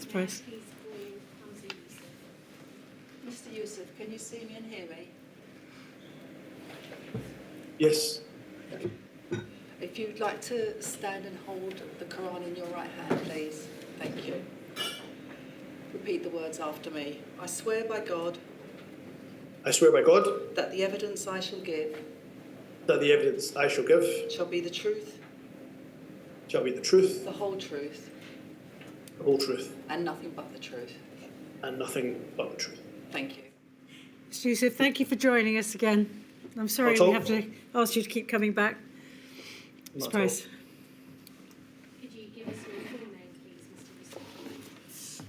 Ms. Price. Mr. Yusuf, can you see me and hear me? Yes. If you'd like to stand and hold the Quran in your right hand, please. Thank you. Repeat the words after me. I swear by God. I swear by God. That the evidence I shall give. That the evidence I shall give. Shall be the truth. Shall be the truth. The whole truth. The whole truth. And nothing but the truth. And nothing but the truth. Thank you. Mr. Yusuf, thank you for joining us again. I'm sorry we have to ask you to keep coming back. Ms. Price. Could you give us your full name, please, Mr. Yusuf?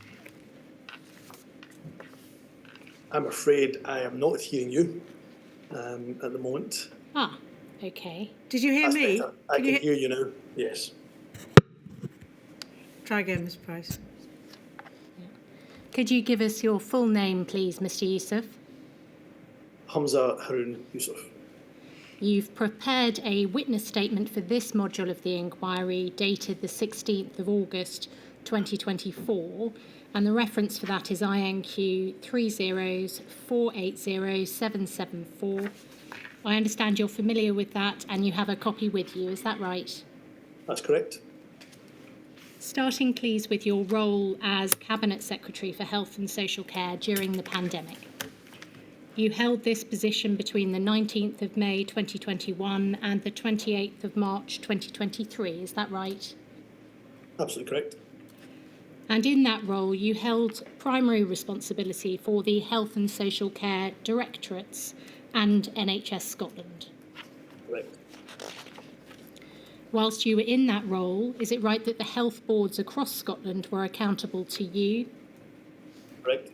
I'm afraid I am not hearing you at the moment. Ah, okay. Did you hear That's me? better. I can hear you now. Yes. Try again, Ms. Price. Could you give us your full name, please, Mr. Yusuf? Hamza Haroon Yusuf. You've prepared a witness statement for this module of the inquiry dated the 16th of August 2024, and the reference for that is INQ 30480774. I understand you're familiar with that and you have a copy with you, is that right? That's correct. Starting, please, with your role as Cabinet Secretary for Health and Social Care during the pandemic. You held this position between the 19th of May 2021 and the 28th of March 2023, is that right? Absolutely correct. And in that role, you held primary responsibility for the Health and Social Care Directorates and NHS Scotland. Correct. Whilst you were in that role, is it right that the health boards across Scotland were accountable to you? Correct.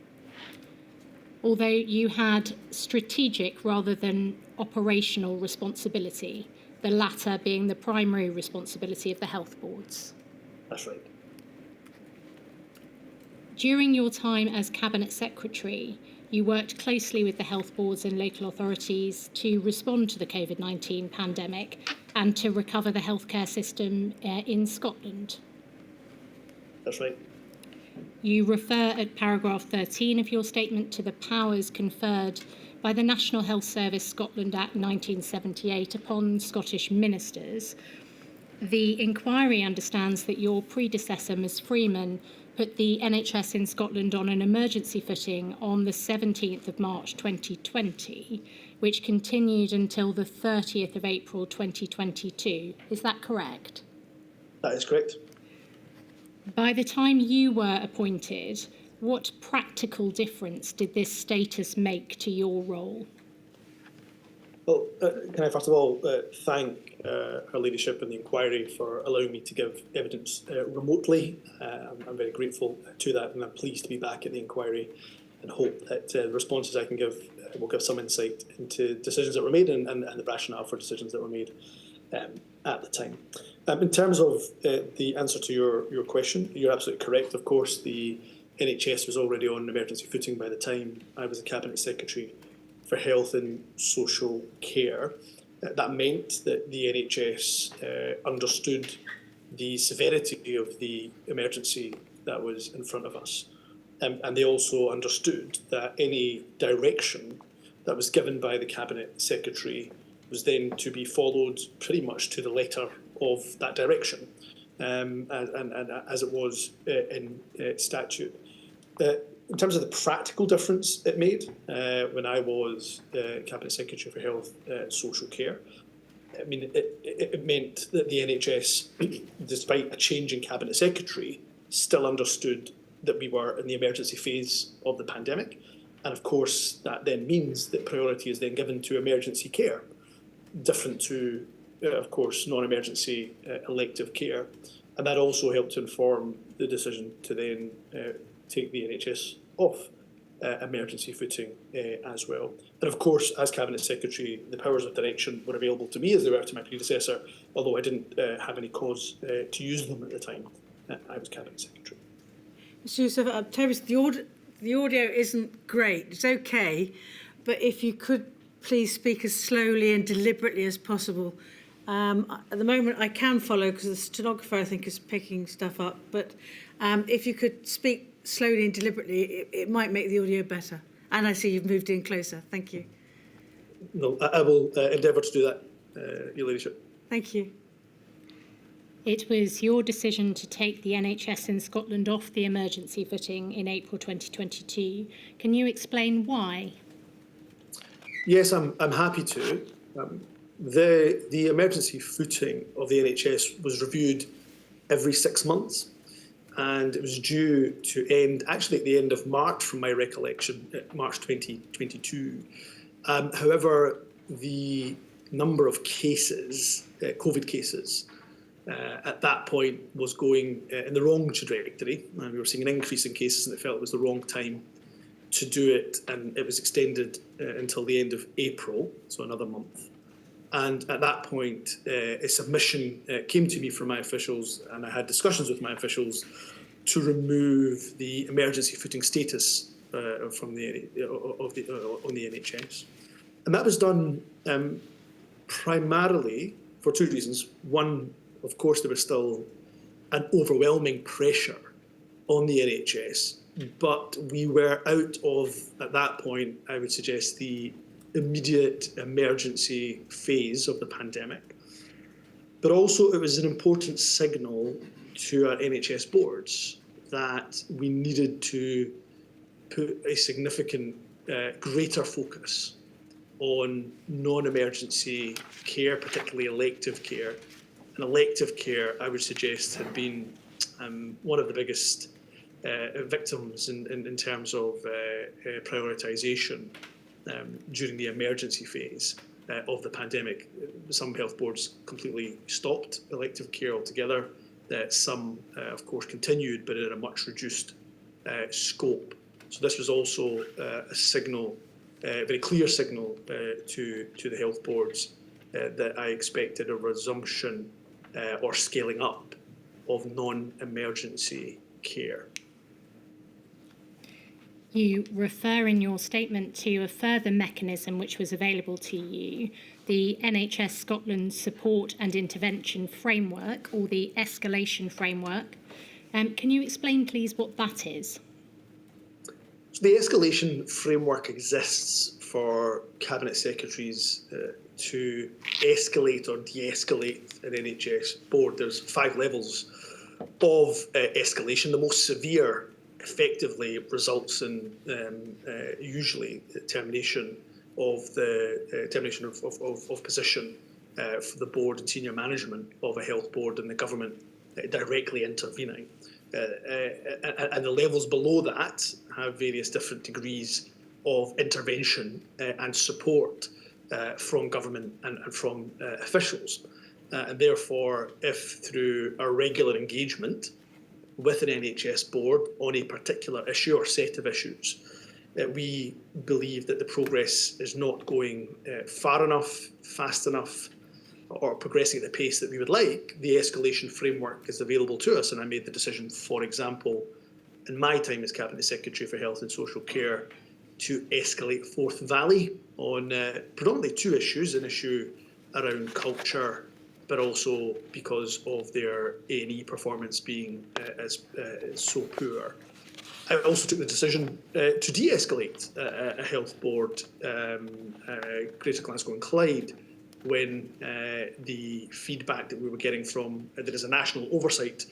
Although you had strategic rather than operational responsibility, the latter being the primary responsibility of the health boards. That's right. During your time as Cabinet Secretary, you worked closely with the health boards and local authorities to respond to the COVID-19 pandemic and to recover the healthcare system in Scotland. That's right. You refer at paragraph 13 of your statement to the powers conferred by the National Health Service Scotland Act 1978 upon Scottish ministers. The inquiry understands that your predecessor, Ms Freeman, put the NHS in Scotland on an emergency footing on the 17th of March 2020, which continued until the 30th of April 2022. Is that correct? That is correct. By the time you were appointed, what practical difference did this status make to your role? Well, can I first of all thank her leadership in the inquiry for allowing me to give evidence remotely. I'm very grateful to that, and I'm pleased to be back at the inquiry and hope that the responses I can give will give some insight into decisions that were made and the rationale for decisions that were made at the time. In terms of the answer to your question, you're absolutely correct. Of course, the NHS was already on emergency footing by the time I was the Cabinet Secretary for Health and Social Care. That meant that the NHS understood the severity of the emergency that was in front of us. And they also understood that any direction that was given by the Cabinet Secretary was then to be followed pretty much to the letter of that direction, and as it was in statute. In terms of the practical difference it made when I was Cabinet Secretary for Health and Social Care, I mean, it meant that the NHS, despite a change in Cabinet Secretary, still understood that we were in the emergency phase of the pandemic. And of course, that then means that priority is then given to emergency care, different to, of course, non-emergency elective care. And that also helped to inform the decision to then take the NHS off emergency footing as well. And of course, as Cabinet Secretary, the powers of direction were available to me as they were to my predecessor, although I didn't have any cause to use them at the time I was Cabinet Secretary. Mr. Yusuf, Tobias, the audio isn't great. It's okay, but if you could please speak as slowly and deliberately as possible. At the moment, I can follow because the stenographer, I think, is picking stuff up. But if you could speak slowly and deliberately, it might make the audio better. And I see you've moved in closer. Thank you. No, I will endeavour to do that, Your Ladyship. Thank you. It was your decision to take the NHS in Scotland off the emergency footing in April 2022. Can you explain why? Yes, I'm happy to. The emergency footing of the NHS was reviewed every 6 months, and it was due to end actually at the end of March, from my recollection, March 2022. However, the number of cases, COVID cases, at that point was going in the wrong trajectory. We were seeing an increase in cases, and it felt it was the wrong time to do it, and it was extended until the end of April, so another month. And at that point, a submission came to me from my officials, and I had discussions with my officials to remove the emergency footing status from on the NHS. And that was done primarily for two reasons. One, of course, there was still an overwhelming pressure on the NHS, but we were out of, at that point, I would suggest, the immediate emergency phase of the pandemic. But also it was an important signal to our NHS boards that we needed to put a significant greater focus on non-emergency care, particularly elective care. And elective care, I would suggest, had been one of the biggest victims in terms of prioritisation during the emergency phase of the pandemic. Some health boards completely stopped elective care altogether. Some, of course, continued, but in a much reduced scope. So this was also a signal, a very clear signal to the health boards that I expected a resumption or scaling up of non-emergency care. You refer in your statement to a further mechanism which was available to you, the NHS Scotland Support and Intervention Framework, or the Escalation Framework. Can you explain, please, what that is? So the Escalation Framework exists for Cabinet Secretaries to escalate or de-escalate an NHS board. There's 5 levels of escalation. The most severe effectively results in usually termination of position for the board and senior management of a health board, and the government directly intervening. And the levels below that have various different degrees of intervention and support from government and from officials. And therefore, if through our regular engagement with an NHS board on a particular issue or set of issues, we believe that the progress is not going far enough, fast enough, or progressing at the pace that we would like, the escalation framework is available to us. And I made the decision, for example, in my time as Cabinet Secretary for Health and Social Care, to escalate Forth Valley on predominantly 2 issues, an issue around culture, but also because of their A&E performance being so poor. I also took the decision to de-escalate a health board, Greater Glasgow and Clyde, when the feedback that we were getting from, there is a national oversight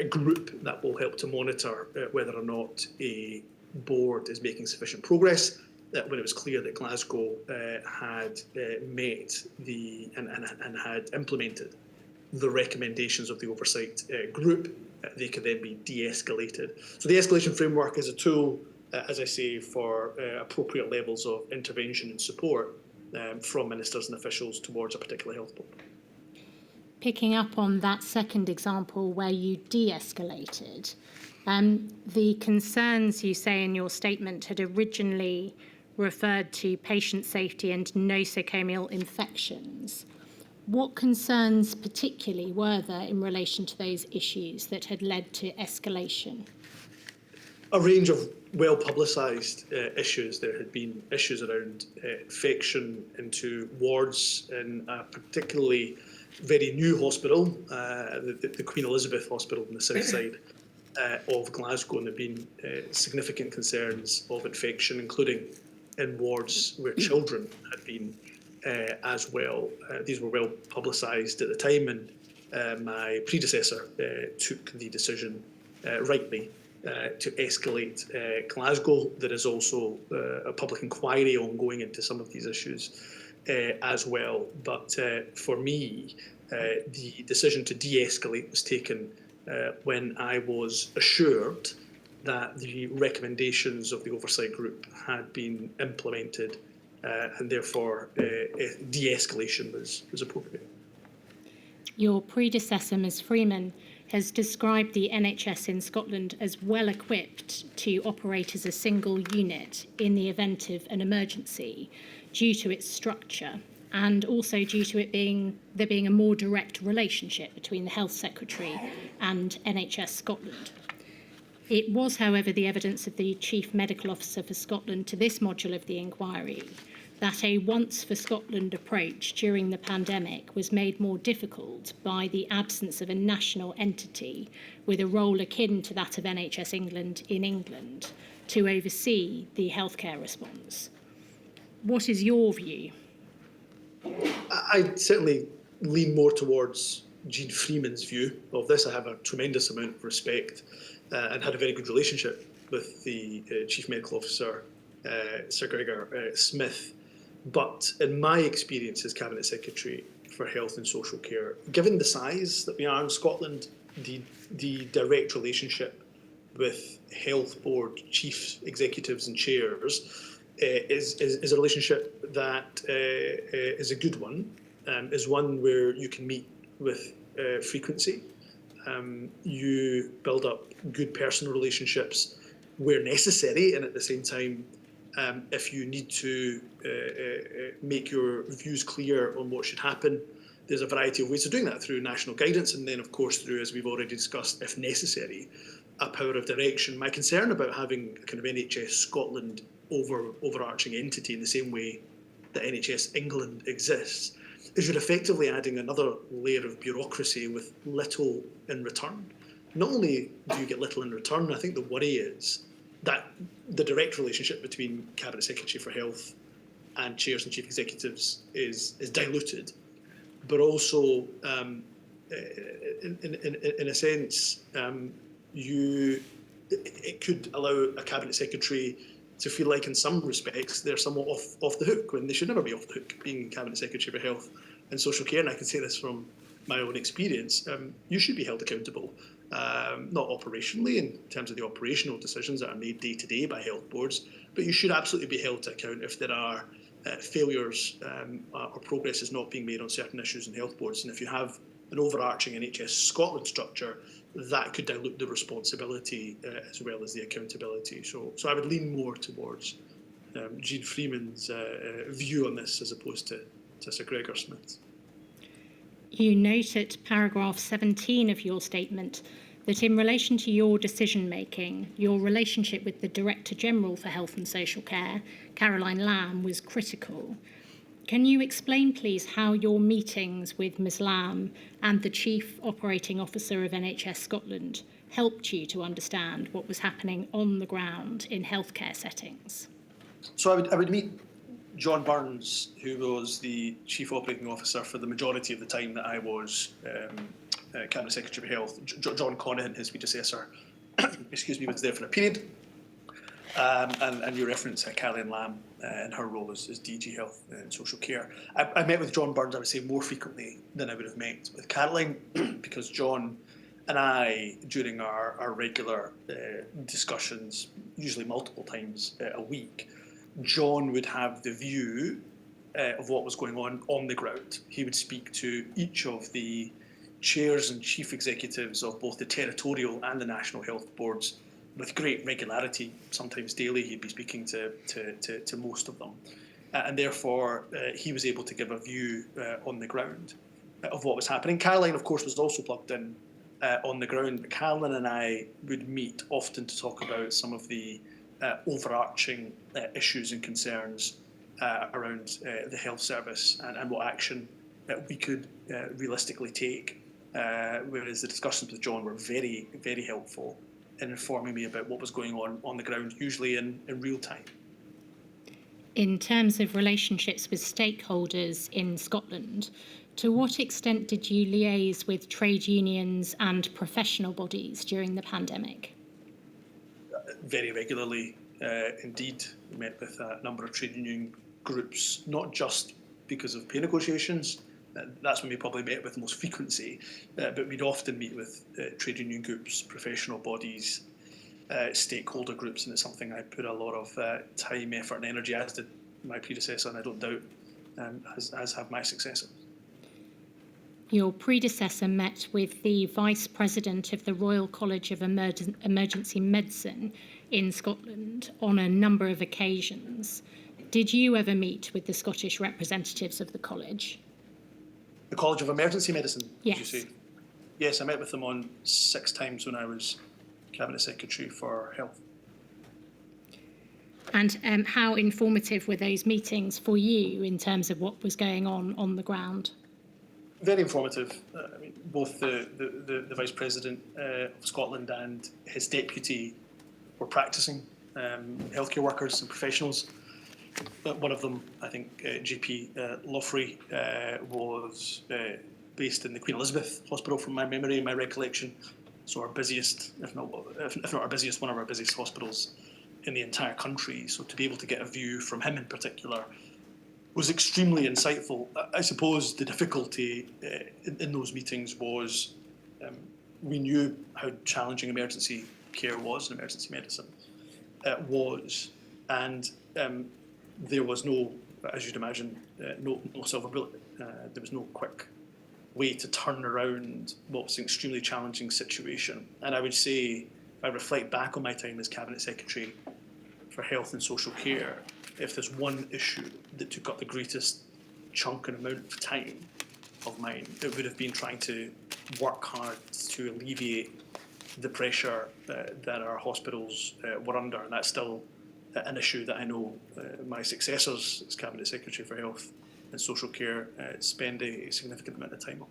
group that will help to monitor whether or not a board is making sufficient progress, when it was clear that Glasgow had met and had implemented the recommendations of the oversight group, they could then be de-escalated. So the escalation framework is a tool, as I say, for appropriate levels of intervention and support from ministers and officials towards a particular health board. Picking up on that second example where you de-escalated, the concerns you say in your statement had originally referred to patient safety and nosocomial infections. What concerns particularly were there in relation to those issues that had led to escalation? A range of well-publicised issues. There had been issues around infection into wards in a particularly very new hospital, the Queen Elizabeth Hospital in the south side of Glasgow, and there have been significant concerns of infection, including in wards where children had been as well. These were well publicised at the time, and my predecessor took the decision rightly to escalate Glasgow. There is also a public inquiry ongoing into some of these issues as well. But for me, the decision to de-escalate was taken when I was assured that the recommendations of the oversight group had been implemented, and therefore de-escalation was appropriate. Your predecessor, Ms Freeman, has described the NHS in Scotland as well equipped to operate as a single unit in the event of an emergency due to its structure, and also due to there being a more direct relationship between the Health Secretary and NHS Scotland. It was, however, the evidence of the Chief Medical Officer for Scotland to this module of the inquiry that a once for Scotland approach during the pandemic was made more difficult by the absence of a national entity with a role akin to that of NHS England in England to oversee the healthcare response. What is your view? I certainly lean more towards Jean Freeman's view of this. I have a tremendous amount of respect and had a very good relationship with the Chief Medical Officer, Sir Gregor Smith. But in my experience as Cabinet Secretary for Health and Social Care, given the size that we are in Scotland, the direct relationship with Health Board chief executives and chairs is a relationship that is a good one, is one where you can meet with frequency. You build up good personal relationships where necessary, and at the same time, if you need to make your views clear on what should happen, there's a variety of ways of doing that through national guidance, and then of course through, as we've already discussed, if necessary, a power of direction. My concern about having a kind of NHS Scotland overarching entity in the same way that NHS England exists is you're effectively adding another layer of bureaucracy with little in return. Not only do you get little in return, I think the worry is that the direct relationship between Cabinet Secretary for Health and chairs and chief executives is diluted, but also in a sense it could allow a Cabinet Secretary to feel like in some respects they're somewhat off the hook when they should never be off the hook, being Cabinet Secretary for Health and Social Care. And I can say this from my own experience. You should be held accountable, not operationally in terms of the operational decisions that are made day to day by health boards, but you should absolutely be held to account if there are failures or progress is not being made on certain issues in health boards. And if you have an overarching NHS Scotland structure, that could dilute the responsibility as well as the accountability. So I would lean more towards Jean Freeman's view on this as opposed to Sir Gregor Smith's. You note at paragraph 17 of your statement that in relation to your decision-making, your relationship with the Director General for Health and Social Care, Caroline Lamb, was critical. Can you explain, please, how your meetings with Ms Lamb and the Chief Operating Officer of NHS Scotland helped you to understand what was happening on the ground in healthcare settings? So I would meet John Burns, who was the Chief Operating Officer for the majority of the time that I was Cabinet Secretary for Health. John Conahan, his predecessor, was there for a period. And you reference Caroline Lamb in her role as DG Health and Social Care. I met with John Burns, I would say, more frequently than I would have met with Caroline, because John and I, during our regular discussions, usually multiple times a week, John would have the view of what was going on the ground. He would speak to each of the chairs and chief executives of both the territorial and the national health boards with great regularity. Sometimes daily he'd be speaking to most of them. And therefore he was able to give a view on the ground of what was happening. Caroline, of course, was also plugged in on the ground. Caroline and I would meet often to talk about some of the overarching issues and concerns around the health service and what action we could realistically take. Whereas the discussions with John were very, very helpful in informing me about what was going on the ground, usually in real time. In terms of relationships with stakeholders in Scotland, to what extent did you liaise with trade unions and professional bodies during the pandemic? Very regularly, indeed. We met with a number of trade union groups, not just because of pay negotiations. That's when we probably met with most frequency, but we'd often meet with trade union groups, professional bodies, stakeholder groups, and it's something I put a lot of time, effort and energy, as did my predecessor, and I don't doubt as have my successor. Your predecessor met with the Vice President of the Royal College of Emergency Medicine in Scotland on a number of occasions. Did you ever meet with the Scottish representatives of the college? The College of Emergency Medicine, Yes. did you say? Yes, I met with them on 6 times when I was Cabinet Secretary for Health. And how informative were those meetings for you in terms of what was going on the ground? Very informative. I mean, both the Vice President of Scotland and his deputy were practising healthcare workers and professionals. One of them, I think, GP Loffrey, was based in the Queen Elizabeth Hospital, from my memory and my recollection. So our busiest, if not our busiest, one of our busiest hospitals in the entire country. So to be able to get a view from him in particular was extremely insightful. I suppose the difficulty in those meetings was we knew how challenging emergency care was, and emergency medicine was, and there was no, as you'd imagine, no silver bullet. There was no quick way to turn around what was an extremely challenging situation. And I would say, if I reflect back on my time as Cabinet Secretary for Health and Social Care, if there's one issue that took up the greatest chunk and amount of time of mine, it would have been trying to work hard to alleviate the pressure that our hospitals were under. And that's still an issue that I know my successors as Cabinet Secretary for Health and Social Care spend a significant amount of time on.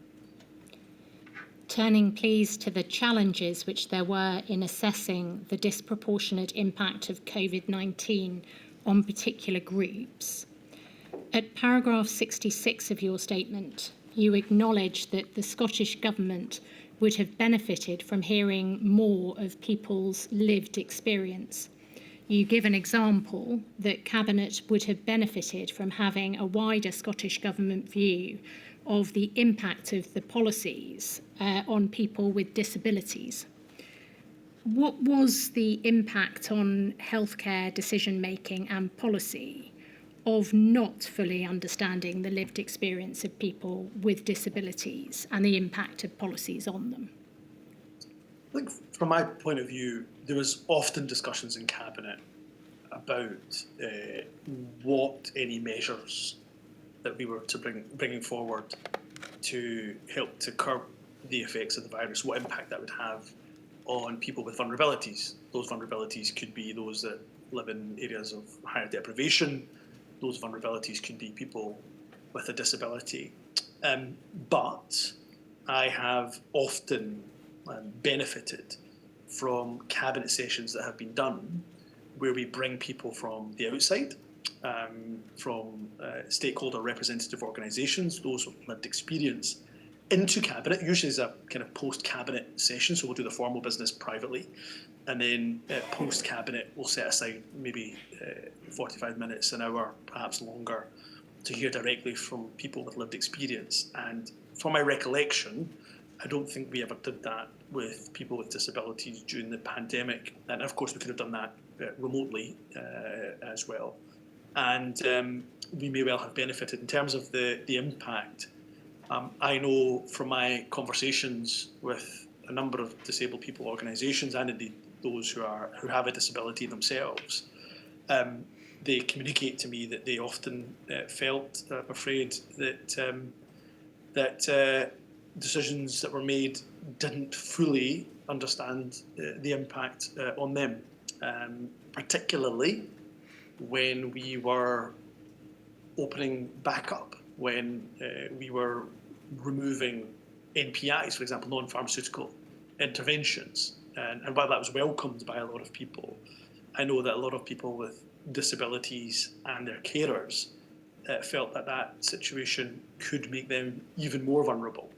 Turning, please, to the challenges which there were in assessing the disproportionate impact of COVID-19 on particular groups. At paragraph 66 of your statement, you acknowledge that the Scottish Government would have benefited from hearing more of people's lived experience. You give an example that Cabinet would have benefited from having a wider Scottish Government view of the impact of the policies on people with disabilities. What was the impact on healthcare decision-making and policy of not fully understanding the lived experience of people with disabilities and the impact of policies on them? I think from my point of view, there was often discussions in Cabinet about what any measures that we were to bringing forward to help to curb the effects of the virus, what impact that would have on people with vulnerabilities. Those vulnerabilities could be those that live in areas of higher deprivation. Those vulnerabilities could be people with a disability. But I have often benefited from Cabinet sessions that have been done where we bring people from the outside, from stakeholder representative organisations, those with lived experience, into Cabinet, usually as a kind of post-Cabinet session, so we'll do the formal business privately, and then post-Cabinet we'll set aside maybe 45 minutes, an hour, perhaps longer, to hear directly from people with lived experience. And from my recollection, I don't think we ever did that with people with disabilities during the pandemic, and of course we could have done that remotely as well. And we may well have benefited in terms of the impact. I know from my conversations with a number of disabled people organisations, and indeed those who have a disability themselves, they communicate to me that they often felt afraid that decisions that were made didn't fully understand the impact on them, particularly when we were opening back up, when we were removing NPIs, for example, non-pharmaceutical interventions. And while that was welcomed by a lot of people, I know that a lot of people with disabilities and their carers felt that that situation could make them even more vulnerable.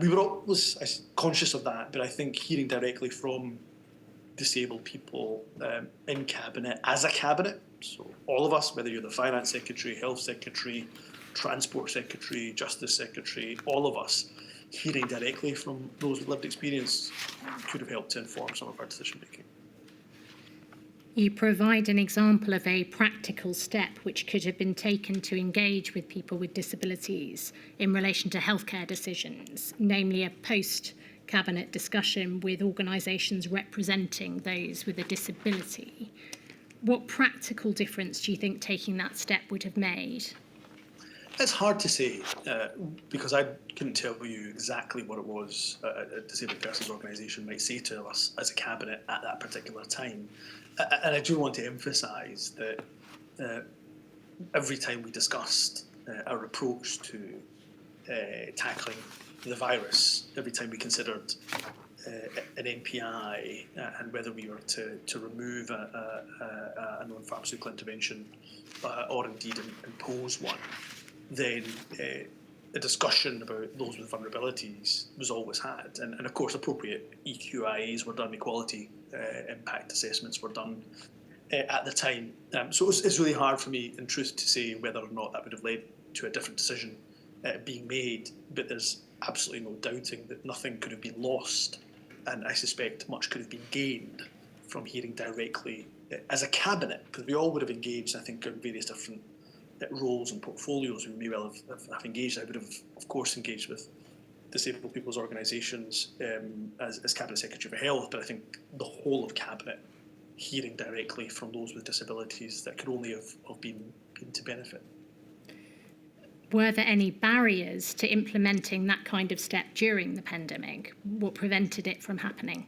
We were always conscious of that, but I think hearing directly from disabled people in Cabinet, as a Cabinet, so all of us, whether you're the Finance Secretary, Health Secretary, Transport Secretary, Justice Secretary, all of us, hearing directly from those with lived experience could have helped to inform some of our decision making. You provide an example of a practical step which could have been taken to engage with people with disabilities in relation to healthcare decisions, namely a post-Cabinet discussion with organisations representing those with a disability. What practical difference do you think taking that step would have made? It's hard to say because I couldn't tell you exactly what it was a disabled persons organisation might say to us as a Cabinet at that particular time. And I do want to emphasise that every time we discussed our approach to tackling the virus, every time we considered an NPI and whether we were to remove a non-pharmaceutical intervention or indeed impose one, then a discussion about those with vulnerabilities was always had. And of course, appropriate EQIAs were done, equality impact assessments were done at the time. So it's really hard for me, in truth, to say whether or not that would have led to a different decision being made. But there's absolutely no doubting that nothing could have been lost. And I suspect much could have been gained from hearing directly as a Cabinet, because we all would have engaged, I think, in various different roles and portfolios. We may well have engaged. I would have, of course, engaged with disabled people's organisations as Cabinet Secretary for Health, but I think the whole of Cabinet hearing directly from those with disabilities, that could only have been to benefit. Were there any barriers to implementing that kind of step during the pandemic? What prevented it from happening?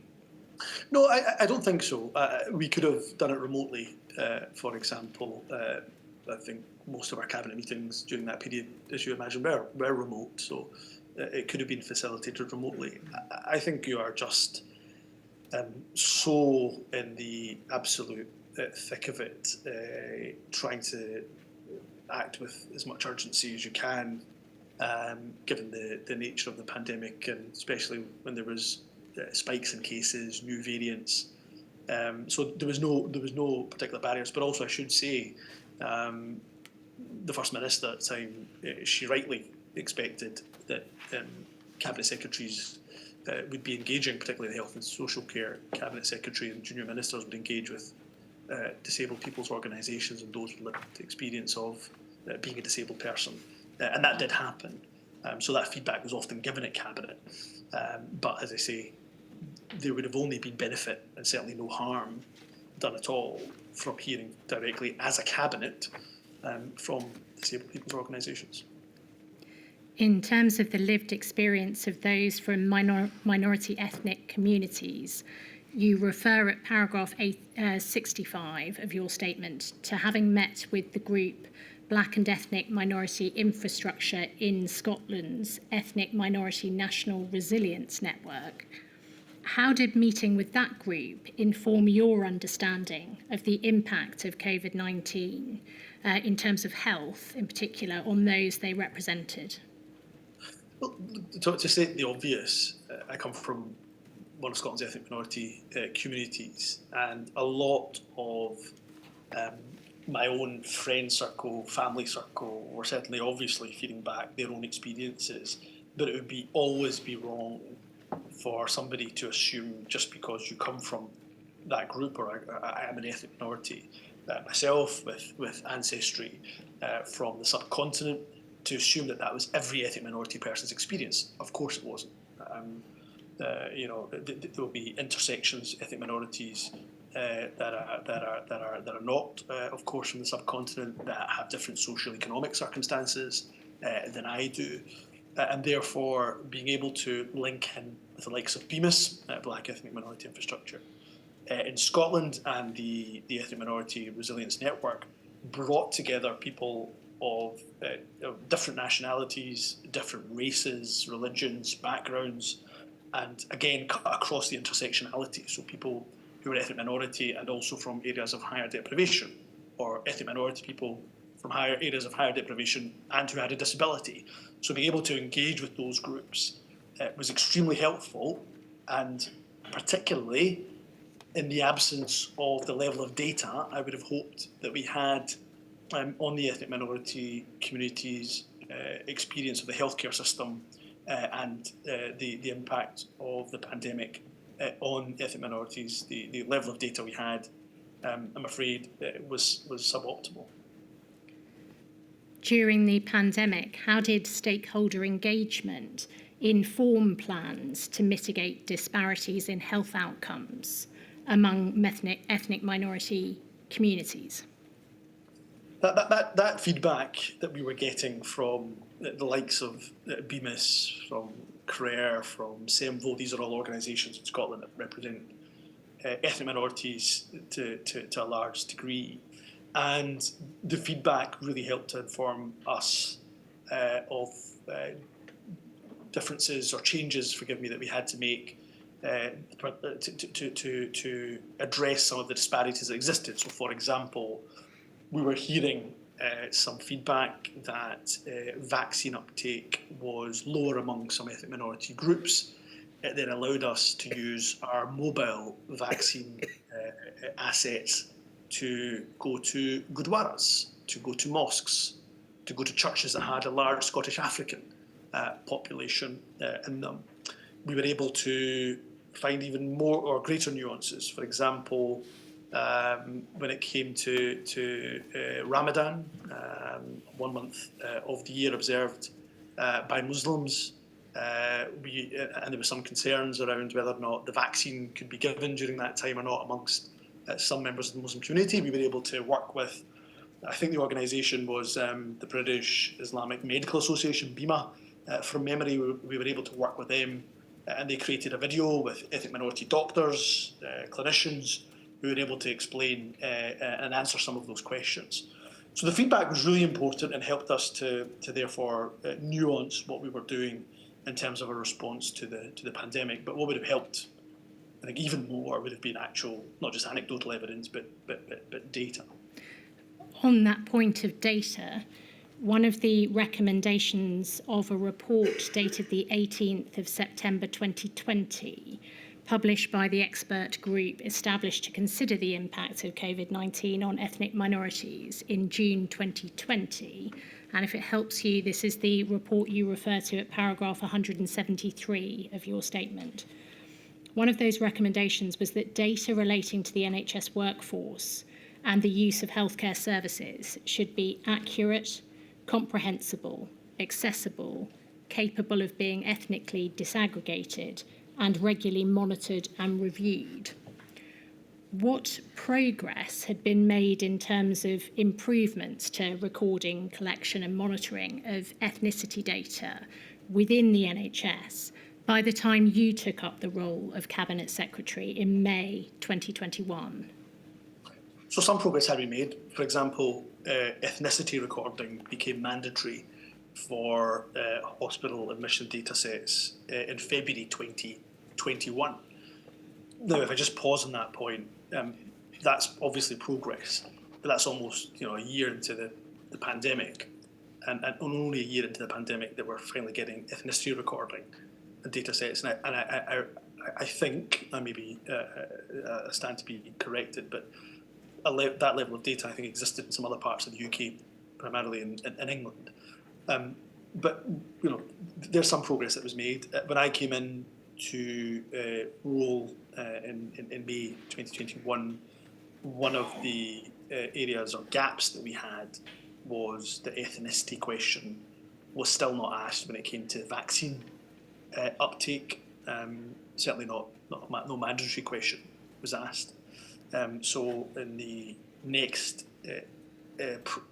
No, I don't think so. We could have done it remotely, for example. I think most of our Cabinet meetings during that period, as you imagine, were remote, so it could have been facilitated remotely. I think you are just so in the absolute thick of it, trying to act with as much urgency as you can, given the nature of the pandemic, and especially when there was spikes in cases, new variants. So there was no particular barriers. But also, I should say, the First Minister at the time, she rightly expected that Cabinet Secretaries would be engaging, particularly the Health and Social Care Cabinet Secretary and junior ministers would engage with disabled people's organisations and those with lived experience of being a disabled person. And that did happen. So that feedback was often given at Cabinet. But as I say, there would have only been benefit and certainly no harm done at all from hearing directly as a Cabinet from disabled people's organisations. In terms of the lived experience of those from minority ethnic communities, you refer at paragraph 65 of your statement to having met with the group Black and Ethnic Minority Infrastructure in Scotland's Ethnic Minority National Resilience Network. How did meeting with that group inform your understanding of the impact of COVID-19 in terms of health, in particular, on those they represented? Well, to state the obvious, I come from one of Scotland's ethnic minority communities, and a lot of my own friend circle, family circle, were certainly obviously feeding back their own experiences, but it would always be wrong for somebody to assume just because you come from that group, or I am an ethnic minority myself with ancestry from the subcontinent, to assume that that was every ethnic minority person's experience. Of course it wasn't. There will be intersections, ethnic minorities that are not, of course, from the subcontinent, that have different social-economic circumstances than I do. And therefore, being able to link in with the likes of BMIS, Black Ethnic Minority Infrastructure, in Scotland, and the Ethnic Minority Resilience Network, brought together people of different nationalities, different races, religions, backgrounds, and again cut across the intersectionality, so people who are ethnic minority and also from areas of higher deprivation, or ethnic minority people from higher areas of higher deprivation and who had a disability. So being able to engage with those groups was extremely helpful, and particularly in the absence of the level of data I would have hoped that we had on the ethnic minority communities' experience of the healthcare system and the impact of the pandemic on ethnic minorities. The level of data we had, I'm afraid, was suboptimal. During the pandemic, how did stakeholder engagement inform plans to mitigate disparities in health outcomes among ethnic minority communities? That feedback that we were getting from the likes of BMIS, from CRER, from SEMVO, these are all organisations in Scotland that represent ethnic minorities to a large degree. And the feedback really helped to inform us of differences or changes, forgive me, that we had to make to address some of the disparities that existed. So, for example, we were hearing some feedback that vaccine uptake was lower among some ethnic minority groups. It then allowed us to use our mobile vaccine assets to go to gurdwaras, to go to mosques, to go to churches that had a large Scottish African population in them. We were able to find even more or greater nuances. For example, when it came to Ramadan, 1 month of the year observed by Muslims, and there were some concerns around whether or not the vaccine could be given during that time or not amongst some members of the Muslim community. We were able to work with, I think the organisation was the British Islamic Medical Association, BIMA. From memory, we were able to work with them, and they created a video with ethnic minority doctors, clinicians, who were able to explain and answer some of those questions. So the feedback was really important and helped us to therefore nuance what we were doing in terms of a response to the pandemic. But what would have helped, I think, even more would have been actual, not just anecdotal evidence, but data. On that point of data, one of the recommendations of a report dated the 18th of September 2020, published by the expert group established to consider the impact of COVID-19 on ethnic minorities in June 2020. And if it helps you, this is the report you refer to at paragraph 173 of your statement. One of those recommendations was that data relating to the NHS workforce and the use of healthcare services should be accurate, comprehensible, accessible, capable of being ethnically disaggregated, and regularly monitored and reviewed. What progress had been made in terms of improvements to recording, collection and monitoring of ethnicity data within the NHS by the time you took up the role of Cabinet Secretary in May 2021? So some progress had been made. For example, ethnicity recording became mandatory for hospital admission data sets in February 2021. Now, if I just pause on that point, that's obviously progress, but that's almost a year into the pandemic, and only a year into the pandemic that we're finally getting ethnicity recording and data sets. And I think, I maybe stand to be corrected, but that level of data I think existed in some other parts of the UK, primarily in England. But there's some progress that was made. When I came in to role in May 2021, one of the areas or gaps that we had was the ethnicity question was still not asked when it came to vaccine uptake. Certainly no mandatory question was asked. So in the next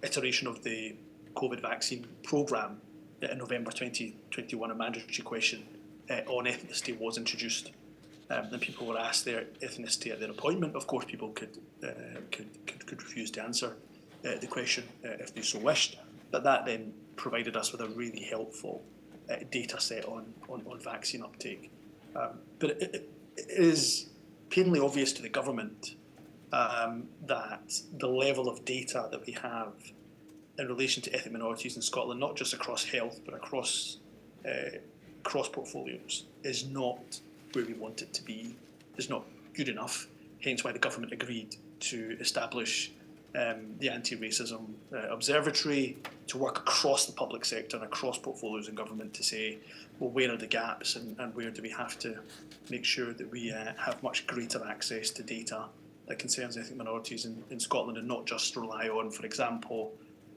iteration of the COVID vaccine programme in November 2021, a mandatory question on ethnicity was introduced, and people were asked their ethnicity at their appointment. Of course, people could refuse to answer the question if they so wished, but that then provided us with a really helpful data set on vaccine uptake. But it is painfully obvious to the government that the level of data that we have in relation to ethnic minorities in Scotland, not just across health, but across portfolios, is not where we want it to be, is not good enough, hence why the government agreed to establish the Anti-Racism Observatory to work across the public sector and across portfolios in government to say, well, where are the gaps and where do we have to make sure that we have much greater access to data that concerns ethnic minorities in Scotland, and not just rely on, for example,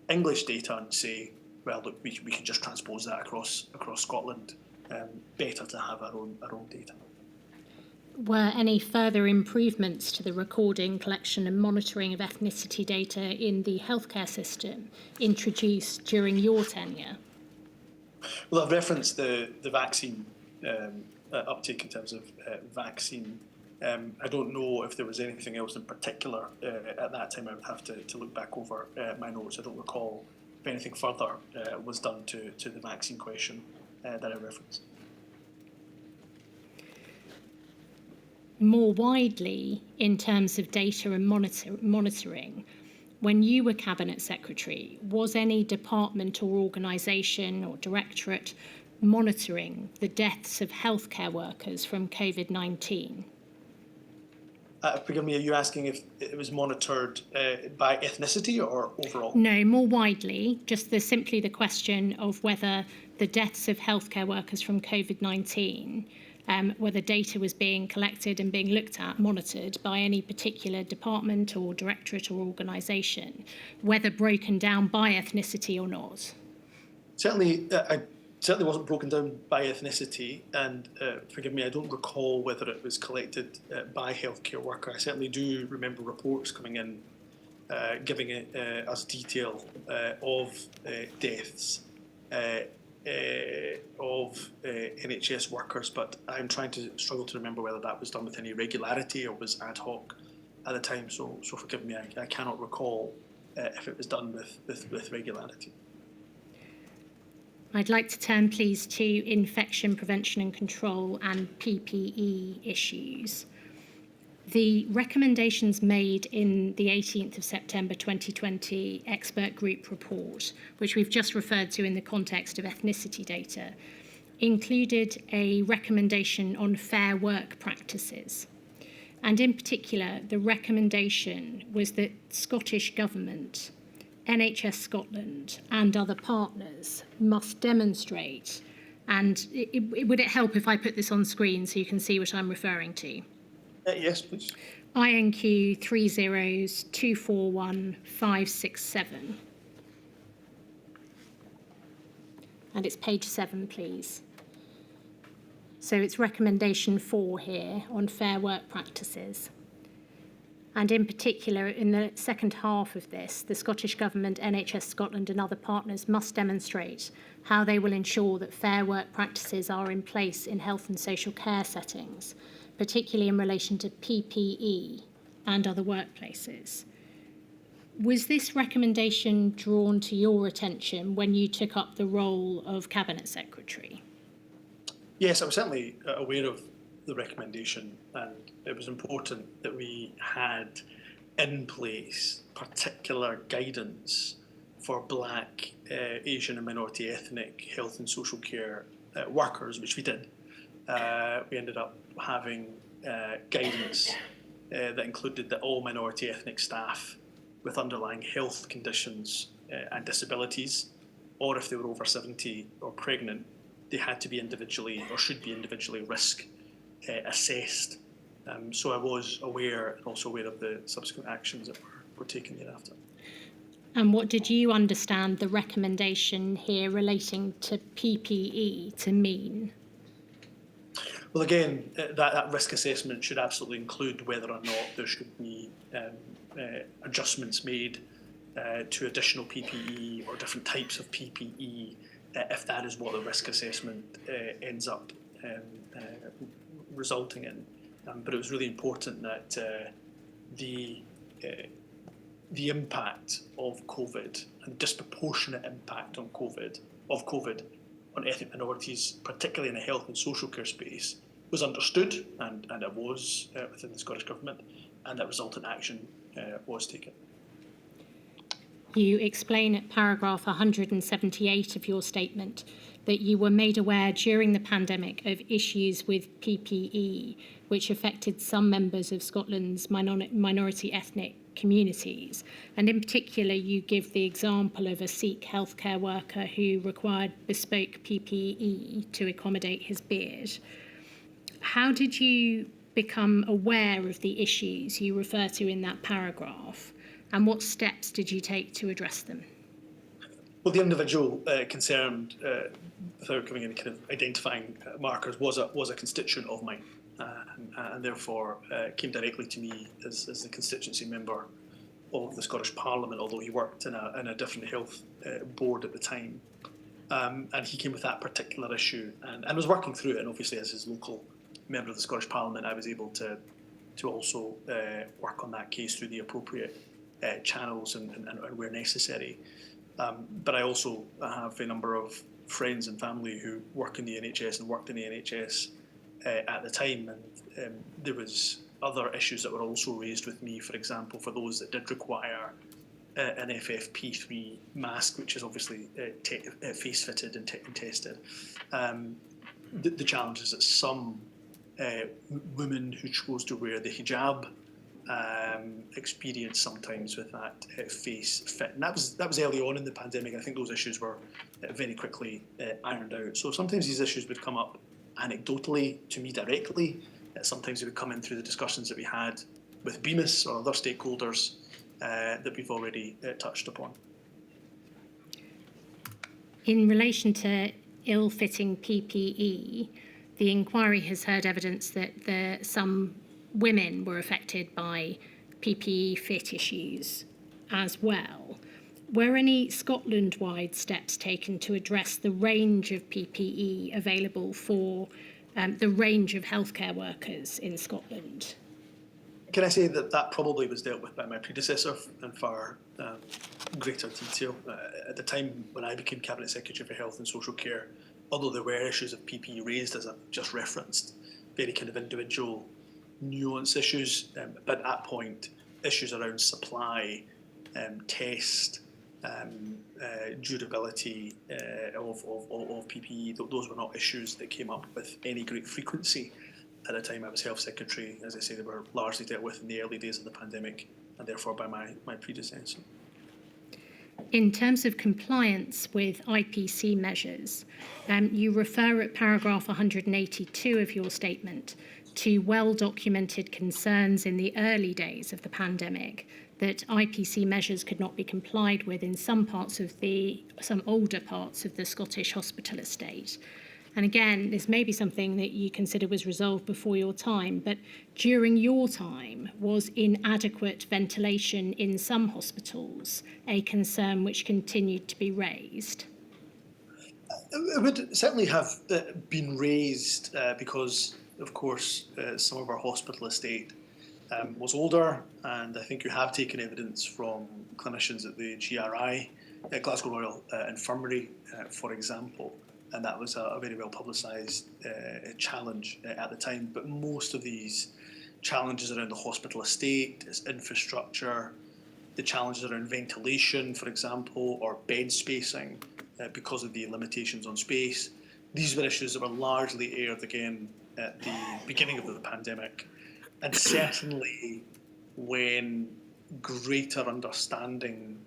English data and say, well, look, we can just transpose that across Scotland. Better to have our own data. Were any further improvements to the recording, collection and monitoring of ethnicity data in the healthcare system introduced during your tenure? Well, I've referenced the vaccine uptake in terms of vaccine. I don't know if there was anything else in particular at that time. I would have to look back over my notes. I don't recall if anything further was done to the vaccine question that I referenced. More widely, in terms of data and monitoring, when you were Cabinet Secretary, was any department or organisation or directorate monitoring the deaths of healthcare workers from COVID-19? Forgive me, are you asking if it was monitored by ethnicity or overall? No, more widely, just simply the question of whether the deaths of healthcare workers from COVID-19, whether data was being collected and being looked at, monitored by any particular department or directorate or organisation, whether broken down by ethnicity or not. Certainly, I certainly wasn't broken down by ethnicity, and forgive me, I don't recall whether it was collected by healthcare worker. I certainly do remember reports coming in giving us detail of deaths of NHS workers, but I'm trying to struggle to remember whether that was done with any regularity or was ad hoc at the time. So forgive me, I cannot recall if it was done with regularity. I'd like to turn, please, to infection prevention and control and PPE issues. The recommendations made in the 18th of September 2020 expert group report, which we've just referred to in the context of ethnicity data, included a recommendation on fair work practices. And in particular, the recommendation was that Scottish Government, NHS Scotland and other partners must demonstrate, and would it help if I put this on screen so you can see what I'm referring to? Yes, please. INQ 3024157. And it's page 7, please. So it's recommendation 4 here on fair work practices. And in particular, in the second half of this, the Scottish Government, NHS Scotland and other partners must demonstrate how they will ensure that fair work practices are in place in health and social care settings, particularly in relation to PPE and other workplaces. Was this recommendation drawn to your attention when you took up the role of Cabinet Secretary? Yes, I was certainly aware of the recommendation, and it was important that we had in place particular guidance for Black, Asian and minority ethnic health and social care workers, which we did. We ended up having guidance that included that all minority ethnic staff with underlying health conditions and disabilities, or if they were over 70 or pregnant, they had to be individually or should be individually risk assessed. So I was aware, and also aware of the subsequent actions that were taken thereafter. And what did you understand the recommendation here relating to PPE to mean? Well, again, that risk assessment should absolutely include whether or not there should be adjustments made to additional PPE or different types of PPE, if that is what the risk assessment ends up resulting in. But it was really important that the impact of COVID and disproportionate impact on COVID on ethnic minorities, particularly in the health and social care space, was understood, and it was within the Scottish Government, and that resultant action was taken. You explain at paragraph 178 of your statement that you were made aware during the pandemic of issues with PPE, which affected some members of Scotland's minority ethnic communities. And in particular, you give the example of a Sikh healthcare worker who required bespoke PPE to accommodate his beard. How did you become aware of the issues you refer to in that paragraph? And what steps did you take to address them? Well, the individual concerned, without giving any kind of identifying markers, was a constituent of mine, and therefore came directly to me as the constituency member of the Scottish Parliament, although he worked in a different health board at the time. And he came with that particular issue and was working through it. And obviously, as his local member of the Scottish Parliament, I was able to also work on that case through the appropriate channels and where necessary. But I also have a number of friends and family who work in the NHS and worked in the NHS at the time, and there was other issues that were also raised with me. For example, for those that did require an FFP3 mask, which is obviously face fitted and tested, the challenges that some women who chose to wear the hijab experience sometimes with that face fit, and that was early on in the pandemic. I think those issues were very quickly ironed out. So sometimes these issues would come up anecdotally to me directly. Sometimes they would come in through the discussions that we had with BEMIS or other stakeholders that we've already touched upon. In relation to ill-fitting PPE, the inquiry has heard evidence that some women were affected by PPE fit issues as well. Were any Scotland-wide steps taken to address the range of PPE available for the range of healthcare workers in Scotland? Can I say that probably was dealt with by my predecessor in far greater detail? At the time when I became Cabinet Secretary for Health and Social Care, although there were issues of PPE raised, as I've just referenced, very kind of individual nuance issues, but at that point, issues around supply, test, durability of PPE, those were not issues that came up with any great frequency. At the time I was Health Secretary, as I say, they were largely dealt with in the early days of the pandemic, and therefore by my predecessor. In terms of compliance with IPC measures, you refer at paragraph 182 of your statement to well-documented concerns in the early days of the pandemic that IPC measures could not be complied with in some older parts of the Scottish hospital estate. And again, this may be something that you consider was resolved before your time, but during your time, was inadequate ventilation in some hospitals a concern which continued to be raised? It would certainly have been raised because, of course, some of our hospital estate was older, and I think you have taken evidence from clinicians at the GRI, Glasgow Royal Infirmary, for example, and that was a very well publicised challenge at the time. But most of these challenges around the hospital estate, its infrastructure, the challenges around ventilation, for example, or bed spacing because of the limitations on space, these were issues that were largely aired again at the beginning of the pandemic. And certainly when greater understanding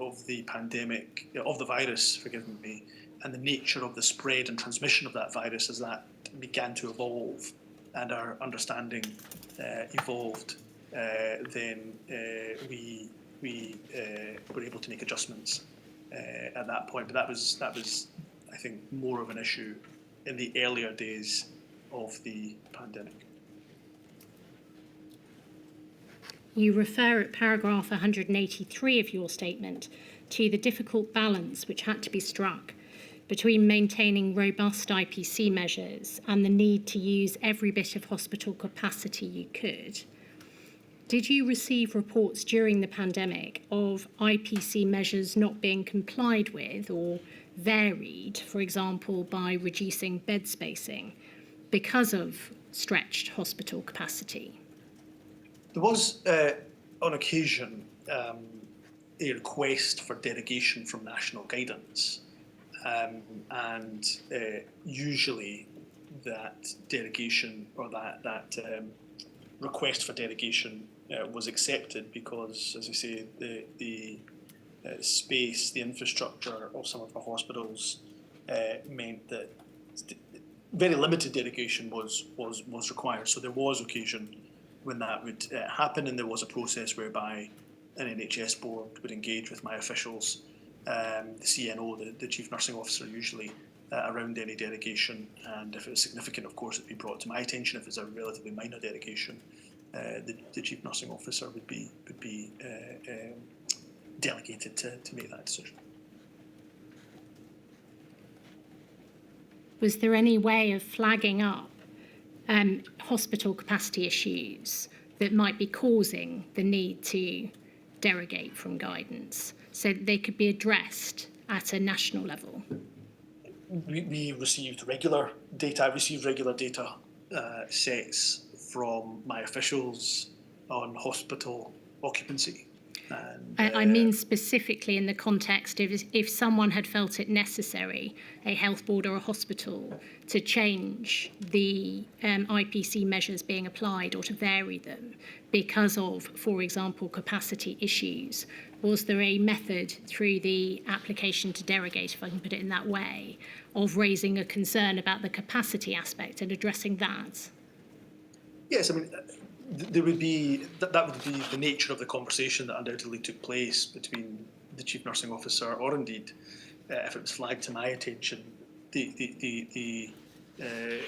of the pandemic, of the virus, forgive me, and the nature of the spread and transmission of that virus as that began to evolve and our understanding evolved, then we were able to make adjustments at that point. But that was, I think, more of an issue in the earlier days of the pandemic. You refer at paragraph 183 of your statement to the difficult balance which had to be struck between maintaining robust IPC measures and the need to use every bit of hospital capacity you could. Did you receive reports during the pandemic of IPC measures not being complied with or varied, for example, by reducing bed spacing? because of stretched hospital capacity? There was, on occasion, a request for derogation from national guidance, and usually that derogation or that request for derogation was accepted because, as I say, the space, the infrastructure of some of our hospitals meant that very limited derogation was required. So there was occasion when that would happen, and there was a process whereby an NHS board would engage with my officials, the CNO, the Chief Nursing Officer usually, around any derogation, and if it was significant, of course, it'd be brought to my attention. If it's a relatively minor derogation, the Chief Nursing Officer would be delegated to make that decision. Was there any way of flagging up hospital capacity issues that might be causing the need to derogate from guidance so that they could be addressed at a national level? We received regular data. I received regular data sets from my officials on hospital occupancy. And, I mean specifically in the context of if someone had felt it necessary, a health board or a hospital, to change the IPC measures being applied or to vary them because of, for example, capacity issues. Was there a method through the application to derogate, if I can put it in that way, of raising a concern about the capacity aspect and addressing that? Yes, I mean, there would be that would be the nature of the conversation that undoubtedly took place between the Chief Nursing Officer, or indeed, if it was flagged to my attention, the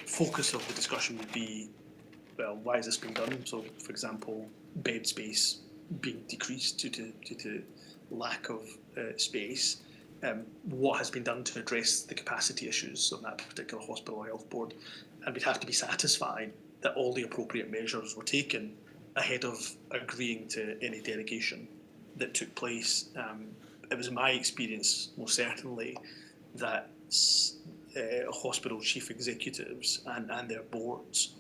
focus of the discussion would be, well, why has this been done? So, for example, bed space being decreased due to lack of space. What has been done to address the capacity issues of that particular hospital or health board? And we'd have to be satisfied that all the appropriate measures were taken ahead of agreeing to any derogation that took place. It was my experience, most certainly, that hospital chief executives and their boards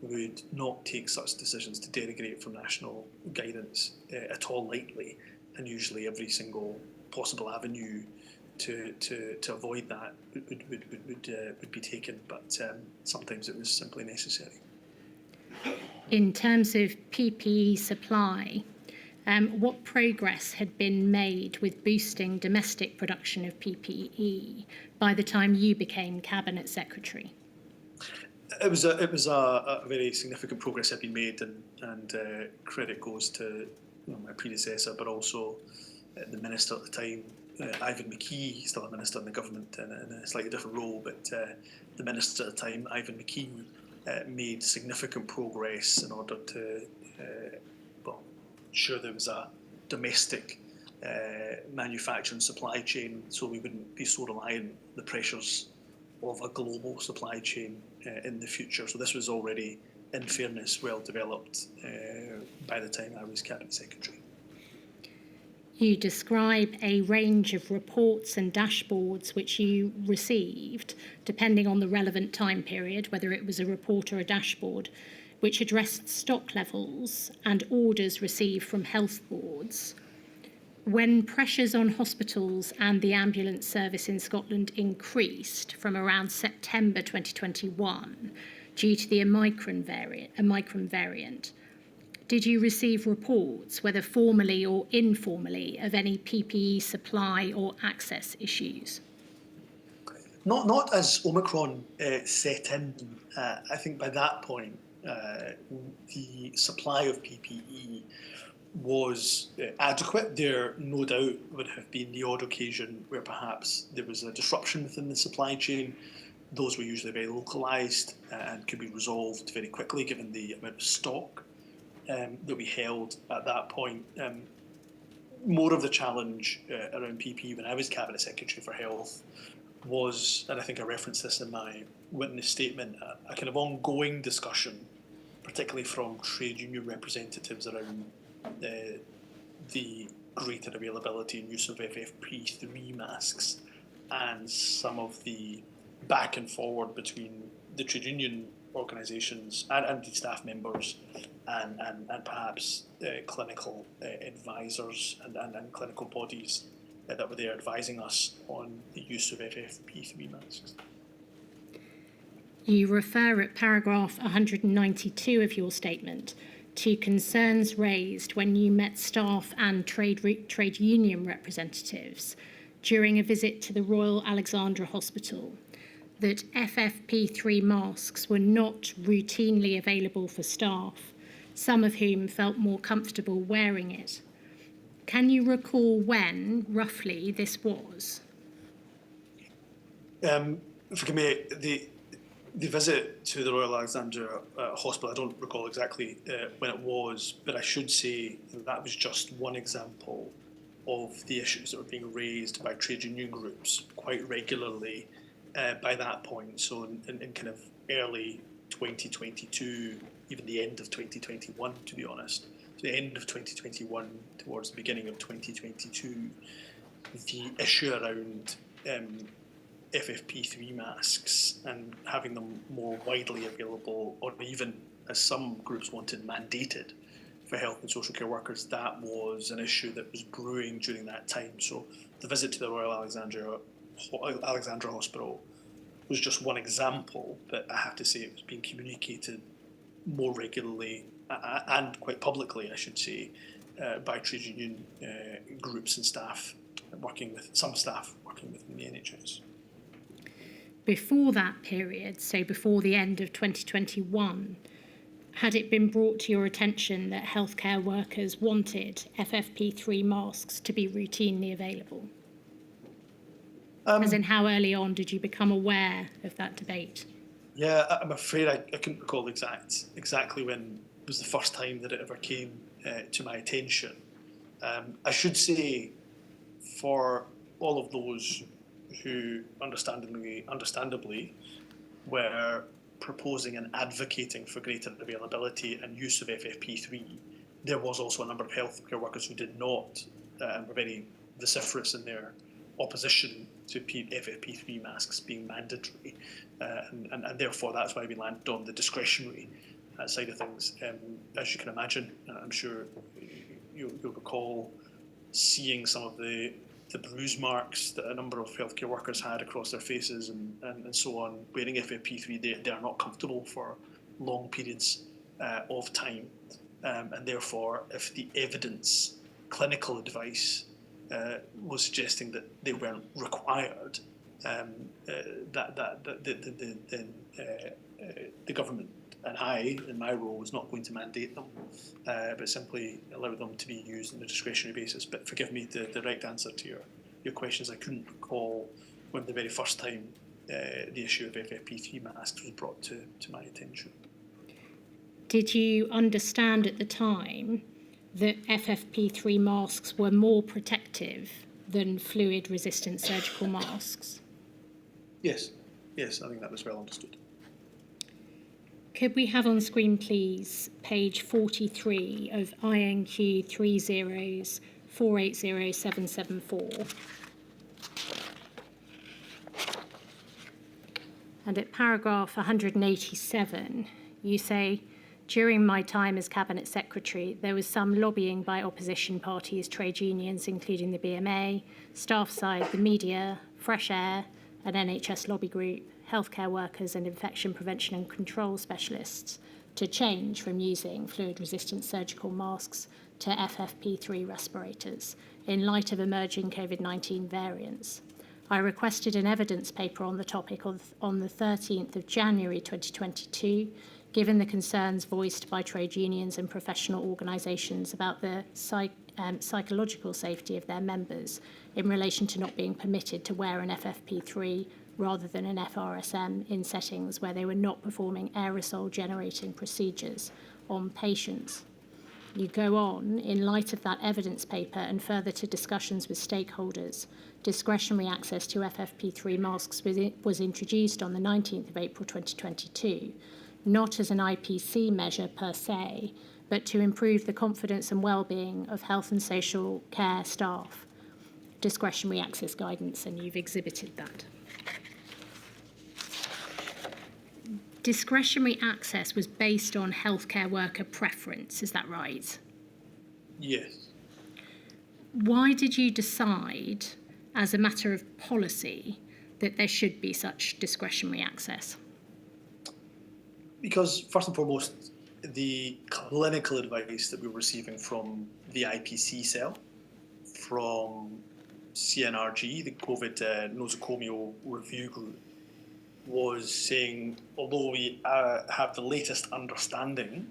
would not take such decisions to derogate from national guidance at all lightly, and usually every single possible avenue to avoid that would be taken, but sometimes it was simply necessary. In terms of PPE supply, what progress had been made with boosting domestic production of PPE by the time you became Cabinet Secretary? It was a very significant progress had been made, and credit goes to my predecessor, but also the minister at the time, Ivan McKee. He's still a minister in the government in a slightly different role, but the minister at the time, Ivan McKee, made significant progress in order to ensure there was a domestic manufacturing supply chain, so we wouldn't be so reliant on the pressures of a global supply chain in the future. So this was already, in fairness, well developed by the time I was Cabinet Secretary. You describe a range of reports and dashboards which you received, depending on the relevant time period, whether it was a report or a dashboard, which addressed stock levels and orders received from health boards. When pressures on hospitals and the ambulance service in Scotland increased from around September 2021 due to the Omicron variant, did you receive reports, whether formally or informally, of any PPE supply or access issues? Not as Omicron set in. I think by that point, the supply of PPE was adequate. There, no doubt, would have been the odd occasion where perhaps there was a disruption within the supply chain. Those were usually very localised and could be resolved very quickly given the amount of stock that we held at that point. More of the challenge around PPE when I was Cabinet Secretary for Health was, and I think I referenced this in my witness statement, a kind of ongoing discussion, particularly from trade union representatives around the greater availability and use of FFP3 masks, and some of the back and forward between the trade union organisations and indeed staff members and perhaps clinical advisors and clinical bodies that were there advising us on the use of FFP3 masks. You refer at paragraph 192 of your statement to concerns raised when you met staff and trade union representatives during a visit to the Royal Alexandra Hospital, that FFP3 masks were not routinely available for staff, some of whom felt more comfortable wearing it. Can you recall when, roughly, this was? Forgive me, the visit to the Royal Alexandra Hospital, I don't recall exactly when it was, but I should say that was just one example of the issues that were being raised by trade union groups quite regularly by that point. So in kind of early 2022, even the end of 2021, to be honest, so the end of 2021 towards the beginning of 2022, the issue around FFP3 masks and having them more widely available, or even, as some groups wanted, mandated for health and social care workers, that was an issue that was brewing during that time. So the visit to the Royal Alexandra Hospital was just one example, but I have to say it was being communicated more regularly and quite publicly, I should say, by trade union groups and staff working with within the NHS. Before that period, so before the end of 2021, had it been brought to your attention that healthcare workers wanted FFP3 masks to be routinely available? As in, how early on did you become aware of that debate? Yeah, I'm afraid I couldn't recall exactly when was the first time that it ever came to my attention. I should say, for all of those who understandably were proposing and advocating for greater availability and use of FFP3, there was also a number of healthcare workers who did not and were very vociferous in their opposition to FFP3 masks being mandatory, and therefore that's why we landed on the discretionary side of things. As you can imagine, I'm sure you'll recall seeing some of the bruise marks that a number of healthcare workers had across their faces and so on. Wearing FFP3, they are not comfortable for long periods of time, and therefore if the evidence, clinical advice was suggesting that they weren't required, the government and I, in my role, was not going to mandate them, but simply allow them to be used on a discretionary basis. But forgive me, the right answer to your questions, I couldn't recall when the very first time the issue of FFP3 masks was brought to my attention. Did you understand at the time that FFP3 masks were more protective than fluid-resistant surgical masks? Yes, I think that was well understood. Could we have on screen, please, page 43 of INQ 30480774? And at paragraph 187, you say, during my time as Cabinet Secretary, there was some lobbying by opposition parties, trade unions, including the BMA, staff side, the media, Fresh Air, an NHS lobby group, healthcare workers and infection prevention and control specialists to change from using fluid-resistant surgical masks to FFP3 respirators in light of emerging COVID-19 variants. I requested an evidence paper on the topic on the 13th of January 2022, given the concerns voiced by trade unions and professional organisations about the psychological safety of their members in relation to not being permitted to wear an FFP3 rather than an FRSM in settings where they were not performing aerosol-generating procedures on patients. You go on, in light of that evidence paper and further to discussions with stakeholders, discretionary access to FFP3 masks was introduced on the 19th of April 2022, not as an IPC measure per se, but to improve the confidence and well-being of health and social care staff. Discretionary access guidance, and you've exhibited that. discretionary access was based on healthcare worker preference, is that right? Yes. Why did you decide, as a matter of policy, that there should be such discretionary access? Because, first and foremost, the clinical advice that we were receiving from the IPC cell, from CNRG, the COVID nosocomial review group, was saying, although we have the latest understanding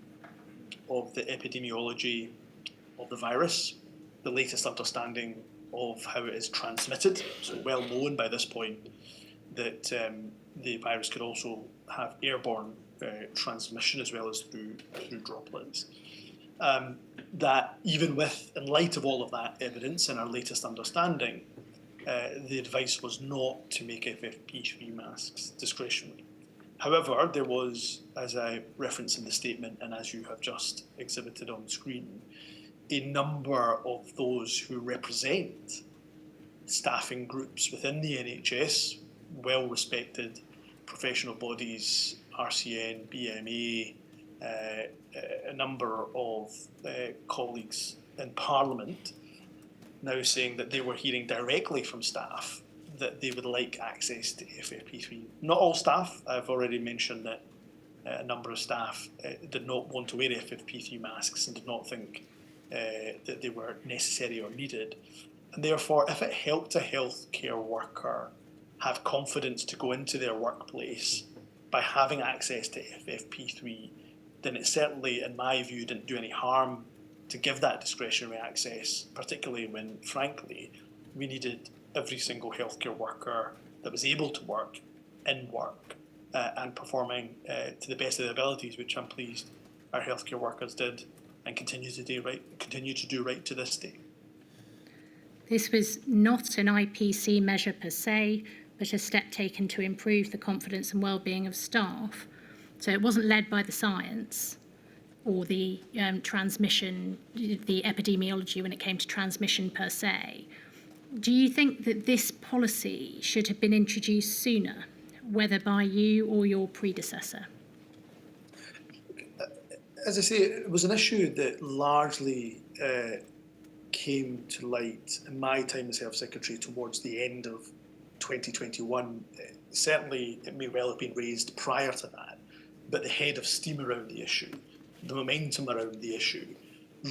of the epidemiology of the virus, the latest understanding of how it is transmitted, so well known by this point that the virus could also have airborne transmission as well as through droplets. That even in light of all of that evidence and our latest understanding, the advice was not to make FFP3 masks discretionary. However, there was, as I referenced in the statement and as you have just exhibited on screen, a number of those who represent staffing groups within the NHS, well-respected professional bodies, RCN, BMA, a number of colleagues in Parliament now saying that they were hearing directly from staff that they would like access to FFP3. Not all staff. I've already mentioned that a number of staff did not want to wear FFP3 masks and did not think that they were necessary or needed. And therefore, if it helped a healthcare worker have confidence to go into their workplace by having access to FFP3, then it certainly, in my view, didn't do any harm to give that discretionary access, particularly when, frankly, we needed every single healthcare worker that was able to work in work and performing to the best of their abilities, which I'm pleased our healthcare workers did and continue to do right to this day. This was not an IPC measure per se, but a step taken to improve the confidence and well-being of staff. So it wasn't led by the science or the transmission, the epidemiology when it came to transmission per se. Do you think that this policy should have been introduced sooner, whether by you or your predecessor? As I say, it was an issue that largely came to light in my time as Health Secretary towards the end of 2021. Certainly, it may well have been raised prior to that, but the head of steam around the issue, the momentum around the issue,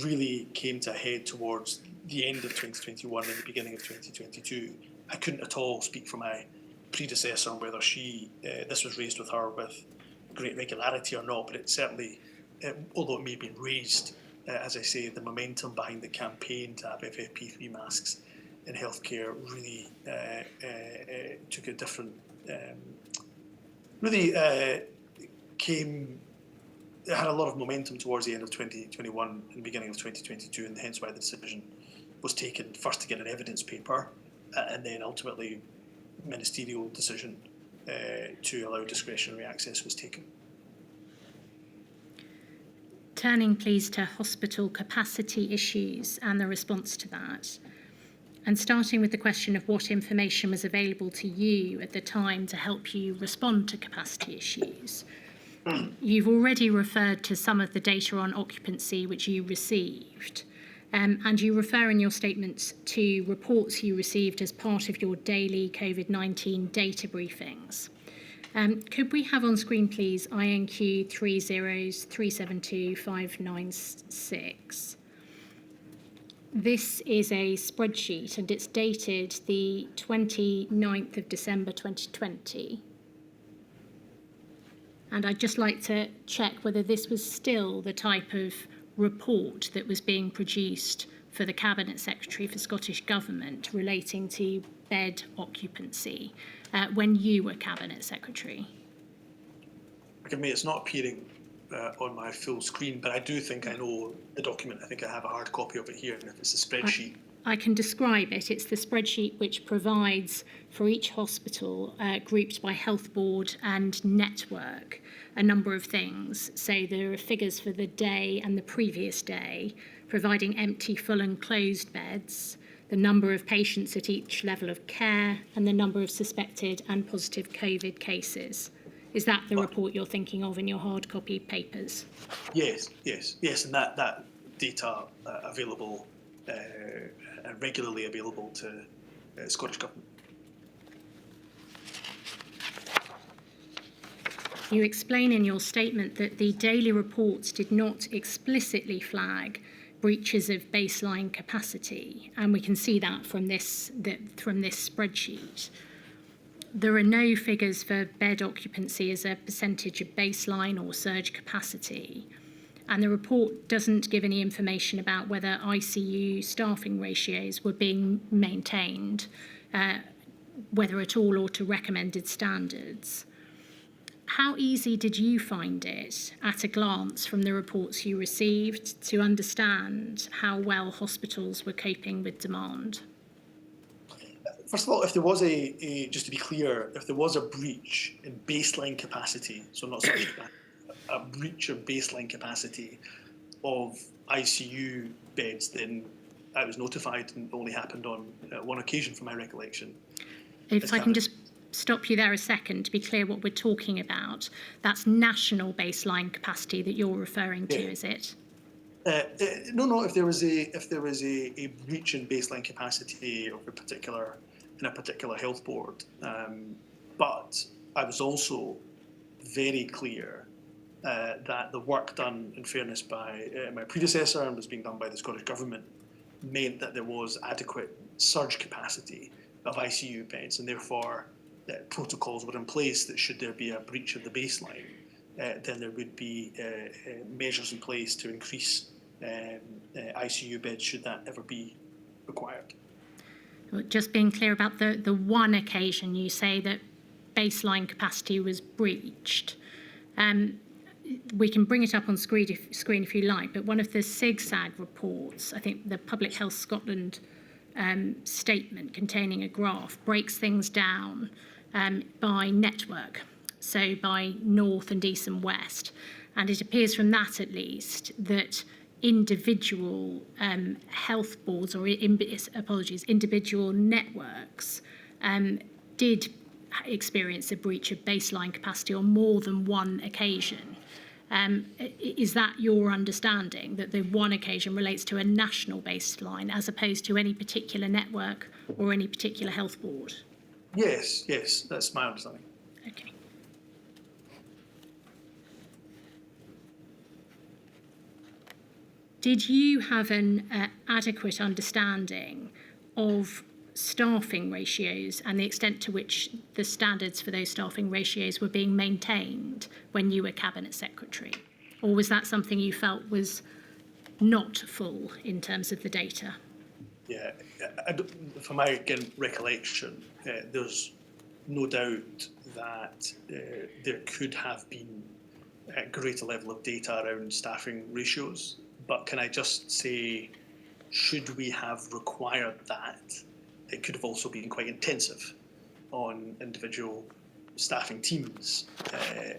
really came to a head towards the end of 2021 and the beginning of 2022. I couldn't at all speak for my predecessor on whether this was raised with her with great regularity or not, but it certainly, although it may have been raised, as I say, the momentum behind the campaign to have FFP3 masks in healthcare really took a different, it had a lot of momentum towards the end of 2021 and beginning of 2022, and hence why the decision was taken first to get an evidence paper and then ultimately ministerial decision to allow discretionary access was taken. Turning please to hospital capacity issues and the response to that, and starting with the question of what information was available to you at the time to help you respond to capacity issues. You've already referred to some of the data on occupancy which you received, and you refer in your statements to reports you received as part of your daily COVID-19 data briefings. Could we have on screen, please, INQ 303725996? This is a spreadsheet and it's dated the 29th of December 2020. And I'd just like to check whether this was still the type of report that was being produced for the Cabinet Secretary for Scottish Government relating to bed occupancy when you were Cabinet Secretary. Forgive me, it's not appearing on my full screen, but I do think I know the document. I think I have a hard copy of it here, and if it's a spreadsheet. I can describe it. It's the spreadsheet which provides for each hospital, grouped by health board and network, a number of things. So there are figures for the day and the previous day, providing empty, full and closed beds, the number of patients at each level of care, and the number of suspected and positive COVID cases. Is that the report you're thinking of in your hard copy papers? Yes, and that data available, regularly available to Scottish Government. You explain in your statement that the daily reports did not explicitly flag breaches of baseline capacity, and we can see that from this spreadsheet. There are no figures for bed occupancy as a percentage of baseline or surge capacity, and the report doesn't give any information about whether ICU staffing ratios were being maintained, whether at all or to recommended standards. How easy did you find it, at a glance from the reports you received, to understand how well hospitals were coping with demand? First of all, if there was just to be clear, if there was a breach in baseline capacity, so not surge capacity, a breach of baseline capacity of ICU beds, then I was notified, and it only happened on one occasion from my recollection. If I can just stop you there a second to be clear what we're talking about. That's national baseline capacity that you're referring to, is it? No. If there was a breach in baseline capacity of a particular health board, but I was also very clear that the work done, in fairness, by my predecessor and was being done by the Scottish Government meant that there was adequate surge capacity of ICU beds, and therefore protocols were in place that should there be a breach of the baseline, then there would be measures in place to increase ICU beds should that ever be required. Just being clear about the one occasion you say that baseline capacity was breached. We can bring it up on screen if you like, but one of the SIGSAG reports, I think the Public Health Scotland statement containing a graph, breaks things down by network, so by north and east and west. And it appears from that, at least, that individual health boards, or individual networks did experience a breach of baseline capacity on more than one occasion. Is that your understanding, that the one occasion relates to a national baseline as opposed to any particular network or any particular health board? Yes, that's my understanding. Okay. Did you have an adequate understanding of staffing ratios and the extent to which the standards for those staffing ratios were being maintained when you were Cabinet Secretary? Or was that something you felt was not full in terms of the data? Yeah, from my recollection, there's no doubt that there could have been a greater level of data around staffing ratios. But can I just say, should we have required that, it could have also been quite intensive on individual staffing teams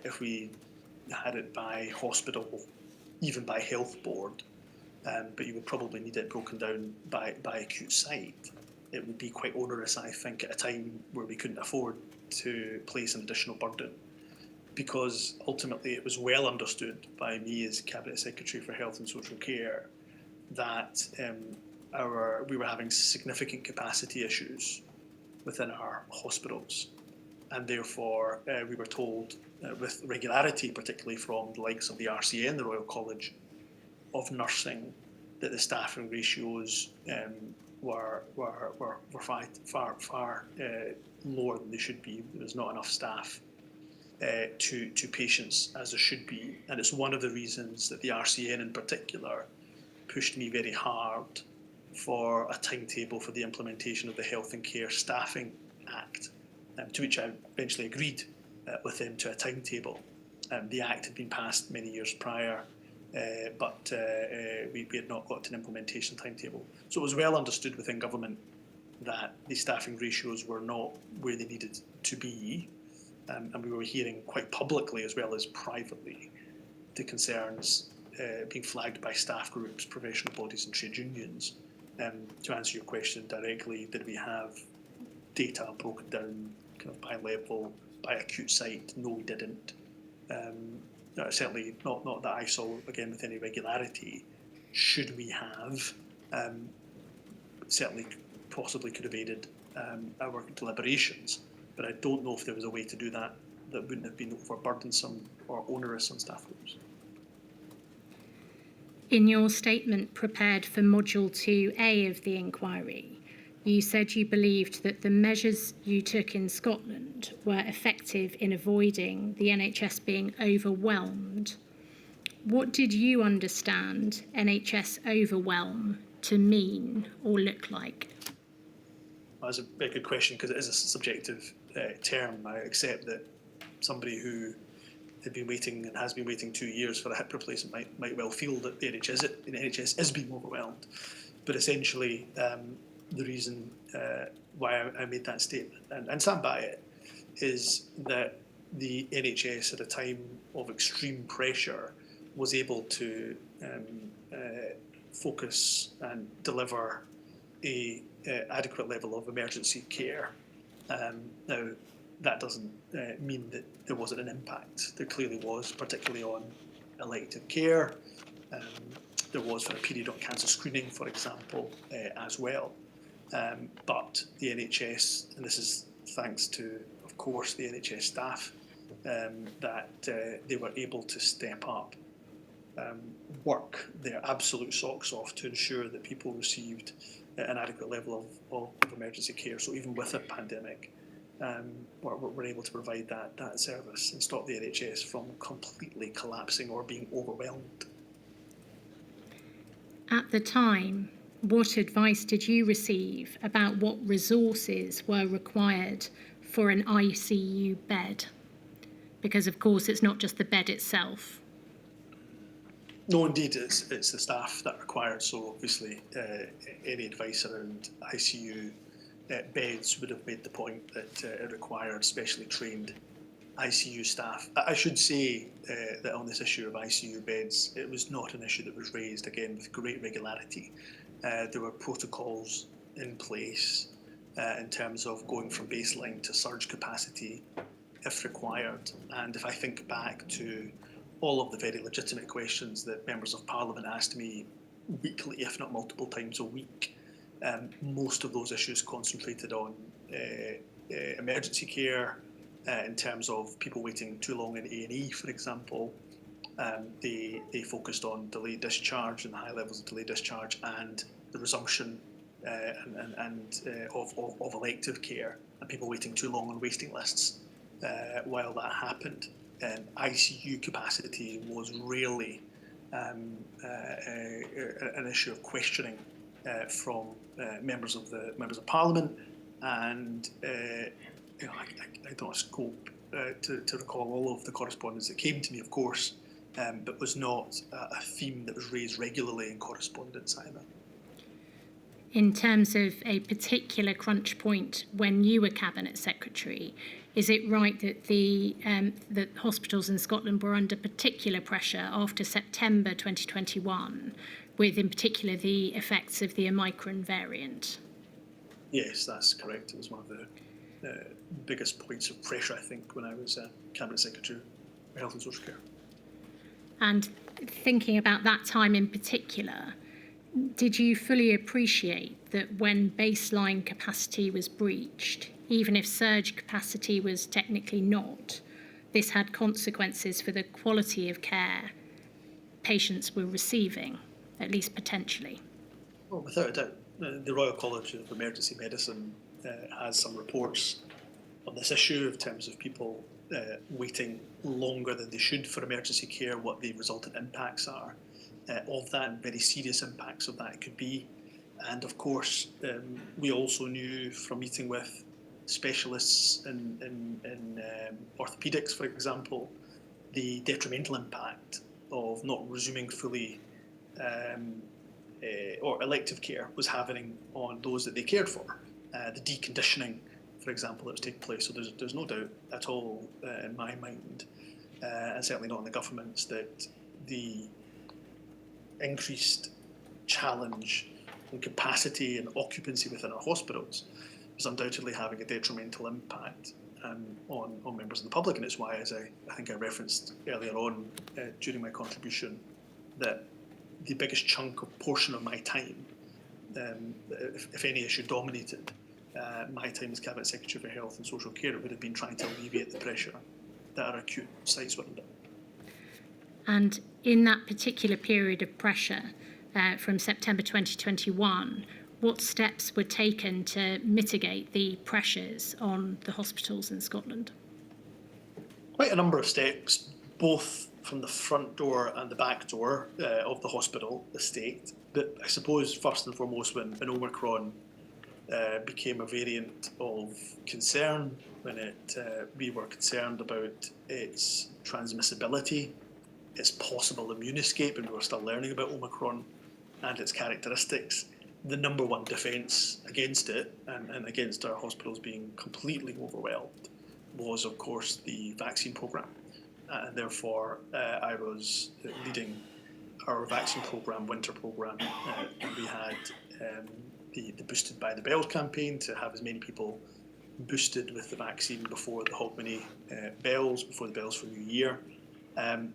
if we had it by hospital, even by health board. But you would probably need it broken down by acute site. It would be quite onerous, I think, at a time where we couldn't afford to place an additional burden, because ultimately it was well understood by me as Cabinet Secretary for Health and Social Care that we were having significant capacity issues within our hospitals, and therefore we were told with regularity, particularly from the likes of the RCN, the Royal College of Nursing, that the staffing ratios were far lower than they should be. There was not enough staff to patients as there should be, and it's one of the reasons that the RCN in particular pushed me very hard for a timetable for the implementation of the Health and Care Staffing Act, to which I eventually agreed with them to a timetable. The Act had been passed many years prior, but we had not got to an implementation timetable. So it was well understood within government that the staffing ratios were not where they needed to be, and we were hearing quite publicly as well as privately the concerns being flagged by staff groups, professional bodies and trade unions. To answer your question directly, did we have data broken down kind of by level, by acute site. No, we didn't. Certainly not that I saw, again, with any regularity. Should we have? Certainly possibly could have aided our deliberations, but I don't know if there was a way to do that that wouldn't have been overburdensome or onerous on staff groups. In your statement prepared for Module 2A of the inquiry, you said you believed that the measures you took in Scotland were effective in avoiding the NHS being overwhelmed. What did you understand NHS overwhelm to mean or look like? Well, that's a very good question, because it is a subjective term. I accept that somebody who had been waiting and has been waiting 2 years for a hip replacement might well feel that the NHS is being overwhelmed. But essentially, the reason why I made that statement, and stand by it, is that the NHS at a time of extreme pressure was able to focus and deliver a adequate level of emergency care. Now, that doesn't mean that there wasn't an impact. There clearly was, particularly on elective care. There was for a period on cancer screening, for example, as well. But the NHS, and this is thanks to, of course, the NHS staff, that they were able to step up, work their absolute socks off to ensure that people received an adequate level of emergency care. So even with a pandemic, we're able to provide that service and stop the NHS from completely collapsing or being overwhelmed. At the time, what advice did you receive about what resources were required for an ICU bed? Because, of course, it's not just the bed itself. No, indeed, it's the staff that required. So obviously, any advice around ICU beds would have made the point that it required specially trained ICU staff. I should say that on this issue of ICU beds, it was not an issue that was raised, again, with great regularity. There were protocols in place in terms of going from baseline to surge capacity if required. And if I think back to all of the very legitimate questions that members of Parliament asked me weekly, if not multiple times a week, most of those issues concentrated on emergency care, in terms of people waiting too long in A&E, for example. They focused on delayed discharge and high levels of delayed discharge and the resumption of elective care and people waiting too long on waiting lists while that happened. ICU capacity was rarely an issue of questioning from members of Parliament, and I don't have scope to recall all of the correspondence that came to me, of course, but was not a theme that was raised regularly in correspondence either. In terms of a particular crunch point when you were Cabinet Secretary, is it right that the hospitals in Scotland were under particular pressure after September 2021, with in particular the effects of the Omicron variant? Yes, that's correct. It was one of the biggest points of pressure, I think, when I was Cabinet Secretary for Health and Social Care. And thinking about that time in particular, did you fully appreciate that when baseline capacity was breached, even if surge capacity was technically not, this had consequences for the quality of care patients were receiving, at least potentially? Well, without a doubt, the Royal College of Emergency Medicine has some reports on this issue in terms of people waiting longer than they should for emergency care, what the resultant impacts are of that, and very serious impacts of that could be. And of course, we also knew from meeting with specialists in orthopaedics, for example, the detrimental impact of not resuming fully or elective care was having on those that they cared for. The deconditioning, for example, that was taking place. So there's no doubt at all in my mind, and certainly not in the government's, that the increased challenge in capacity and occupancy within our hospitals is undoubtedly having a detrimental impact. on members of the public, and it's why, as I think I referenced earlier on during my contribution, that the biggest portion of my time, if any issue dominated my time as Cabinet Secretary for Health and Social Care, it would have been trying to alleviate the pressure that our acute sites were under. And in that particular period of pressure, from September 2021, what steps were taken to mitigate the pressures on the hospitals in Scotland? Quite a number of steps, both from the front door and the back door of the hospital estate. But I suppose first and foremost, when Omicron became a variant of concern, when we were concerned about its transmissibility, its possible immune escape, and we were still learning about Omicron and its characteristics, the number one defence against it and against our hospitals being completely overwhelmed was, of course, the vaccine programme. And therefore, I was leading our vaccine programme, winter programme, and we had the Boosted by the Bells campaign to have as many people boosted with the vaccine before the Hogmanay bells, before the bells for New Year. And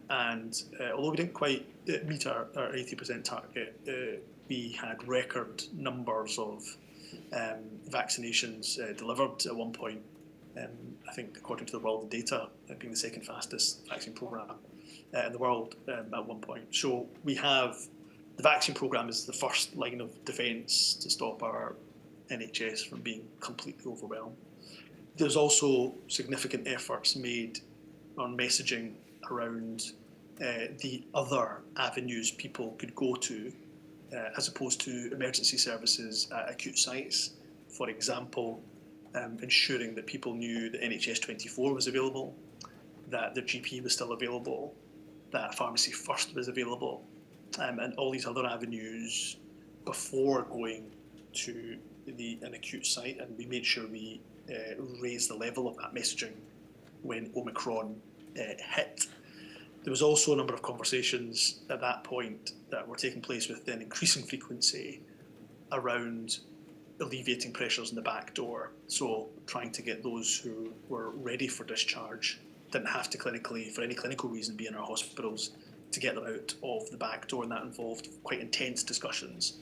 although we didn't quite meet our 80% target, we had record numbers of vaccinations delivered at one point. I think, according to the world data, being the second fastest vaccine programme in the world at one point. So we have the vaccine programme is the first line of defence to stop our NHS from being completely overwhelmed. There's also significant efforts made on messaging around the other avenues people could go to as opposed to emergency services at acute sites. For example, ensuring that people knew that NHS 24 was available, that their GP was still available, that Pharmacy First was available, and all these other avenues before going to an acute site. And we made sure we raised the level of that messaging when Omicron hit. There was also a number of conversations at that point that were taking place with then increasing frequency around alleviating pressures in the back door. So trying to get those who were ready for discharge, didn't have to clinically, for any clinical reason, be in our hospitals, to get them out of the back door. And that involved quite intense discussions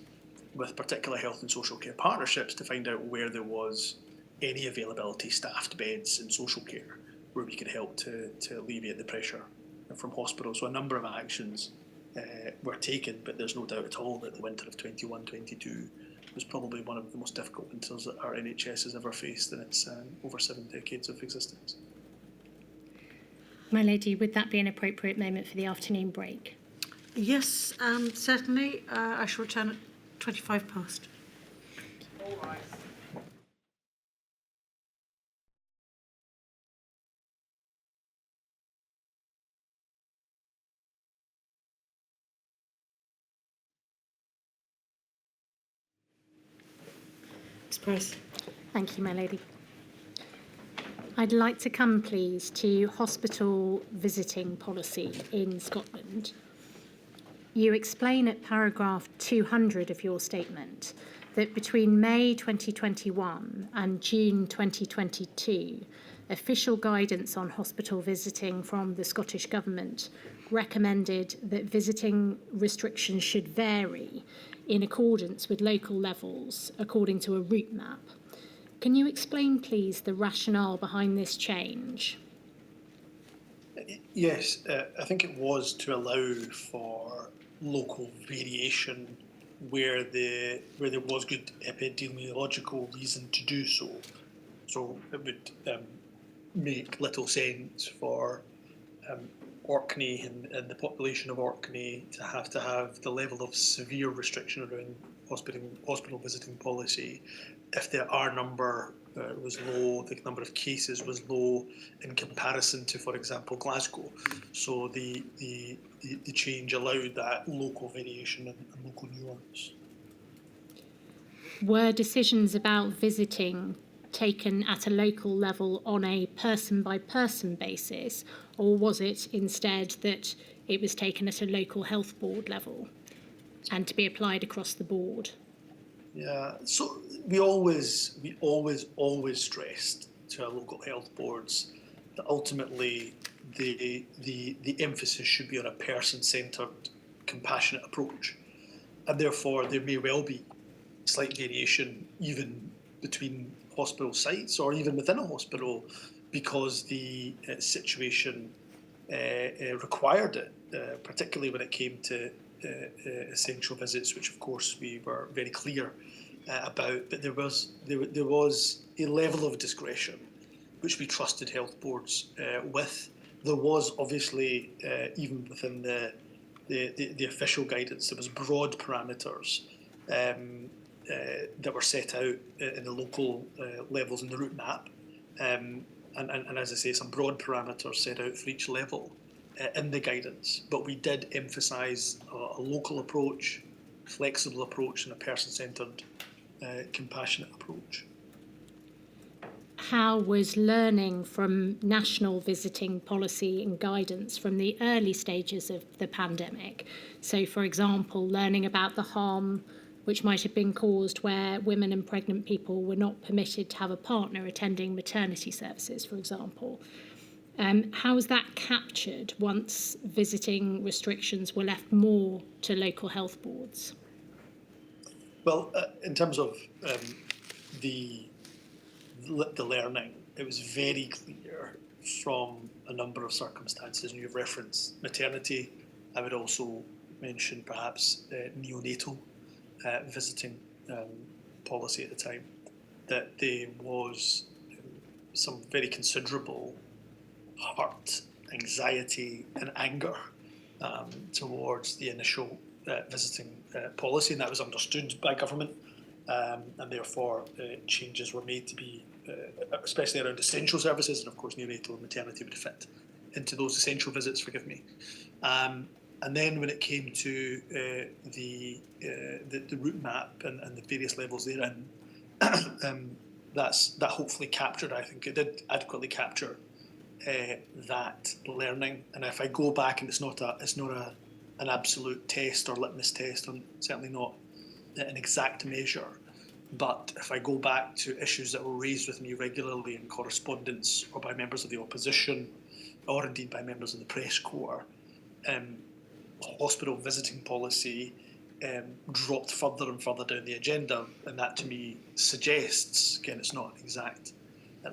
with particular health and social care partnerships to find out where there was any availability, staffed beds in social care, where we could help to alleviate the pressure from hospitals. So a number of actions were taken, but there's no doubt at all that the winter of 21-22 was probably one of the most difficult winters that our NHS has ever faced in its over 7 decades of existence. My lady, would that be an appropriate moment for the afternoon break? Yes, certainly. I shall return at 25 past. All right. Ms. Price. Thank you, my lady. I'd like to come, please, to hospital visiting policy in Scotland. You explain at paragraph 200 of your statement that between May 2021 and June 2022, official guidance on hospital visiting from the Scottish Government recommended that visiting restrictions should vary in accordance with local levels according to a route map. Can you explain, please, the rationale behind this change? Yes, I think it was to allow for local variation where there was good epidemiological reason to do so. So it would make little sense for Orkney and the population of Orkney to have the level of severe restriction around hospital visiting policy if the R number was low, the number of cases was low in comparison to, for example, Glasgow. So the change allowed that local variation and local nuance. Were decisions about visiting taken at a local level on a person-by-person basis, or was it instead that it was taken at a local health board level and to be applied across the board? Yeah, so we always stressed to our local health boards that ultimately the emphasis should be on a person-centred, compassionate approach, and therefore there may well be slight variation even between hospital sites or even within a hospital because the situation required it, particularly when it came to essential visits, which of course we were very clear about. But there was a level of discretion which we trusted health boards with. There was obviously even within the official guidance, there was broad parameters that were set out in the local levels in the route map, and as I say, some broad parameters set out for each level in the guidance. But we did emphasise a local approach, flexible approach, and a person-centred, compassionate approach. How was learning from national visiting policy and guidance from the early stages of the pandemic? So, for example, learning about the harm which might have been caused where women and pregnant people were not permitted to have a partner attending maternity services, for example. How was that captured once visiting restrictions were left more to local health boards? Well, in terms of the learning, it was very clear from a number of circumstances, and you've referenced maternity. I would also mention perhaps neonatal visiting policy at the time, that there was some very considerable hurt, anxiety and anger towards the initial visiting policy, and that was understood by government, and therefore changes were made to be, especially around essential services, and of course neonatal and maternity would fit into those essential visits, forgive me. And then when it came to the route map and the various levels therein, that hopefully captured, I think it did adequately capture that learning. And if I go back, and it's not an absolute test or litmus test, and certainly not an exact measure, but if I go back to issues that were raised with me regularly in correspondence or by members of the opposition, or indeed by members of the press corps, hospital visiting policy dropped further and further down the agenda, and that to me suggests, again, it's not an exact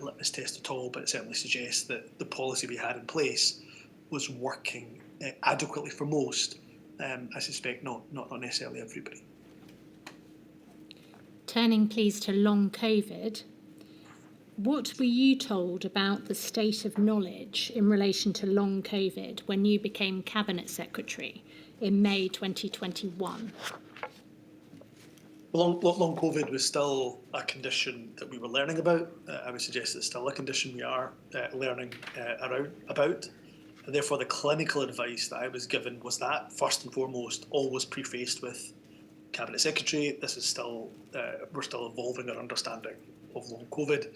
litmus test at all, but it certainly suggests that the policy we had in place was working adequately for most. I suspect not necessarily everybody. Turning please to long COVID, what were you told about the state of knowledge in relation to long COVID when you became Cabinet Secretary in May 2021? Long COVID was still a condition that we were learning about. I would suggest it's still a condition we are learning about. And therefore, the clinical advice that I was given was that, first and foremost, always prefaced with Cabinet Secretary, this is still, we're still evolving our understanding of long COVID.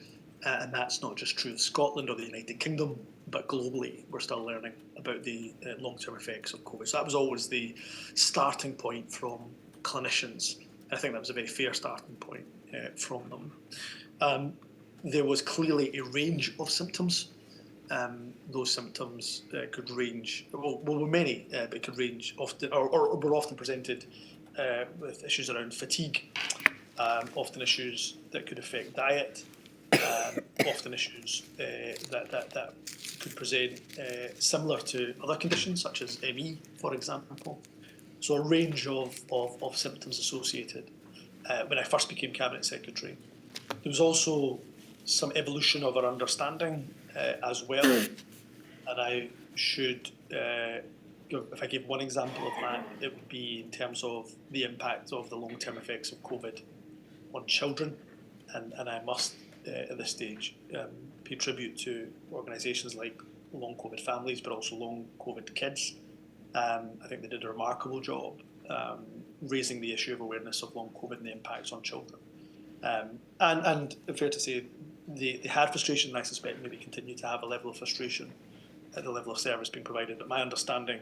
And that's not just true of Scotland or the United Kingdom, but globally, we're still learning about the long-term effects of COVID. So that was always the starting point from clinicians. I think that was a very fair starting point from them. There was clearly a range of symptoms. Those symptoms could range, well many, but could range often, or were often presented with issues around fatigue, often issues that could affect diet, often issues that could present similar to other conditions such as ME, for example. So a range of symptoms associated. When I first became Cabinet Secretary, there was also some evolution of our understanding as well. And I should, if I give one example of that, it would be in terms of the impact of the long-term effects of COVID on children. And I must, at this stage, pay tribute to organisations like Long COVID Families, but also Long COVID Kids. I think they did a remarkable job raising the issue of awareness of long COVID and the impacts on children. And fair to say, they had frustration, and I suspect maybe continue to have a level of frustration at the level of service being provided. But my understanding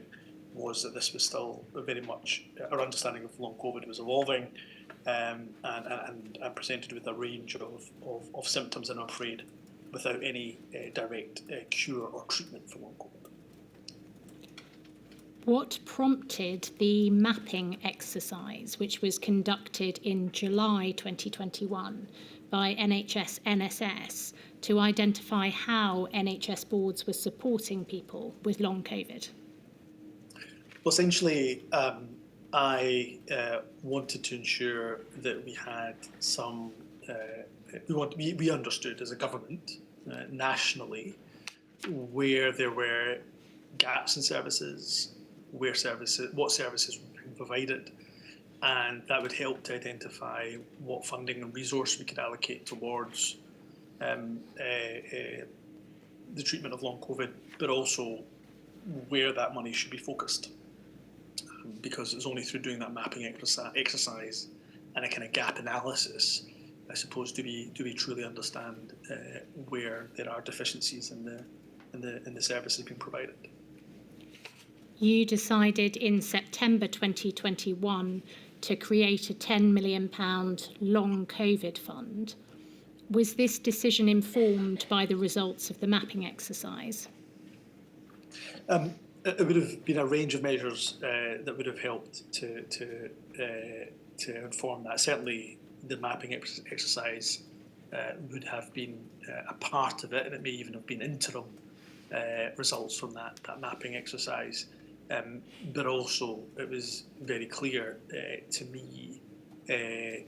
was that this was still very much, our understanding of long COVID was evolving, and presented with a range of symptoms, and I'm afraid without any direct cure or treatment for long COVID. What prompted the mapping exercise, which was conducted in July 2021 by NHS NSS, to identify how NHS boards were supporting people with long COVID? Well, essentially, I wanted to ensure that we had some. We understood as a government nationally where there were gaps in services, what services were being provided, and that would help to identify what funding and resource we could allocate towards the treatment of long COVID, but also where that money should be focused. Because it's only through doing that mapping exercise and a kind of gap analysis, I suppose, do we truly understand where there are deficiencies in the services being provided. You decided in September 2021 to create a £10 million long COVID fund. Was this decision informed by the results of the mapping exercise? It would have been a range of measures that would have helped to inform that. Certainly, the mapping exercise would have been a part of it, and it may even have been interim results from that mapping exercise. But also, it was very clear to me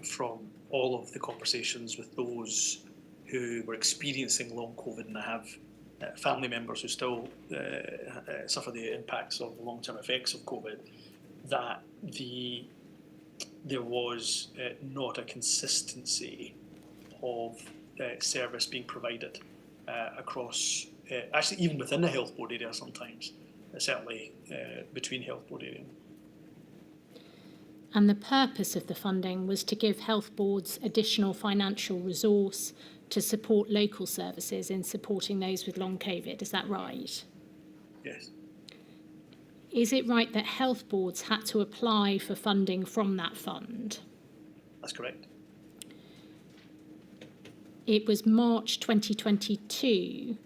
from all of the conversations with those who were experiencing long COVID, and I have family members who still suffer the impacts of the long-term effects of COVID, that there was not a consistency of service being provided across, actually even within the health board area sometimes, certainly between health board area. And the purpose of the funding was to give health boards additional financial resource to support local services in supporting those with long COVID, is that right? Yes. Is it right that health boards had to apply for funding from that fund? That's correct. It was March 2022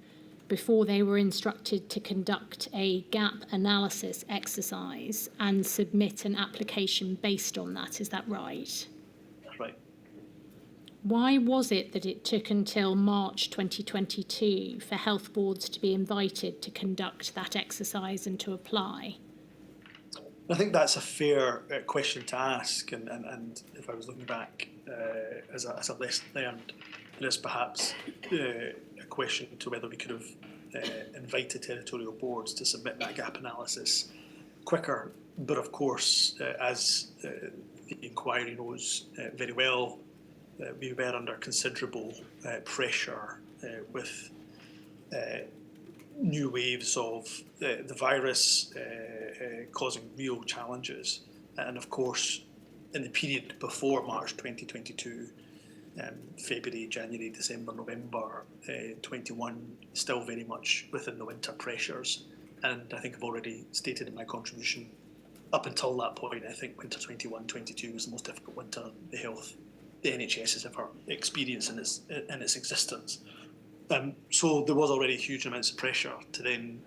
before they were instructed to conduct a gap analysis exercise and submit an application based on that, is that right? That's right. Why was it that it took until March 2022 for health boards to be invited to conduct that exercise and to apply? I think that's a fair question to ask, and if I was looking back as a lesson learned, it is perhaps a question to whether we could have invited territorial boards to submit that gap analysis quicker. But of course, as the inquiry knows very well, we were under considerable pressure with new waves of the virus causing real challenges. And of course, in the period before March 2022, February, January, December, November 21, still very much within the winter pressures. And I think I've already stated in my contribution, up until that point, I think winter 21-22 was the most difficult winter the NHS has ever experienced in its existence. So there was already huge amounts of pressure to then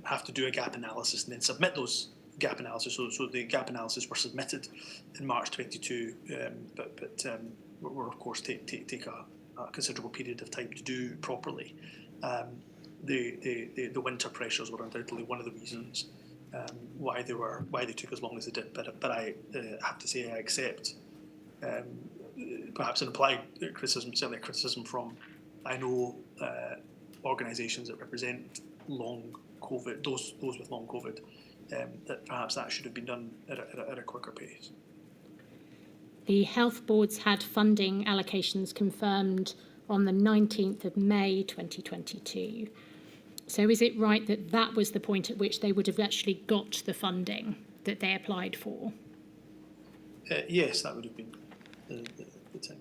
have to do a gap analysis and then submit those gap analysis. So the gap analysis were submitted in March 22, but were of course take a considerable period of time to do properly. The winter pressures were undoubtedly one of the reasons why they took as long as they did. But I have to say I accept perhaps an implied criticism, certainly a criticism from I know organisations that represent long COVID, those with long COVID, that perhaps that should have been done at a quicker pace. The health boards had funding allocations confirmed on the 19th of May 2022. So is it right that that was the point at which they would have actually got the funding that they applied for? Yes, that would have been the time.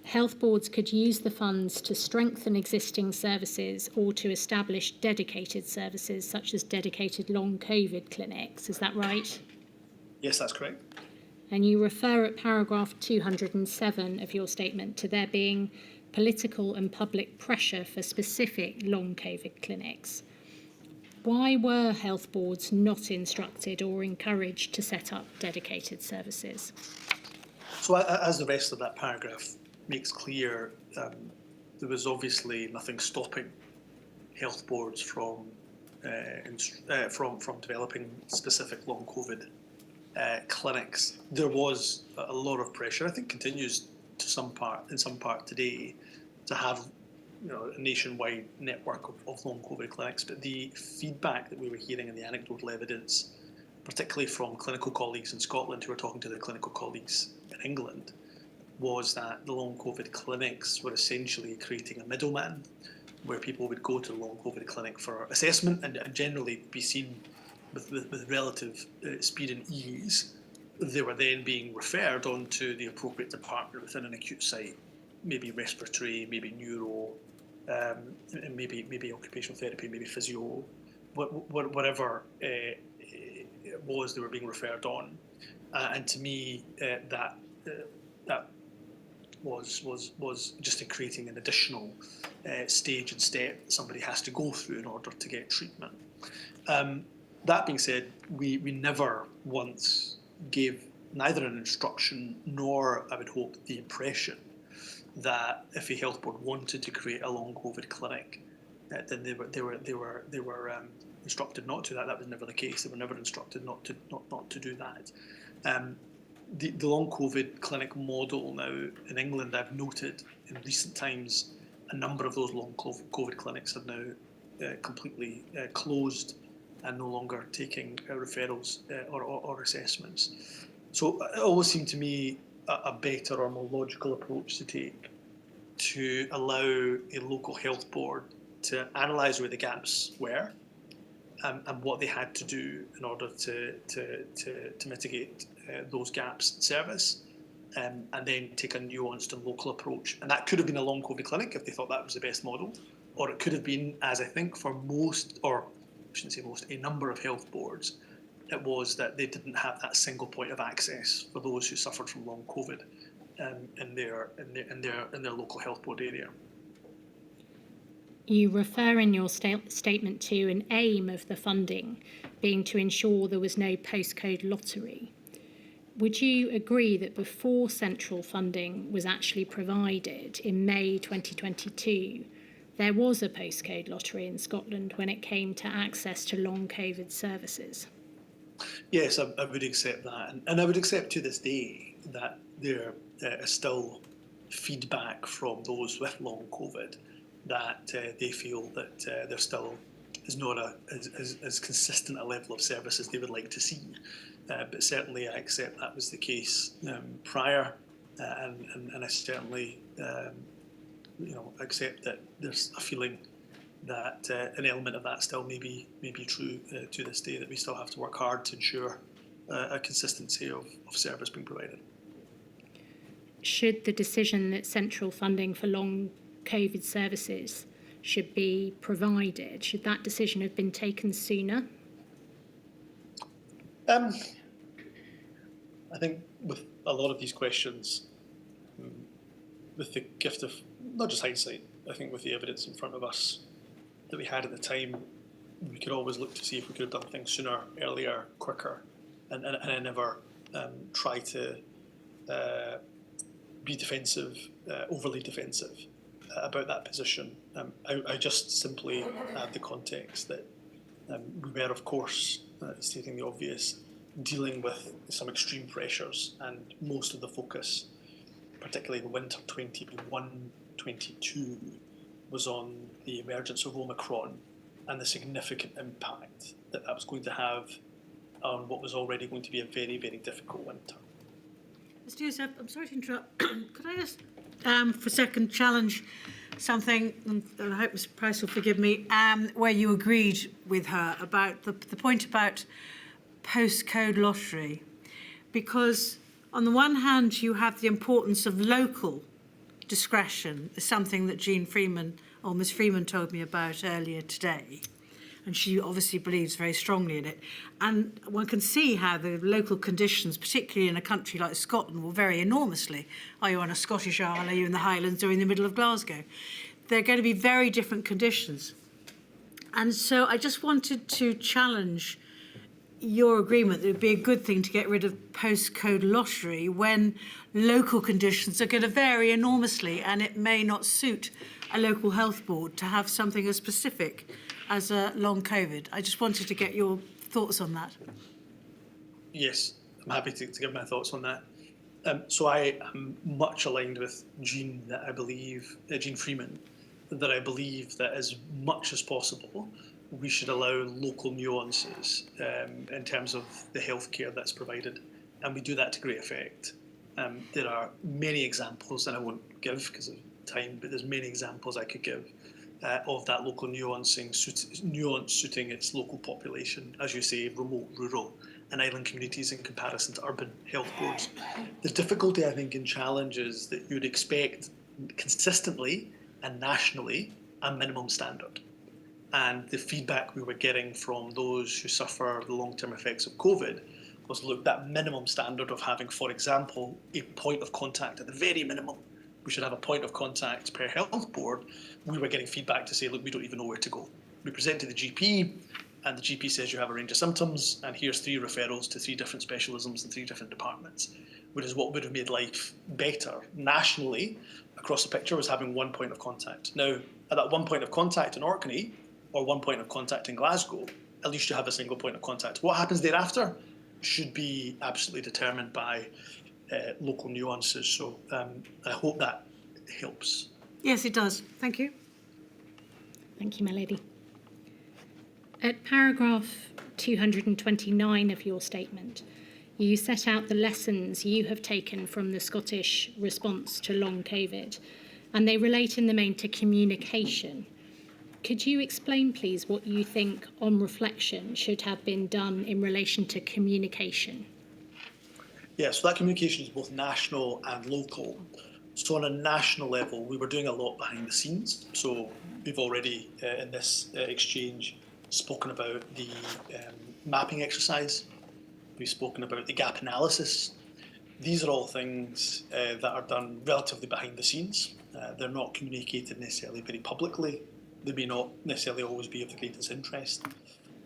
Health boards could use the funds to strengthen existing services or to establish dedicated services such as dedicated long COVID clinics, is that right? Yes, that's correct. And you refer at paragraph 207 of your statement to there being political and public pressure for specific long COVID clinics. Why were health boards not instructed or encouraged to set up dedicated services? So as the rest of that paragraph makes clear, there was obviously nothing stopping health boards from developing specific long COVID clinics. There was a lot of pressure, I think continues to in some part today, to have a nationwide network of long COVID clinics. But the feedback that we were hearing and the anecdotal evidence, particularly from clinical colleagues in Scotland who were talking to their clinical colleagues in England, was that the long COVID clinics were essentially creating a middleman where people would go to the long COVID clinic for assessment and generally be seen with relative speed and ease. They were then being referred on to the appropriate department within an acute site, maybe respiratory, maybe neuro, maybe occupational therapy, maybe physio, whatever it was they were being referred on. And to me, that was just creating an additional stage and step that somebody has to go through in order to get treatment. That being said, we never once gave neither an instruction nor, I would hope, the impression that if a health board wanted to create a long COVID clinic, then they were instructed not to. That was never the case. They were never instructed not to do that. The long COVID clinic model now in England, I've noted in recent times, a number of those long COVID clinics have now completely closed and no longer taking referrals or assessments. So it always seemed to me a better or more logical approach to take, to allow a local health board to analyse where the gaps were and what they had to do in order to mitigate those gaps in service, and then take a nuanced and local approach. And that could have been a long COVID clinic if they thought that was the best model, or it could have been, as I think for most, or I shouldn't say most, a number of health boards, it was that they didn't have that single point of access for those who suffered from long COVID in their local health board area. You refer in your statement to an aim of the funding being to ensure there was no postcode lottery. Would you agree that before central funding was actually provided in May 2022, there was a postcode lottery in Scotland when it came to access to long COVID services? Yes, I would accept that. And I would accept to this day that there is still feedback from those with long COVID that they feel that there still is not as consistent a level of service as they would like to see. But certainly I accept that was the case prior, and I certainly accept that there's a feeling that an element of that still may be true to this day, that we still have to work hard to ensure a consistency of service being provided. Should the decision that central funding for long COVID services should be provided, should that decision have been taken sooner? I think with a lot of these questions, with the gift of not just hindsight, I think with the evidence in front of us that we had at the time, we could always look to see if we could have done things sooner, earlier, quicker, and I never try to be defensive, overly defensive about that position. I just simply add the context that we were, of course, stating the obvious, dealing with some extreme pressures, and most of the focus, particularly the winter 21-22, was on the emergence of Omicron and the significant impact that was going to have on what was already going to be a very, very difficult winter. Mr. Youssef, I'm sorry to interrupt. Could I just, for a second, challenge something, and I hope Mr. Price will forgive me, where you agreed with her about the point about postcode lottery? Because on the one hand, you have the importance of local discretion, something that Jean Freeman, or Ms. Freeman, told me about earlier today. and she obviously believes very strongly in it. And one can see how the local conditions, particularly in a country like Scotland, will vary enormously. Are you on a Scottish Isle, are you in the Highlands or in the middle of Glasgow? They're going to be very different conditions. And so I just wanted to challenge your agreement that it would be a good thing to get rid of postcode lottery when local conditions are going to vary enormously and it may not suit a local health board to have something as specific as a long COVID. I just wanted to get your thoughts on that. Yes, I'm happy to give my thoughts on that. So I am much aligned with Jean that I believe, Jean Freeman, that I believe that as much as possible we should allow local nuances in terms of the healthcare that's provided, and we do that to great effect. There are many examples, and I won't give because of time, but there's many examples I could give of that local nuance suiting its local population, as you say, remote, rural, and island communities in comparison to urban health boards. The difficulty, I think, in challenge is that you'd expect consistently and nationally a minimum standard. And the feedback we were getting from those who suffer the long-term effects of COVID was, look, that minimum standard of having, for example, a point of contact at the very minimum. We should have a point of contact per health board. We were getting feedback to say, look, we don't even know where to go. We present to the GP, and the GP says you have a range of symptoms, and here's 3 referrals to 3 different specialisms and 3 different departments, which is what would have made life better nationally across the picture, was having 1 point of contact. Now, at that 1 point of contact in Orkney, or 1 point of contact in Glasgow, at least you have a single point of contact. What happens thereafter should be absolutely determined by local nuances. So I hope that helps. Yes, it does. Thank you. Thank you, my lady. At paragraph 229 of your statement, you set out the lessons you have taken from the Scottish response to long COVID, and they relate in the main to communication. Could you explain, please, what you think, on reflection, should have been done in relation to communication? Yeah, so that communication is both national and local. So on a national level, we were doing a lot behind the scenes. So we've already, in this exchange, spoken about the mapping exercise. We've spoken about the gap analysis. These are all things that are done relatively behind the scenes. They're not communicated necessarily very publicly. They may not necessarily always be of the greatest interest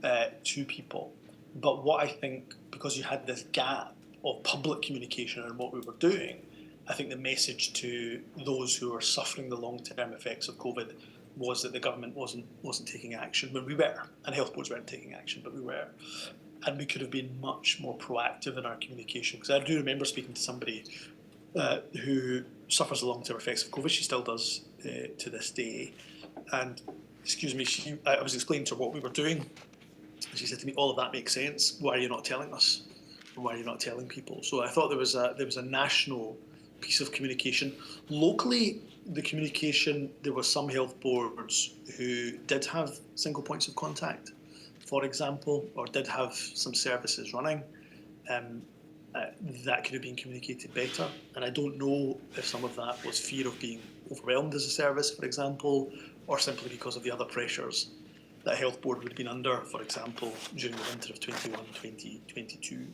to people. But what I think, because you had this gap of public communication and what we were doing, I think the message to those who are suffering the long-term effects of COVID was that the government wasn't taking action when we were, and health boards weren't taking action, but we were. And we could have been much more proactive in our communication. Because I do remember speaking to somebody who suffers the long-term effects of COVID. She still does to this day. And, excuse me, I was explaining to her what we were doing. And she said to me, all of that makes sense. Why are you not telling us? And why are you not telling people? So I thought there was a national piece of communication. Locally, the communication, there were some health boards who did have single points of contact, for example, or did have some services running. That could have been communicated better. And I don't know if some of that was fear of being overwhelmed as a service, for example, or simply because of the other pressures that health board would have been under, for example, during the winter of 21-2022.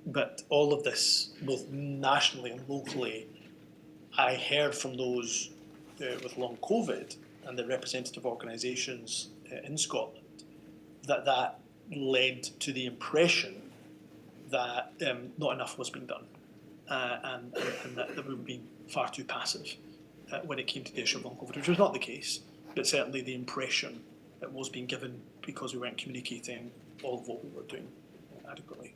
But all of this, both nationally and locally, I heard from those with long COVID and the representative organisations in Scotland that led to the impression that not enough was being done and that we were being far too passive when it came to the issue of long COVID, which was not the case, but certainly the impression that was being given because we weren't communicating all of what we were doing adequately.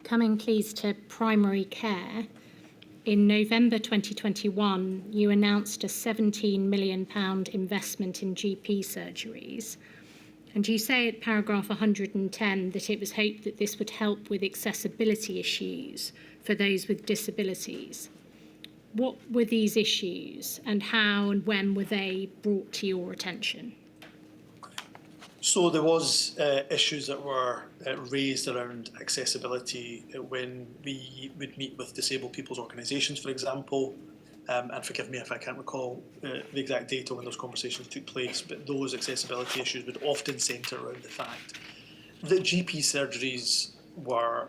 Coming, please, to primary care. In November 2021, you announced a £17 million investment in GP surgeries. And you say at paragraph 110 that it was hoped that this would help with accessibility issues for those with disabilities. What were these issues, and how and when were they brought to your attention? So there was issues that were raised around accessibility when we would meet with disabled people's organisations, for example, and forgive me if I can't recall the exact date on when those conversations took place, but those accessibility issues would often centre around the fact that GP surgeries were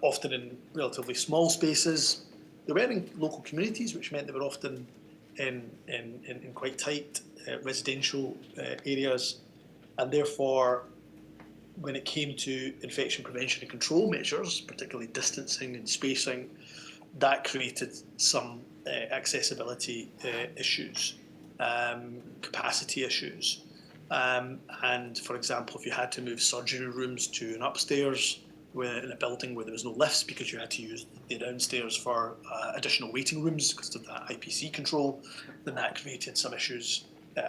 often in relatively small spaces. They were in local communities, which meant they were often in quite tight residential areas, and therefore, when it came to infection prevention and control measures, particularly distancing and spacing, that created some accessibility issues, capacity issues. And for example, if you had to move surgery rooms to an upstairs in a building where there was no lifts because you had to use the downstairs for additional waiting rooms because of that IPC control, then that created some issues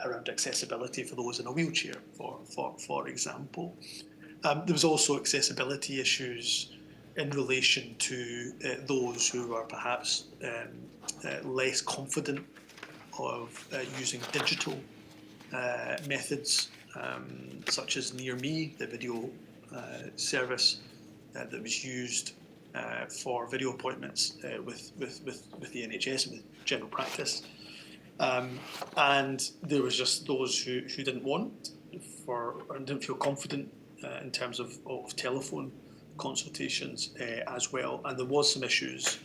around accessibility for those in a wheelchair, for example. There was also accessibility issues in relation to those who are perhaps less confident of using digital methods, such as Near Me, the video service that was used for video appointments with the NHS and with general practice. And there was just those who didn't want or didn't feel confident in terms of telephone consultations as well. And there was some issues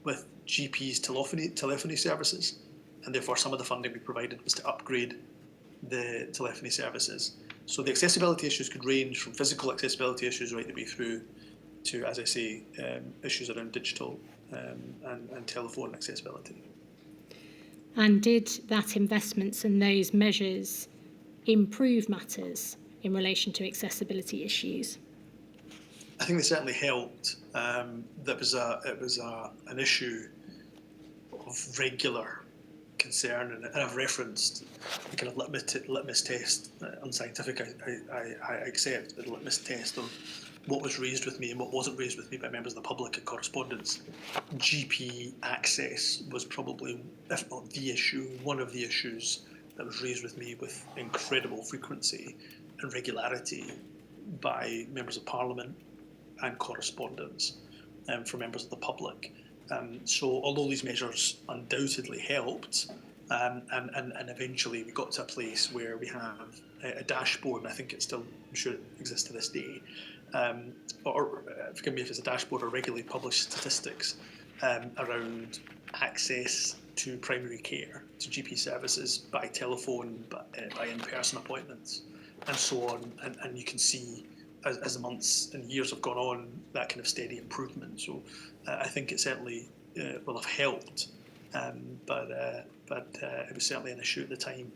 with GPs' telephony services, and therefore some of the funding we provided was to upgrade the telephony services. So the accessibility issues could range from physical accessibility issues right the way through to, as I say, issues around digital and telephone accessibility. And did that investments and those measures improve matters in relation to accessibility issues? I think they certainly helped. It was an issue of regular concern, and I've referenced the kind of litmus test, unscientific I accept, but the litmus test of what was raised with me and what wasn't raised with me by members of the public at correspondence. GP access was probably, if not the issue, one of the issues that was raised with me with incredible frequency and regularity by members of Parliament and correspondence from members of the public. So although these measures undoubtedly helped, and eventually we got to a place where we have a dashboard, and I think I'm sure it exists to this day, or forgive me if it's a dashboard or regularly published statistics around access to primary care, to GP services by telephone, by in-person appointments, and so on. And you can see as the months and years have gone on, that kind of steady improvement. So I think it certainly will have helped, but it was certainly an issue at the time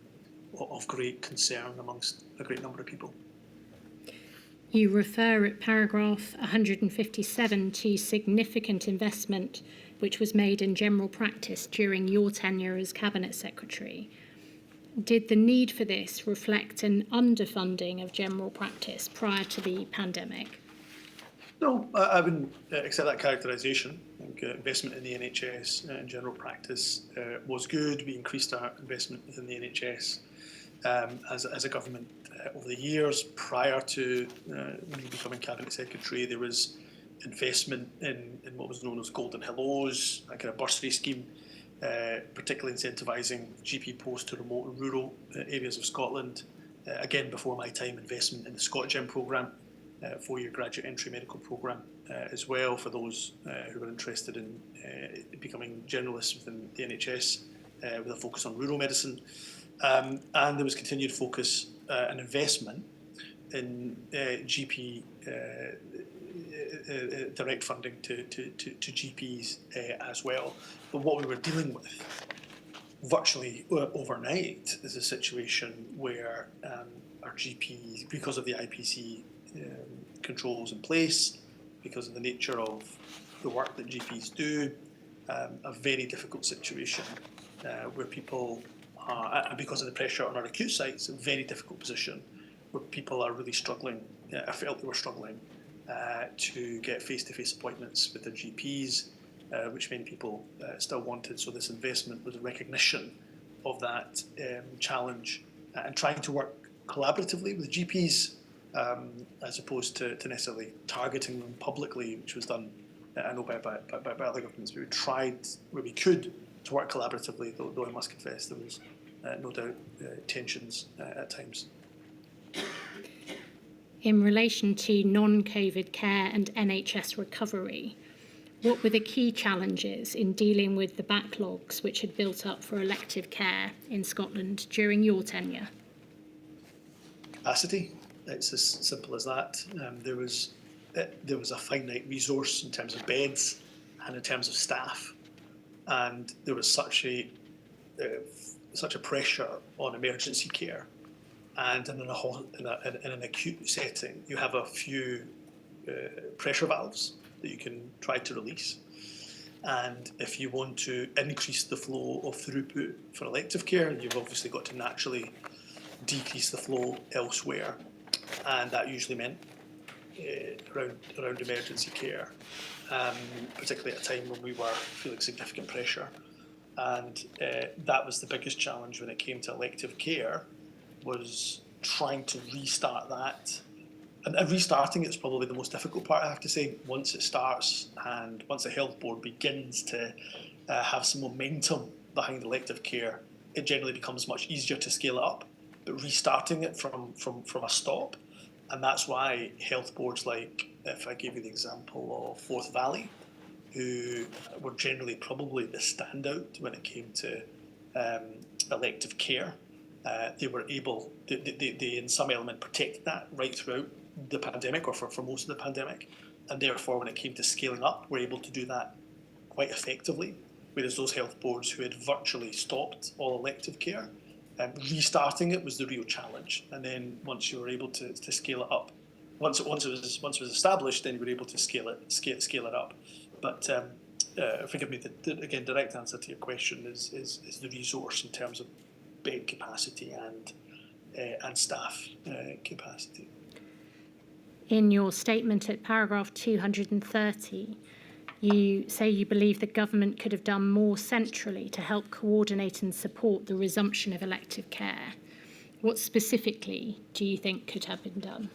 of great concern amongst a great number of people. You refer at paragraph 157 to significant investment which was made in general practice during your tenure as Cabinet Secretary. Did the need for this reflect an underfunding of general practice prior to the pandemic? No, I wouldn't accept that characterisation. I think investment in the NHS and general practice was good. We increased our investment within the NHS as a government over the years. Prior to me becoming Cabinet Secretary, there was investment in what was known as Golden Hellos, a kind of bursary scheme, particularly incentivising GP posts to remote and rural areas of Scotland. Again, before my time, investment in the ScotGem programme, 4-year graduate entry medical programme as well for those who were interested in becoming generalists within the NHS with a focus on rural medicine. And there was continued focus and investment in GP direct funding to GPs as well. But what we were dealing with virtually overnight is a situation where our GPs, because of the IPC controls in place, because of the nature of the work that GPs do, a very difficult situation where people are, and because of the pressure on our acute sites, a very difficult position where people are really struggling. I felt they were struggling to get face-to-face appointments with their GPs, which many people still wanted. So this investment was a recognition of that challenge and trying to work collaboratively with GPs as opposed to necessarily targeting them publicly, which was done, I know, by other governments. We tried where we could work collaboratively, though I must confess there was no doubt tensions at times. In relation to non-COVID care and NHS recovery, what were the key challenges in dealing with the backlogs which had built up for elective care in Scotland during your tenure? Capacity. It's as simple as that. There was a finite resource in terms of beds and in terms of staff, and there was such a pressure on emergency care. And in an acute setting, you have a few pressure valves that you can try to release. And if you want to increase the flow of throughput for elective care, you've obviously got to naturally decrease the flow elsewhere. And that usually meant around emergency care, particularly at a time when we were feeling significant pressure. And that was the biggest challenge when it came to elective care, was trying to restart that. And restarting it is probably the most difficult part, I have to say. Once it starts and once the health board begins to have some momentum behind elective care, it generally becomes much easier to scale it up. But restarting it from a stop, and that's why health boards like, if I give you the example of Forth Valley, who were generally probably the standout when it came to elective care, they were able, they in some element protected that right throughout the pandemic, or for most of the pandemic, and therefore when it came to scaling up, were able to do that quite effectively, whereas those health boards who had virtually stopped all elective care, restarting it was the real challenge. And then once you were able to scale it up, once it was established, then you were able to scale it up. But forgive me, again, direct answer to your question is the resource in terms of bed capacity and staff capacity. In your statement at paragraph 230, you say you believe the government could have done more centrally to help coordinate and support the resumption of elective care. What specifically do you think could have been done?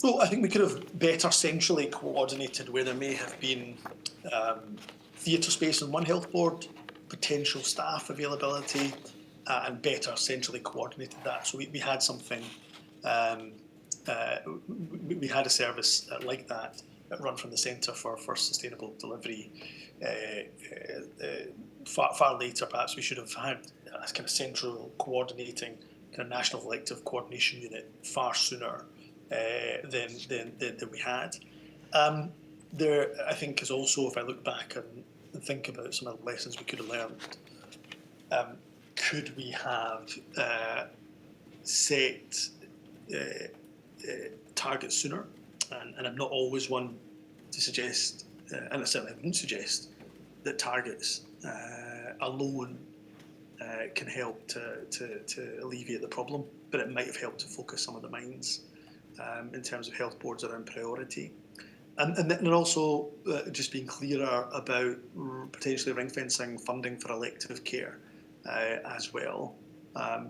Well, I think we could have better centrally coordinated where there may have been theatre space in one health board, potential staff availability, and better centrally coordinated that. So we had something, we had a service like that run from the Centre for Sustainable Delivery. Far later, perhaps we should have had a kind of central coordinating, kind of national elective coordination unit far sooner than we had. There, I think, is also, if I look back and think about some of the lessons we could have learned, could we have set targets sooner? And I'm not always one to suggest, and I certainly wouldn't suggest, that targets alone can help to alleviate the problem, but it might have helped to focus some of the minds in terms of health boards around priority. And then also just being clearer about potentially ring-fencing funding for elective care as well.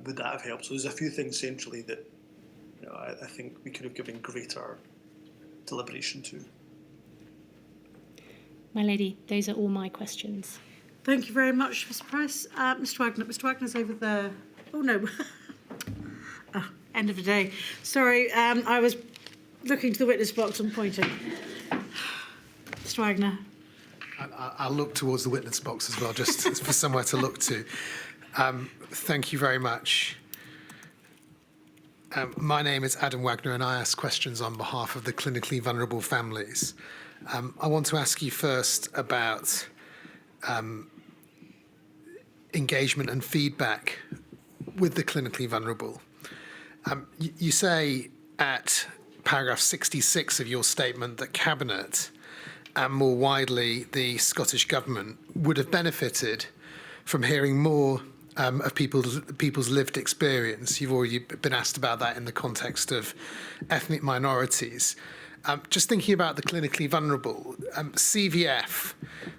Would that have helped? So there's a few things centrally that I think we could have given greater deliberation to. My lady, those are all my questions. Thank you very much, Mr. Price. Mr. Wagner. Mr. Wagner's over there. Oh, no. End of the day. Sorry, I was looking to the witness box and pointing. Mr. Wagner. I'll look towards the witness box as well, just for somewhere to look to. Thank you very much. My name is Adam Wagner, and I ask questions on behalf of the clinically vulnerable families. I want to ask you first about engagement and feedback with the clinically vulnerable. You say at paragraph 66 of your statement that Cabinet and more widely the Scottish Government would have benefited from hearing more of people's lived experience. You've already been asked about that in the context of ethnic minorities. Just thinking about the clinically vulnerable, CVF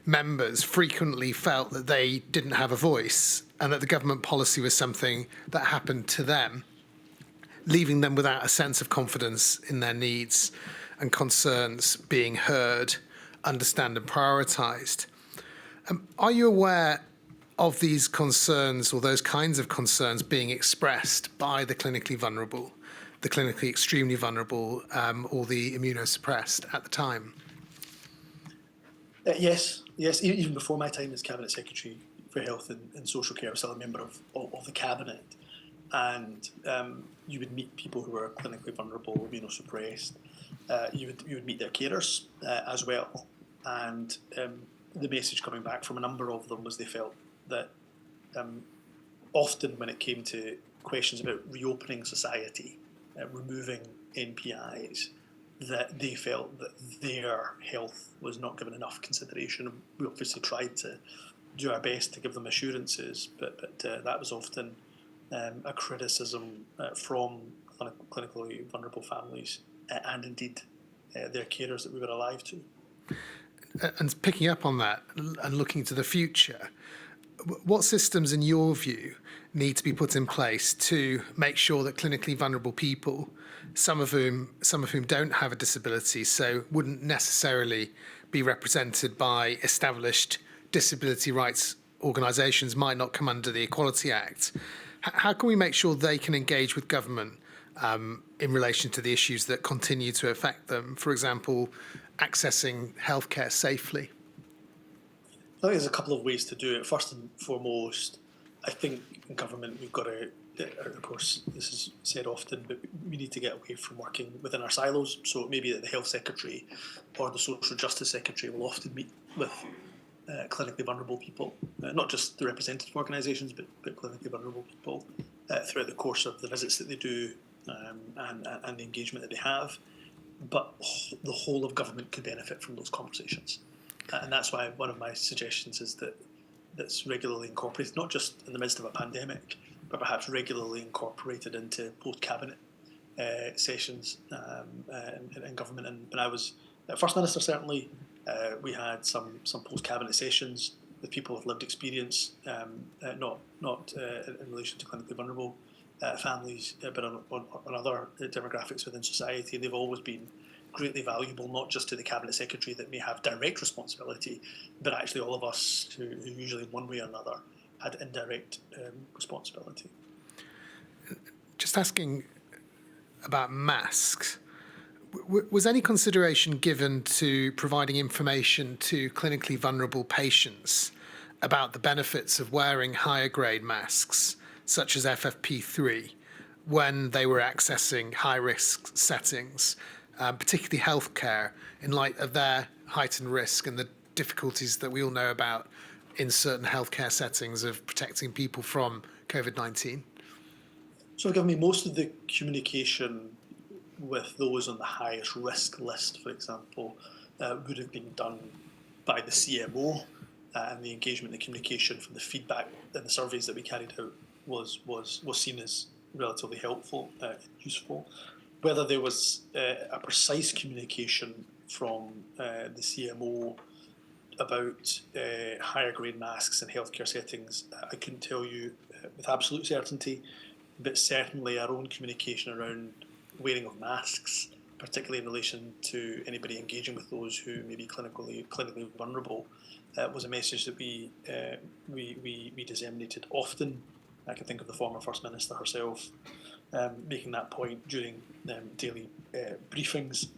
members frequently felt that they didn't have a voice and that the government policy was something that happened to them, leaving them without a sense of confidence in their needs and concerns being heard, understood and prioritised. Are you aware of these concerns or those kinds of concerns being expressed by the clinically vulnerable, the clinically extremely vulnerable, or the immunosuppressed at the time? Yes, even before my time as Cabinet Secretary for Health and Social Care, I was still a member of the Cabinet. And you would meet people who were clinically vulnerable, immunosuppressed. You would meet their carers as well. And the message coming back from a number of them was they felt that often when it came to questions about reopening society, removing NPIs, that they felt that their health was not given enough consideration. We obviously tried to do our best to give them assurances, but that was often a criticism from clinically vulnerable families and indeed their carers that we were alive to. And picking up on that and looking to the future, what systems, in your view, need to be put in place to make sure that clinically vulnerable people, some of whom don't have a disability, so wouldn't necessarily be represented by established disability rights organisations, might not come under the Equality Act? How can we make sure they can engage with government in relation to the issues that continue to affect them? For example, accessing healthcare safely. I think there's a couple of ways to do it. First and foremost, I think in government we've got to, of course, this is said often, but we need to get away from working within our silos. So it may be that the Health Secretary or the Social Justice Secretary will often meet with clinically vulnerable people, not just the representative organisations, but clinically vulnerable people throughout the course of the visits that they do and the engagement that they have. But the whole of government could benefit from those conversations. And that's why one of my suggestions is that that's regularly incorporated, not just in the midst of a pandemic, but perhaps regularly incorporated into post-cabinet sessions in government. And when I was First Minister, certainly, we had some post-cabinet sessions with people with lived experience, not in relation to clinically vulnerable families, but on other demographics within society. And they've always been greatly valuable, not just to the Cabinet Secretary that may have direct responsibility, but actually all of us who usually in one way or another had indirect responsibility. Just asking about masks, was any consideration given to providing information to clinically vulnerable patients about the benefits of wearing higher grade masks, such as FFP3, when they were accessing high risk settings, particularly healthcare, in light of their heightened risk and the difficulties that we all know about in certain healthcare settings of protecting people from COVID-19? So, forgive me, most of the communication with those on the highest risk list, for example, would have been done by the CMO, and the engagement, the communication from the feedback and the surveys that we carried out was seen as relatively helpful, useful. Whether there was a precise communication from the CMO about higher grade masks in healthcare settings, I couldn't tell you with absolute certainty, but certainly our own communication around wearing of masks, particularly in relation to anybody engaging with those who may be clinically vulnerable, was a message that we disseminated often. I can think of the former First Minister herself making that point during daily briefings.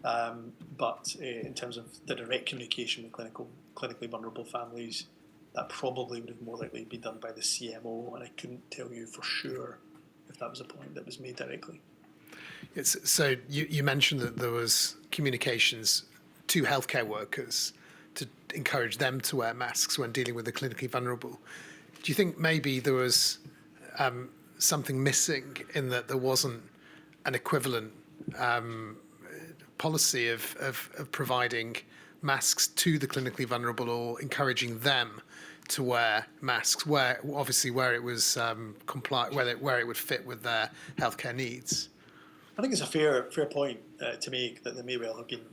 But in terms of the direct communication with clinically vulnerable families, that probably would have more likely been done by the CMO, and I couldn't tell you for sure if that was a point that was made directly. So you mentioned that there was communications to healthcare workers to encourage them to wear masks when dealing with the clinically vulnerable. Do you think maybe there was something missing in that there wasn't an equivalent policy of providing masks to the clinically vulnerable or encouraging them to wear masks, where it was where it would fit with their healthcare needs? I think it's a fair point to make that there may well have been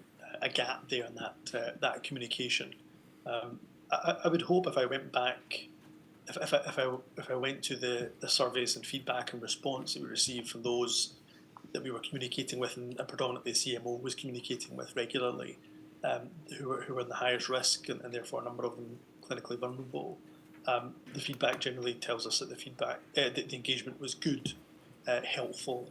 a gap there in that communication. I would hope if I went back, if I went to the surveys and feedback and response that we received from those that we were communicating with, and predominantly the CMO was communicating with regularly, who were in the highest risk, and therefore a number of them clinically vulnerable, the feedback generally tells us that the engagement was good, helpful,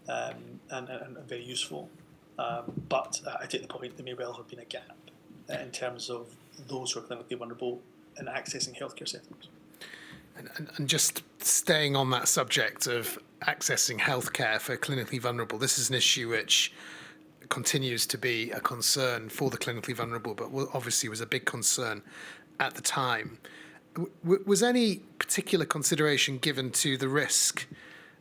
and very useful. But I take the point, there may well have been a gap in terms of those who are clinically vulnerable in accessing healthcare settings. And just staying on that subject of accessing healthcare for clinically vulnerable, this is an issue which continues to be a concern for the clinically vulnerable, but obviously was a big concern at the time. Was any particular consideration given to the risk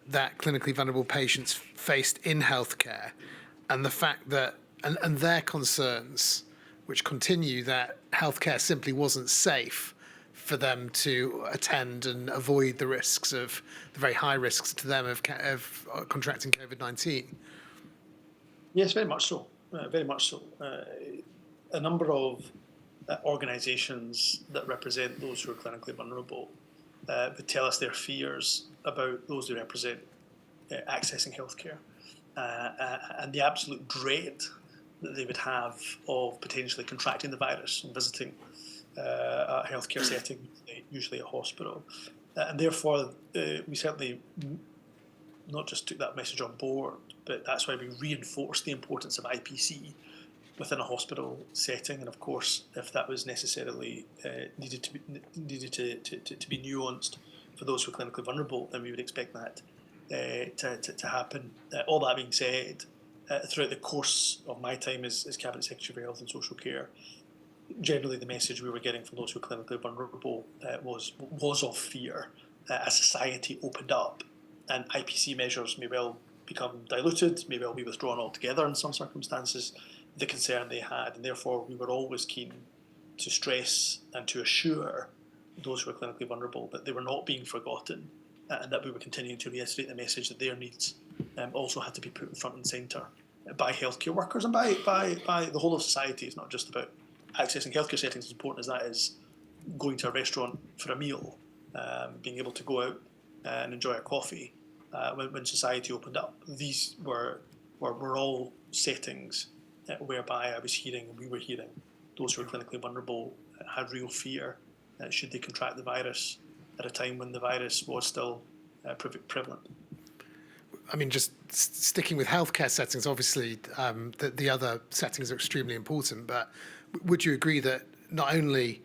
that clinically vulnerable patients faced in healthcare and the fact that, and their concerns, which continue, that healthcare simply wasn't safe for them to attend and avoid the risks of the very high risks to them of contracting COVID-19? Yes, very much so. Very much so. A number of organisations that represent those who are clinically vulnerable would tell us their fears about those they represent accessing healthcare and the absolute dread that they would have of potentially contracting the virus and visiting a healthcare setting, usually a hospital. And therefore, we certainly not just took that message on board, but that's why we reinforced the importance of IPC within a hospital setting. And of course, if that was necessarily needed to be nuanced for those who are clinically vulnerable, then we would expect that to happen. All that being said, throughout the course of my time as Cabinet Secretary for Health and Social Care, generally the message we were getting from those who are clinically vulnerable was of fear. As society opened up and IPC measures may well become diluted, may well be withdrawn altogether in some circumstances, the concern they had, and therefore we were always keen to stress and to assure those who are clinically vulnerable that they were not being forgotten, and that we were continuing to reiterate the message that their needs also had to be put in front and centre by healthcare workers and by the whole of society. It's not just about accessing healthcare settings, as important as that is, going to a restaurant for a meal, being able to go out and enjoy a coffee when society opened up. These were all settings whereby we were hearing those who were clinically vulnerable had real fear should they contract the virus at a time when the virus was still prevalent. I mean, just sticking with healthcare settings, obviously the other settings are extremely important, but would you agree that not only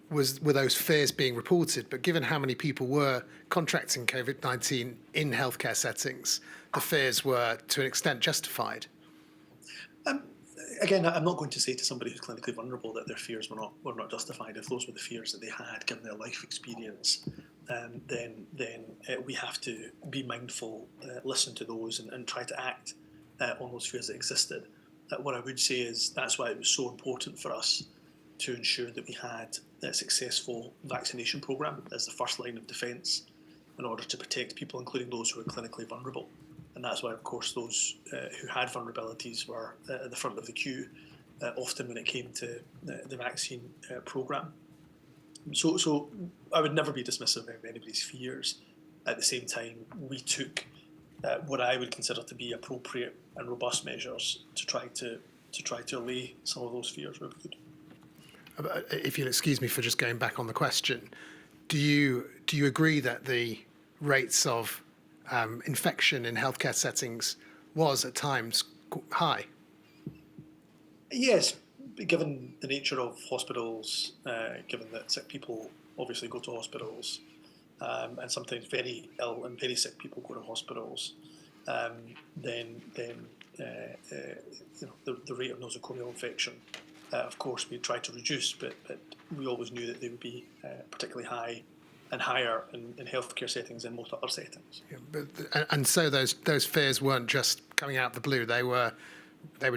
were those fears being reported, but given how many people were contracting COVID-19 in healthcare settings, the fears were to an extent justified? Again, I'm not going to say to somebody who's clinically vulnerable that their fears were not justified. If those were the fears that they had, given their life experience, then we have to be mindful, listen to those, and try to act on those fears that existed. What I would say is that's why it was so important for us to ensure that we had a successful vaccination programme as the first line of defence in order to protect people, including those who are clinically vulnerable. And that's why, of course, those who had vulnerabilities were at the front of the queue, often when it came to the vaccine programme. So I would never be dismissive of anybody's fears. At the same time, we took what I would consider to be appropriate and robust measures to try to allay some of those fears where we could. If you'll excuse me for just going back on the question, do you agree that the rates of infection in healthcare settings was at times high? Yes, given the nature of hospitals, given that sick people obviously go to hospitals, and sometimes very ill and very sick people go to hospitals, then the rate of nosocomial infection, of course, we tried to reduce, but we always knew that they would be particularly high and higher in healthcare settings than most other settings. Yeah, and so those fears weren't just coming out of the blue; they were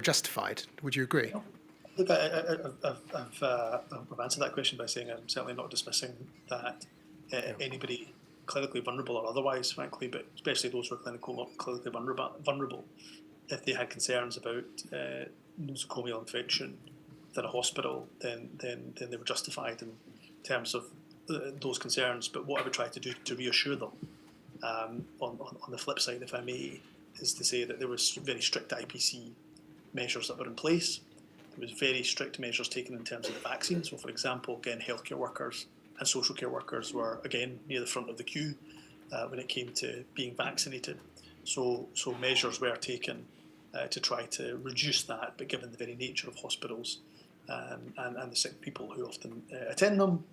justified. Would you agree? Look, I've answered that question by saying I'm certainly not dismissing that anybody clinically vulnerable or otherwise, frankly, but especially those who are clinically vulnerable, if they had concerns about nosocomial infection within a hospital, then they were justified in terms of those concerns. But what I would try to do to reassure them, on the flip side, if I may, is to say that there was very strict IPC measures that were in place. There there was very strict measures taken in terms of the vaccine. So, for example, again, healthcare workers and social care workers were, again, near the front of the queue when it came to being vaccinated. So measures were taken to try to reduce that, but given the very nature of hospitals and the sick people who often attend them,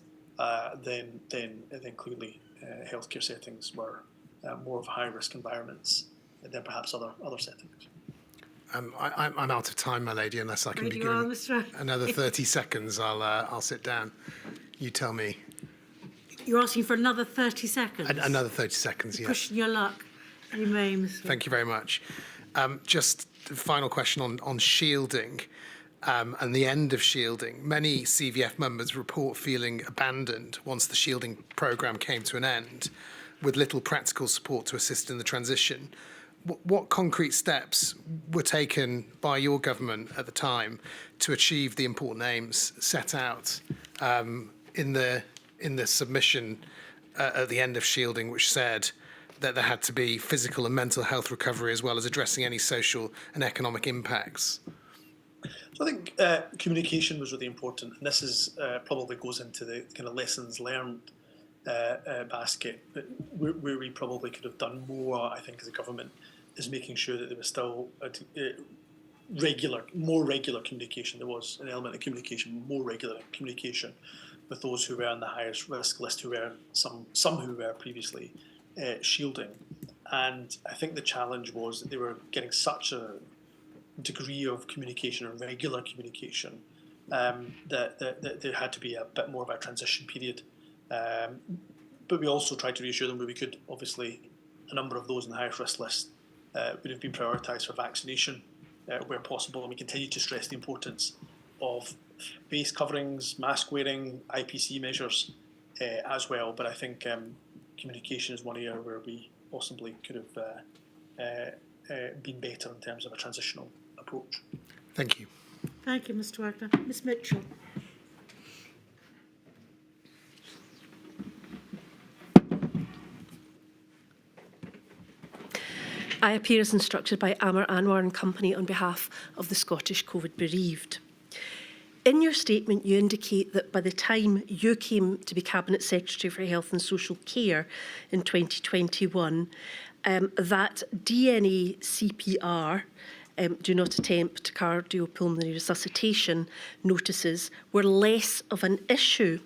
then clearly healthcare settings were more of high-risk environments than perhaps other settings. I'm out of time, my lady, unless I can Right be you are, given Mr. another 30 seconds. I'll sit down. You tell me. You're asking for another 30 seconds? Another 30 seconds, yes. Pushing your luck. You may, Mr. Thank you very much. Just a final question on shielding and the end of shielding. Many CVF members report feeling abandoned once the shielding programme came to an end, with little practical support to assist in the transition. What concrete steps were taken by your government at the time to achieve the important aims set out in the submission at the end of shielding, which said that there had to be physical and mental health recovery as well as addressing any social and economic impacts? So I think communication was really important, and this is probably goes into the kind of lessons learned basket. But where we probably could have done more, I think, as a government, is making sure that there was still more regular communication. There was an element of communication, more regular communication with those who were on the highest risk list, who were some who were previously shielding. And I think the challenge was that they were getting such a degree of communication and regular communication that there had to be a bit more of a transition period. But we also tried to reassure them where we could. Obviously, a number of those in the highest risk list would have been prioritised for vaccination where possible, and we continue to stress the importance of face coverings, mask wearing, IPC measures as well. But I think communication is one area where we possibly could have been better in terms of a transitional approach. Thank you. Thank you, Mr. Wagner. Ms Mitchell. I appear as instructed by Amar Anwar and Company on behalf of the Scottish COVID bereaved. In your statement, you indicate that by the time you came to be Cabinet Secretary for Health and Social Care in 2021, that DNA CPR, do not attempt cardiopulmonary resuscitation notices, were less of an issue.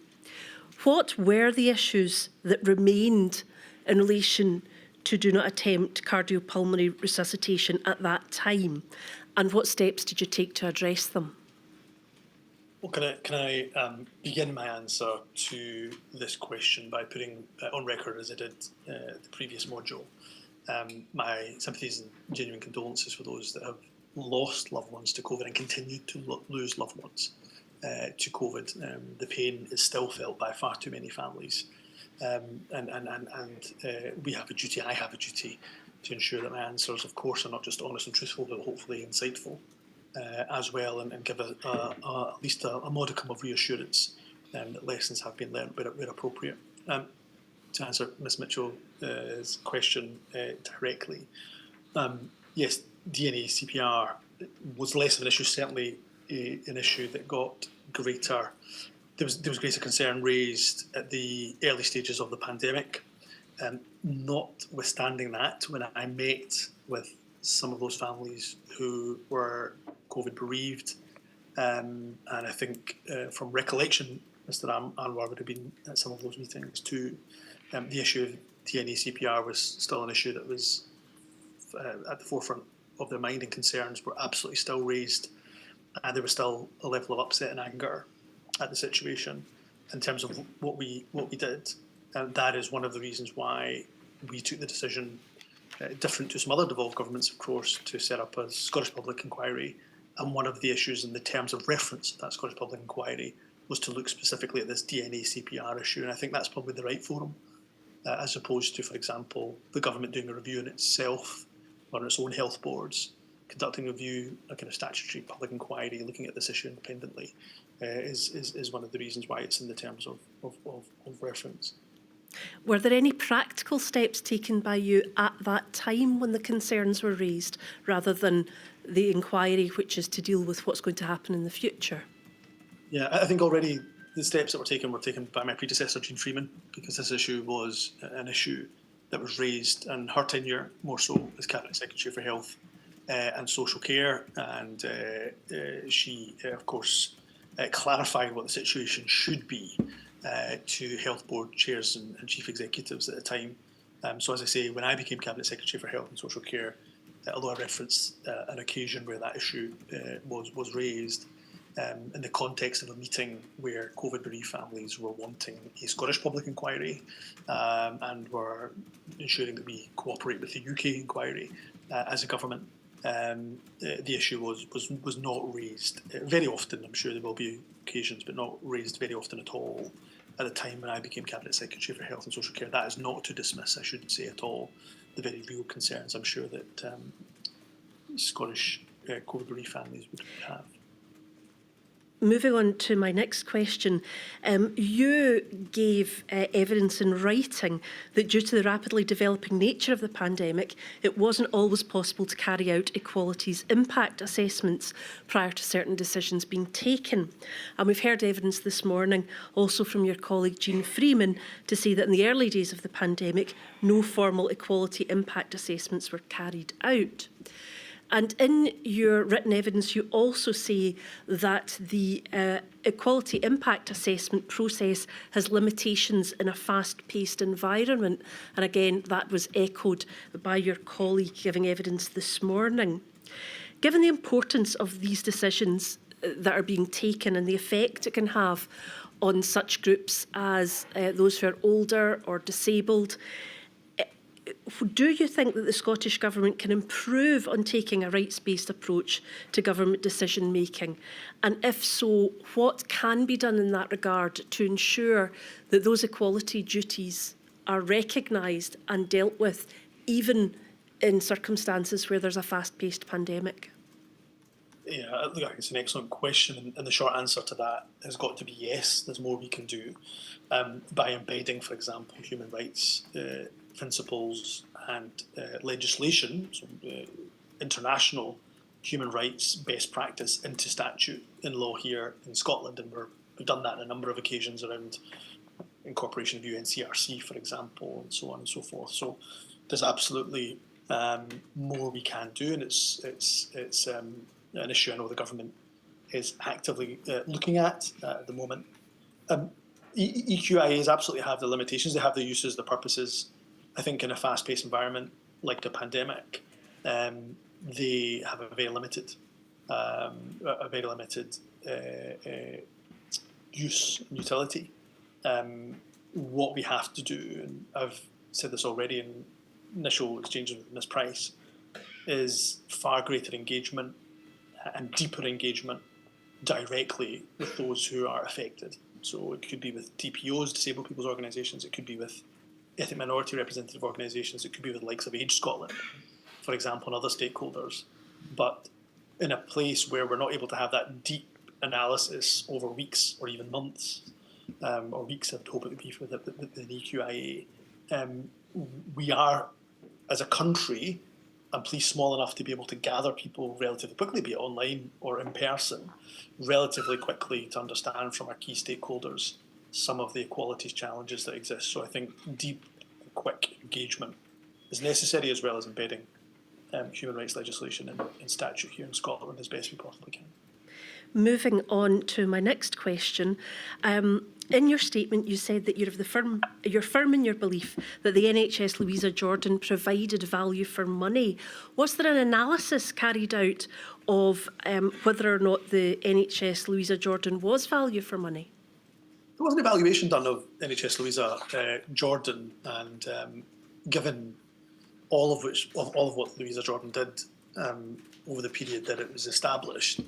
What were the issues that remained in relation to do not attempt cardiopulmonary resuscitation at that time, and what steps did you take to address them? Well, can I begin my answer to this question by putting on record, as I did the previous module, my sympathies and genuine condolences for those that have lost loved ones to COVID and continue to lose loved ones to COVID. The pain is still felt by far too many families. We have a duty, I have a duty, to ensure that my answers, of course, are not just honest and truthful, but hopefully insightful as well, and give at least a modicum of reassurance that lessons have been learned where appropriate. To answer Ms Mitchell's question directly, yes, DNA CPR was less of an issue, certainly an issue that got greater. There was greater concern raised at the early stages of the pandemic. Notwithstanding that, when I met with some of those families who were COVID bereaved, and I think from recollection, Mr. Anwar would have been at some of those meetings too, the issue of DNA CPR was still an issue that was at the forefront of their mind, and concerns were absolutely still raised, and there was still a level of upset and anger at the situation in terms of what we did. And that is one of the reasons why we took the decision, different to some other devolved governments, of course, to set up a Scottish Public Inquiry. And one of the issues in the terms of reference of that Scottish Public Inquiry was to look specifically at this DNA CPR issue. And I think that's probably the right forum, as opposed to, for example, the government doing a review in itself on its own health boards, conducting a review, a kind of statutory public inquiry, looking at this issue independently, is one of the reasons why it's in the terms of reference. Were there any practical steps taken by you at that time when the concerns were raised, rather than the inquiry, which is to deal with what's going to happen in the future? Yeah, I think already the steps that were taken by my predecessor, Jean Freeman, because this issue was an issue that was raised in her tenure, more so as Cabinet Secretary for Health and Social Care. And she, of course, clarified what the situation should be to Health Board chairs and chief executives at the time. So as I say, when I became Cabinet Secretary for Health and Social Care, although I referenced an occasion where that issue was raised, in the context of a meeting where COVID bereaved families were wanting a Scottish public inquiry and were ensuring that we cooperate with the UK inquiry as a government, the issue was not raised very often. I'm sure there will be occasions, but not raised very often at all at the time when I became Cabinet Secretary for Health and Social Care. That is not to dismiss, I shouldn't say at all, the very real concerns I'm sure that Scottish COVID bereaved families would have. Moving on to my next question, you gave evidence in writing that due to the rapidly developing nature of the pandemic, it wasn't always possible to carry out equalities impact assessments prior to certain decisions being taken. And we've heard evidence this morning also from your colleague Jean Freeman to say that in the early days of the pandemic, no formal equality impact assessments were carried out. And in your written evidence, you also say that the equality impact assessment process has limitations in a fast-paced environment. And again, that was echoed by your colleague giving evidence this morning. Given the importance of these decisions that are being taken and the effect it can have on such groups as those who are older or disabled, do you think that the Scottish Government can improve on taking a rights-based approach to government decision-making? And if so, what can be done in that regard to ensure that those equality duties are recognised and dealt with, even in circumstances where there's a fast-paced pandemic? Yeah, I think it's an excellent question, and the short answer to that has got to be yes. There's more we can do by embedding, for example, human rights principles and legislation, so, international human rights best practice into statute in law here in Scotland, and we've done that on a number of occasions around incorporation of UNCRC, for example, and so on and so forth. So there's absolutely more we can do, and it's an issue I know the government is actively looking at the moment. EQIAs absolutely have the limitations. They have the uses, the purposes. I think in a fast-paced environment like the pandemic, they have a very limited use and utility. What we have to do, and I've said this already in initial exchanges with Ms Price, is far greater engagement and deeper engagement directly with those who are affected. So it could be with DPOs, disabled people's organisations, it could be with ethnic minority representative organisations, it could be with the likes of Age Scotland, for example, and other stakeholders. But in a place where we're not able to have that deep analysis over weeks or even months, or weeks, I would hope it would be for the EQIA, we are, as a country, and police small enough to be able to gather people relatively quickly, be it online or in person, relatively quickly to understand from our key stakeholders some of the equalities challenges that exist. So I think deep, quick engagement is necessary, as well as embedding human rights legislation in statute here in Scotland as best we possibly can. Moving on to my next question, in your statement you said that you're firm in your belief that the NHS Louisa Jordan provided value for money. Was there an analysis carried out of whether or not the NHS Louisa Jordan was value for money? There was an evaluation done of NHS Louisa Jordan, and given all of what Louisa Jordan did over the period that it was established,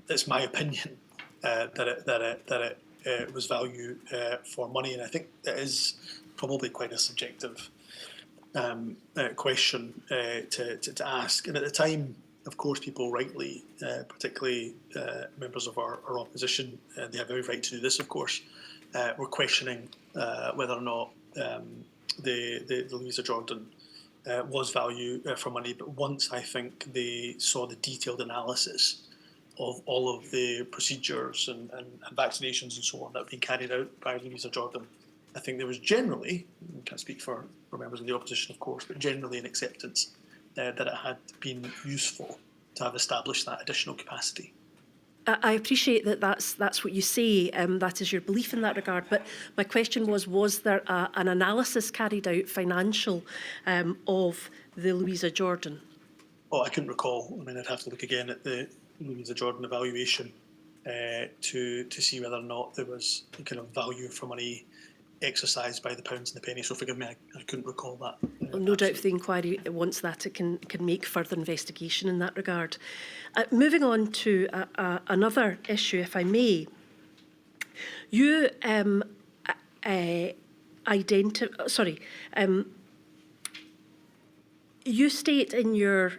it's my opinion that it was value for money, and I think that is probably quite a subjective question to ask. And at the time, of course, people rightly, particularly members of our opposition, they have every right to do this, of course, were questioning whether or not the Louisa Jordan was value for money, but once I think they saw the detailed analysis of all of the procedures and vaccinations and so on that have been carried out by Louisa Jordan, I think there was generally, I can't speak for members of the opposition of course, but generally an acceptance that it had been useful to have established that additional capacity. I appreciate that that's what you say, that is your belief in that regard, but my question was there an analysis carried out, financial, of the Louisa Jordan? Oh, I couldn't recall. I mean, I'd have to look again at the Louisa Jordan evaluation to see whether or not there was a kind of value for money exercised by the pounds and the pennies. So forgive me, I couldn't recall that. Well, no doubt if the inquiry wants that, it can make further investigation in that regard. Moving on to another issue, if I may. You you state in your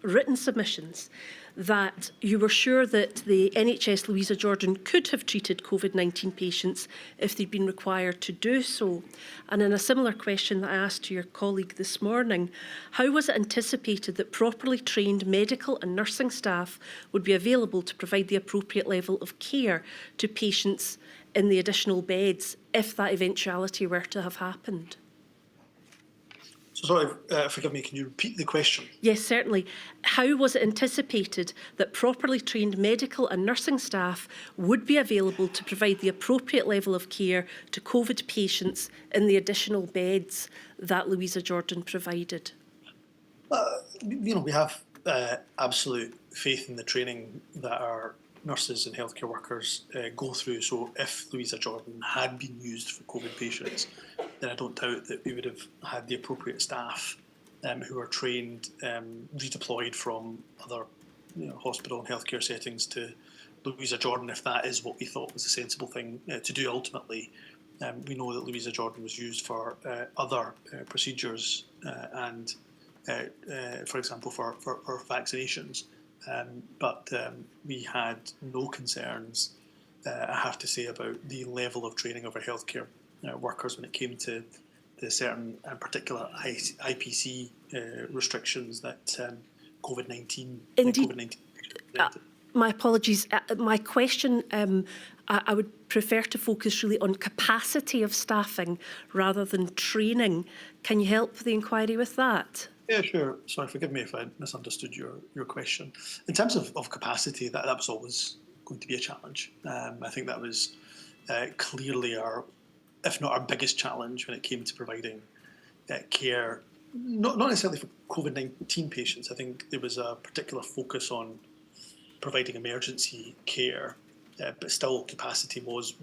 written submissions that you were sure that the NHS Louisa Jordan could have treated COVID-19 patients if they'd been required to do so. And in a similar question that I asked to your colleague this morning, how was it anticipated that properly trained medical and nursing staff would be available to provide the appropriate level of care to patients in the additional beds if that eventuality were to have happened? So sorry, forgive me, can you repeat the question? Yes, certainly. How was it anticipated that properly trained medical and nursing staff would be available to provide the appropriate level of care to COVID patients in the additional beds that Louisa Jordan provided? We have absolute faith in the training that our nurses and healthcare workers go through. So if Louisa Jordan had been used for COVID patients, then I don't doubt that we would have had the appropriate staff who are trained, redeployed from other hospital and healthcare settings to Louisa Jordan, if that is what we thought was a sensible thing to do ultimately. We know that Louisa Jordan was used for other procedures and, for example, for vaccinations. But we had no concerns, I have to say, about the level of training of our healthcare workers when it came to the certain particular IPC restrictions that COVID-19. Indeed. My apologies. My question, I would prefer to focus really on capacity of staffing rather than training. Can you help the inquiry with that? Yeah, sure. Sorry, forgive me if I misunderstood your question. In terms of capacity, that was always going to be a challenge. I think that was clearly if not our biggest challenge when it came to providing care, not necessarily for COVID-19 patients. I think there was a particular focus on providing emergency care, but still capacity was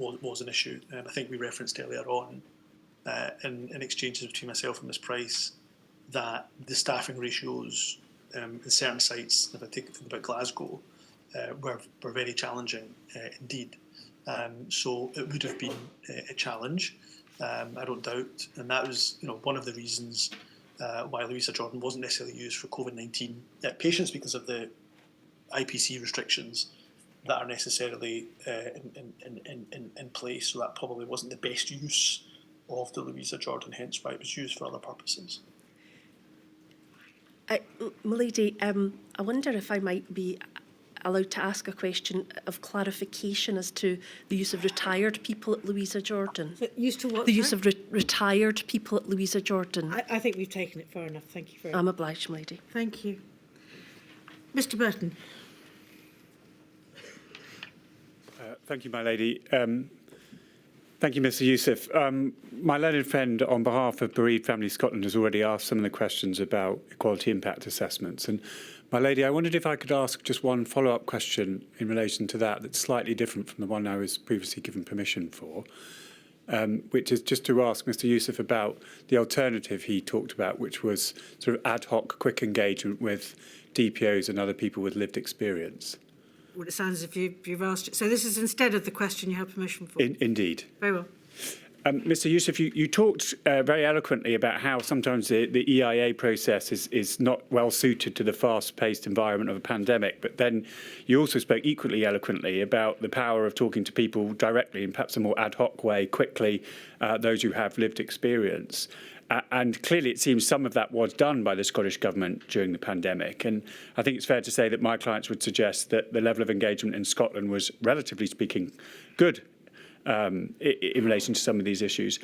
an issue. And I think we referenced earlier on in exchanges between myself and Ms Price that the staffing ratios in certain sites, if I think about Glasgow, were very challenging indeed. So it would have been a challenge, I don't doubt, and that was one of the reasons why Louisa Jordan wasn't necessarily used for COVID-19 patients, because of the IPC restrictions that are necessarily in place. So that probably wasn't the best use of the Louisa Jordan, hence why it was used for other purposes. Milady, I wonder if I might be allowed to ask a question of clarification as to the use of retired people at Louisa Jordan. Used to what? The use of retired people at Louisa Jordan. I think we've taken it far enough. Thank you very much. I'm obliged, Milady. Thank you. Mr Burton. Thank you, my lady. Thank you, Mr Youssef. My learned friend, on behalf of Bereaved Families Scotland, has already asked some of the questions about equality impact assessments. And my lady, I wondered if I could ask just one follow-up question in relation to that that's slightly different from the one I was previously given permission for, which is just to ask Mr Youssef about the alternative he talked about, which was sort of ad hoc, quick engagement with DPOs and other people with lived experience. Well, it sounds as if you've asked it. So this is instead of the question you have permission for? Indeed. Very well. Mr Youssef, you talked very eloquently about how sometimes the EIA process is not well suited to the fast-paced environment of a pandemic, but then you also spoke equally eloquently about the power of talking to people directly in perhaps a more ad hoc way, quickly, those who have lived experience. And clearly it seems some of that was done by the Scottish Government during the pandemic. And I think it's fair to say that my clients would suggest that the level of engagement in Scotland was, relatively speaking, good in relation to some of these issues.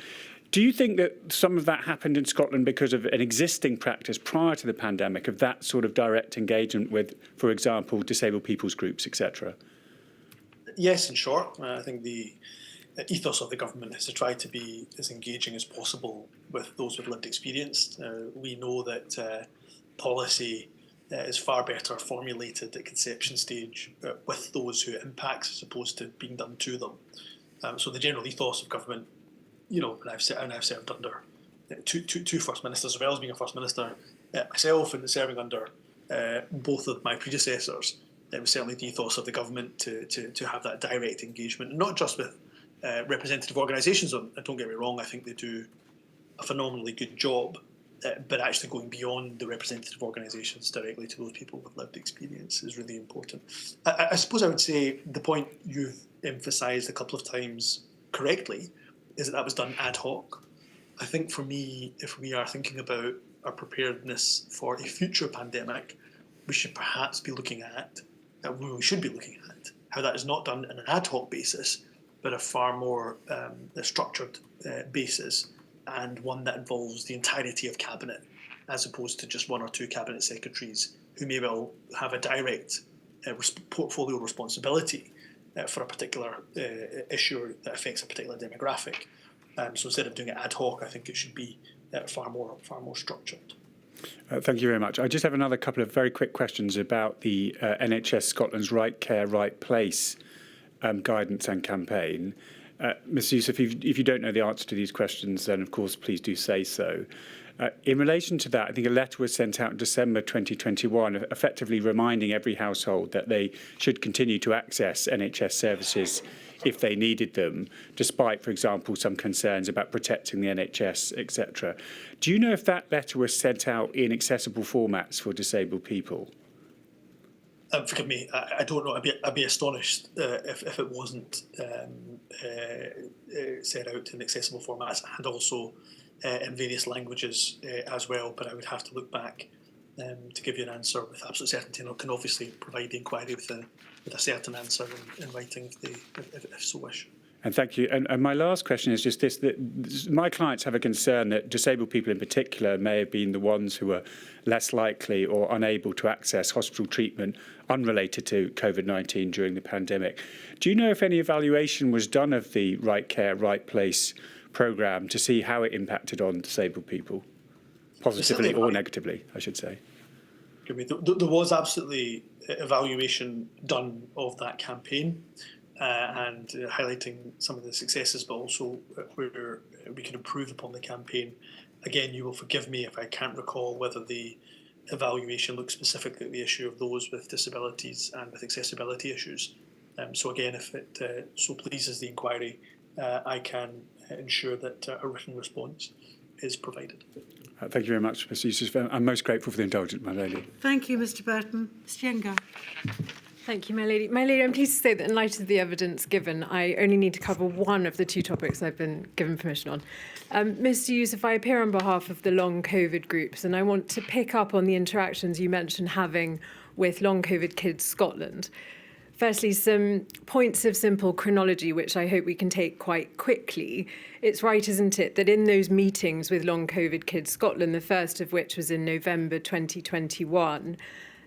Do you think that some of that happened in Scotland because of an existing practice prior to the pandemic of that sort of direct engagement with, for example, disabled people's groups, etc.? Yes, in short. I think the ethos of the government is to try to be as engaging as possible with those with lived experience. We know that policy is far better formulated at conception stage with those who it impacts as opposed to being done to them. So the general ethos of government, and I've served under two First Ministers as well as being a First Minister myself, and serving under both of my predecessors. It was certainly the ethos of the government to have that direct engagement, not just with representative organisations. Don't get me wrong, I think they do a phenomenally good job, but actually going beyond the representative organisations directly to those people with lived experience is really important. I suppose I would say the point you've emphasised a couple of times correctly is that was done ad hoc. I think for me, if we are thinking about our preparedness for a future pandemic, we should perhaps be looking at, how that is not done on an ad hoc basis, but a far more structured basis, and one that involves the entirety of Cabinet, as opposed to just one or two Cabinet secretaries who may well have a direct portfolio responsibility for a particular issue that affects a particular demographic. So instead of doing it ad hoc, I think it should be far more structured. Thank you very much. I just have another couple of very quick questions about the NHS Scotland's Right Care, Right Place guidance and campaign. Mr. Youssef, if you don't know the answer to these questions, then of course please do say so. In relation to that, I think a letter was sent out in December 2021, effectively reminding every household that they should continue to access NHS services if they needed them, despite, for example, some concerns about protecting the NHS, etc. Do you know if that letter was sent out in accessible formats for disabled people? Forgive me, I don't know. I'd be astonished if it wasn't set out in accessible formats and also in various languages as well. But I would have to look back to give you an answer with absolute certainty, and I can obviously provide the inquiry with a certain answer in writing if so wish. And thank you. And my last question is just this, that my clients have a concern that disabled people in particular may have been the ones who were less likely or unable to access hospital treatment unrelated to COVID-19 during the pandemic. Do you know if any evaluation was done of the Right Care, Right Place programme to see how it impacted on disabled people? Positively or negatively, I should say. There was absolutely evaluation done of that campaign. And highlighting some of the successes, but also where we can improve upon the campaign. Again, you will forgive me if I can't recall whether the evaluation looked specifically at the issue of those with disabilities and with accessibility issues. So again, if it so pleases the inquiry, I can ensure that a written response is provided. Thank you very much, Mr. Youssef. I'm most grateful for the indulgence, my lady. Thank you, Mr. Burton. Mr. Younger. Thank you, my lady. My lady, I'm pleased to say that in light of the evidence given, I only need to cover one of the two topics I've been given permission on. Mr. Youssef, I appear on behalf of the long COVID groups, and I want to pick up on the interactions you mentioned having with Long COVID Kids Scotland. Firstly, some points of simple chronology, which I hope we can take quite quickly. It's right, isn't it, that in those meetings with Long COVID Kids Scotland, the first of which was in November 2021,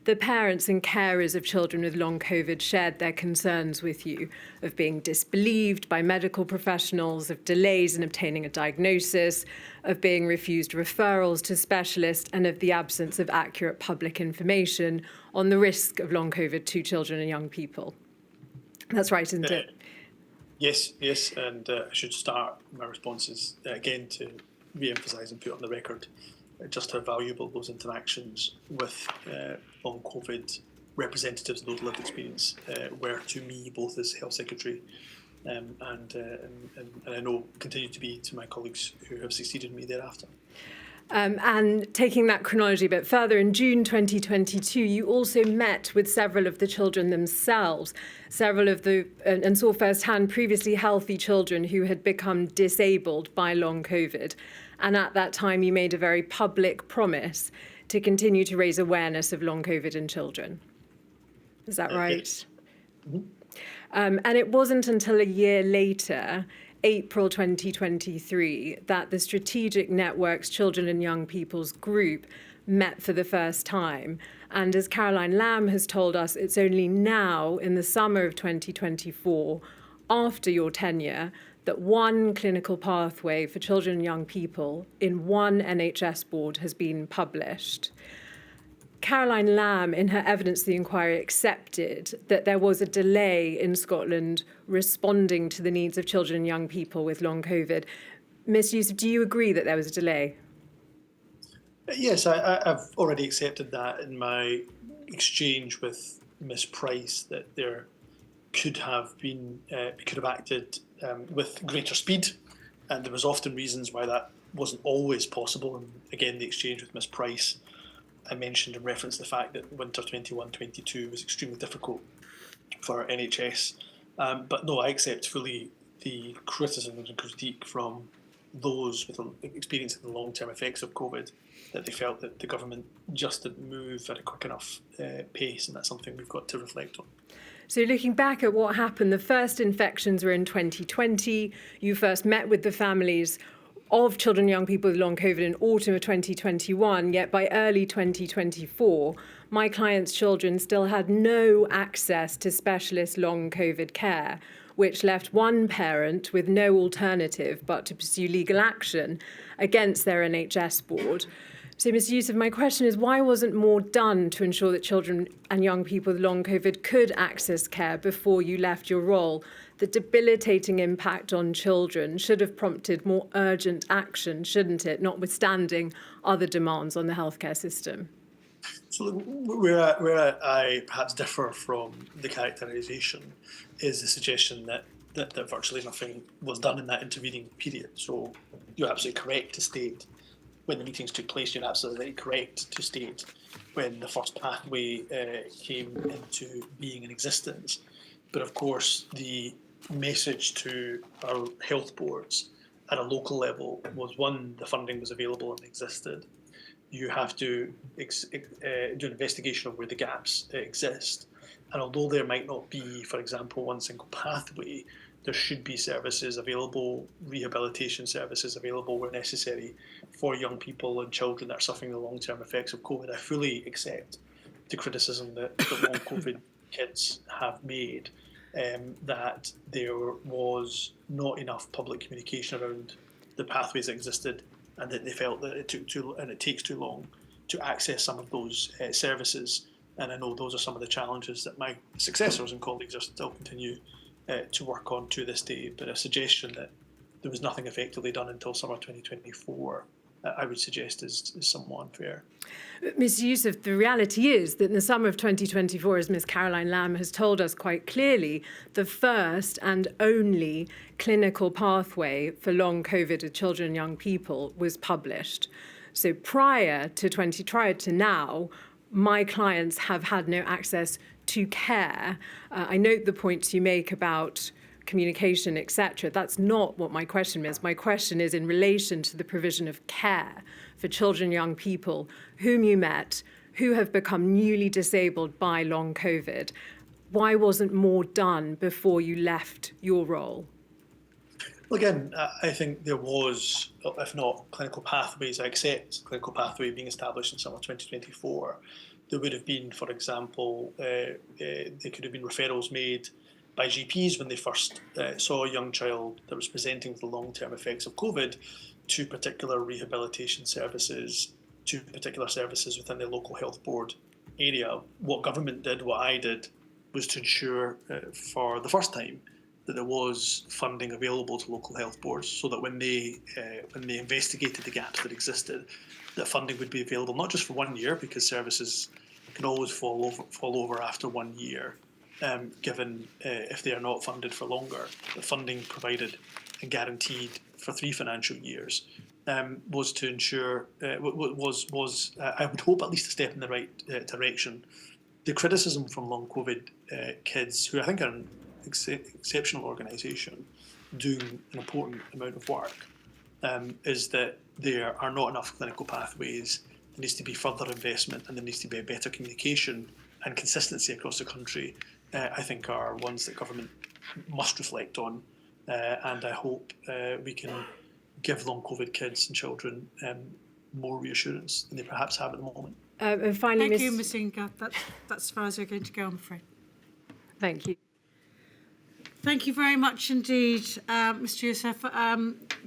the parents and carers of children with long COVID shared their concerns with you of being disbelieved by medical professionals, of delays in obtaining a diagnosis, of being refused referrals to specialists, and of the absence of accurate public information on the risk of long COVID to children and young people. That's right, isn't it? Yes, and I should start my responses again to re-emphasise and put on the record just how valuable those interactions with long COVID representatives of those lived experience were to me, both as Health Secretary and I know continue to be to my colleagues who have succeeded me thereafter. And taking that chronology a bit further, in June 2022, you also met with several of the children themselves, and saw firsthand previously healthy children who had become disabled by long COVID. And at that time, you made a very public promise to continue to raise awareness of long COVID in children. Is that right? And it wasn't until a year later, April 2023, that the Strategic Networks Children and Young People's Group met for the first time. And as Caroline Lamb has told us, it's only now, in the summer of 2024, after your tenure, that one clinical pathway for children and young people in one NHS board has been published. Caroline Lamb, in her evidence to the inquiry, accepted that there was a delay in Scotland responding to the needs of children and young people with long COVID. Ms. Youssef, do you agree that there was a delay? Yes, I've already accepted that in my exchange with Ms. Price, that there could have acted with greater speed, and there was often reasons why that wasn't always possible. And again, the exchange with Ms. Price, I mentioned in reference to the fact that winter 21-22 was extremely difficult for NHS. But no, I accept fully the criticisms and critique from those with experiencing the long-term effects of COVID, that they felt that the government just didn't move at a quick enough pace, and that's something we've got to reflect on. So looking back at what happened, the first infections were in 2020. You first met with the families of children and young people with long COVID in autumn of 2021, yet by early 2024, my clients' children still had no access to specialist long COVID care, which left one parent with no alternative but to pursue legal action against their NHS board. So, Mr. Youssef, my question is, why wasn't more done to ensure that children and young people with long COVID could access care before you left your role? The debilitating impact on children should have prompted more urgent action, shouldn't it, notwithstanding other demands on the healthcare system? So where I perhaps differ from the characterisation is the suggestion that virtually nothing was done in that intervening period. So you're absolutely correct to state when the meetings took place, you're absolutely correct to state when the first pathway came into being in existence. But of course, the message to our health boards at a local level was, one, the funding was available and existed. You have to do an investigation of where the gaps exist. And although there might not be, for example, one single pathway, there should be services available, rehabilitation services available where necessary for young people and children that are suffering the long-term effects of COVID. I fully accept the criticism that the long COVID kids have made, that there was not enough public communication around the pathways that existed, and that they felt that it takes too long to access some of those services. And I know those are some of the challenges that my successors and colleagues are still continue to work on to this day. But a suggestion that there was nothing effectively done until summer 2024, I would suggest is somewhat unfair. Ms. Youssef, the reality is that in the summer of 2024, as Ms. Caroline Lamb has told us quite clearly, the first and only clinical pathway for long COVID of children and young people was published. So prior to now, my clients have had no access to care. I note the points you make about communication, etc. That's not what my question is. My question is in relation to the provision of care for children and young people whom you met, who have become newly disabled by long COVID. Why wasn't more done before you left your role? Well, again, I think there was, if not clinical pathways, I accept clinical pathway being established in summer 2024. There would have been, for example, there could have been referrals made by GPs when they first saw a young child that was presenting with the long-term effects of COVID to particular rehabilitation services, to particular services within the local health board area. What government did, what I did, was to ensure for the first time that there was funding available to local health boards, so that when they investigated the gaps that existed, that funding would be available not just for 1 year, because services can always fall over after 1 year, given if they are not funded for longer. The funding provided and guaranteed for 3 financial years was to ensure was I would hope at least a step in the right direction. The criticism from long COVID kids, who I think are an exceptional organisation, doing an important amount of work, is that there are not enough clinical pathways. There needs to be further investment, and there needs to be a better communication and consistency across the country. I think are ones that government must reflect on, and I hope we can give long COVID kids and children more reassurance than they perhaps have at the moment. And finally, Thank you, Ms Inga. That's as far as we're going to go, I'm afraid. Thank you. Thank you very much indeed, Mr Youssef.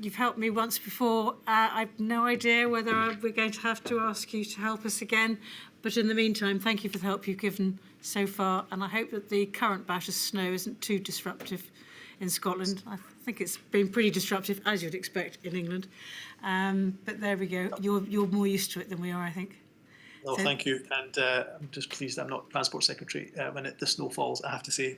You've helped me once before. I've no idea whether we're going to have to ask you to help us again. But in the meantime, thank you for the help you've given so far. And I hope that the current bout of snow isn't too disruptive in Scotland. I think it's been pretty disruptive, as you'd expect in England. But there we go. You're more used to it than we are, I think. No, thank you, and I'm just pleased I'm not Transport Secretary when the snow falls, I have to say.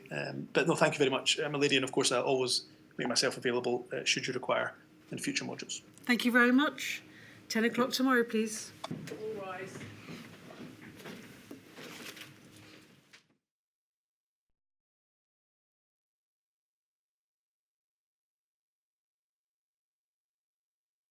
But no, thank you very much, my lady, and of course I'll always make myself available should you require in future modules. Thank you very much. 10 o'clock tomorrow, please. All rise.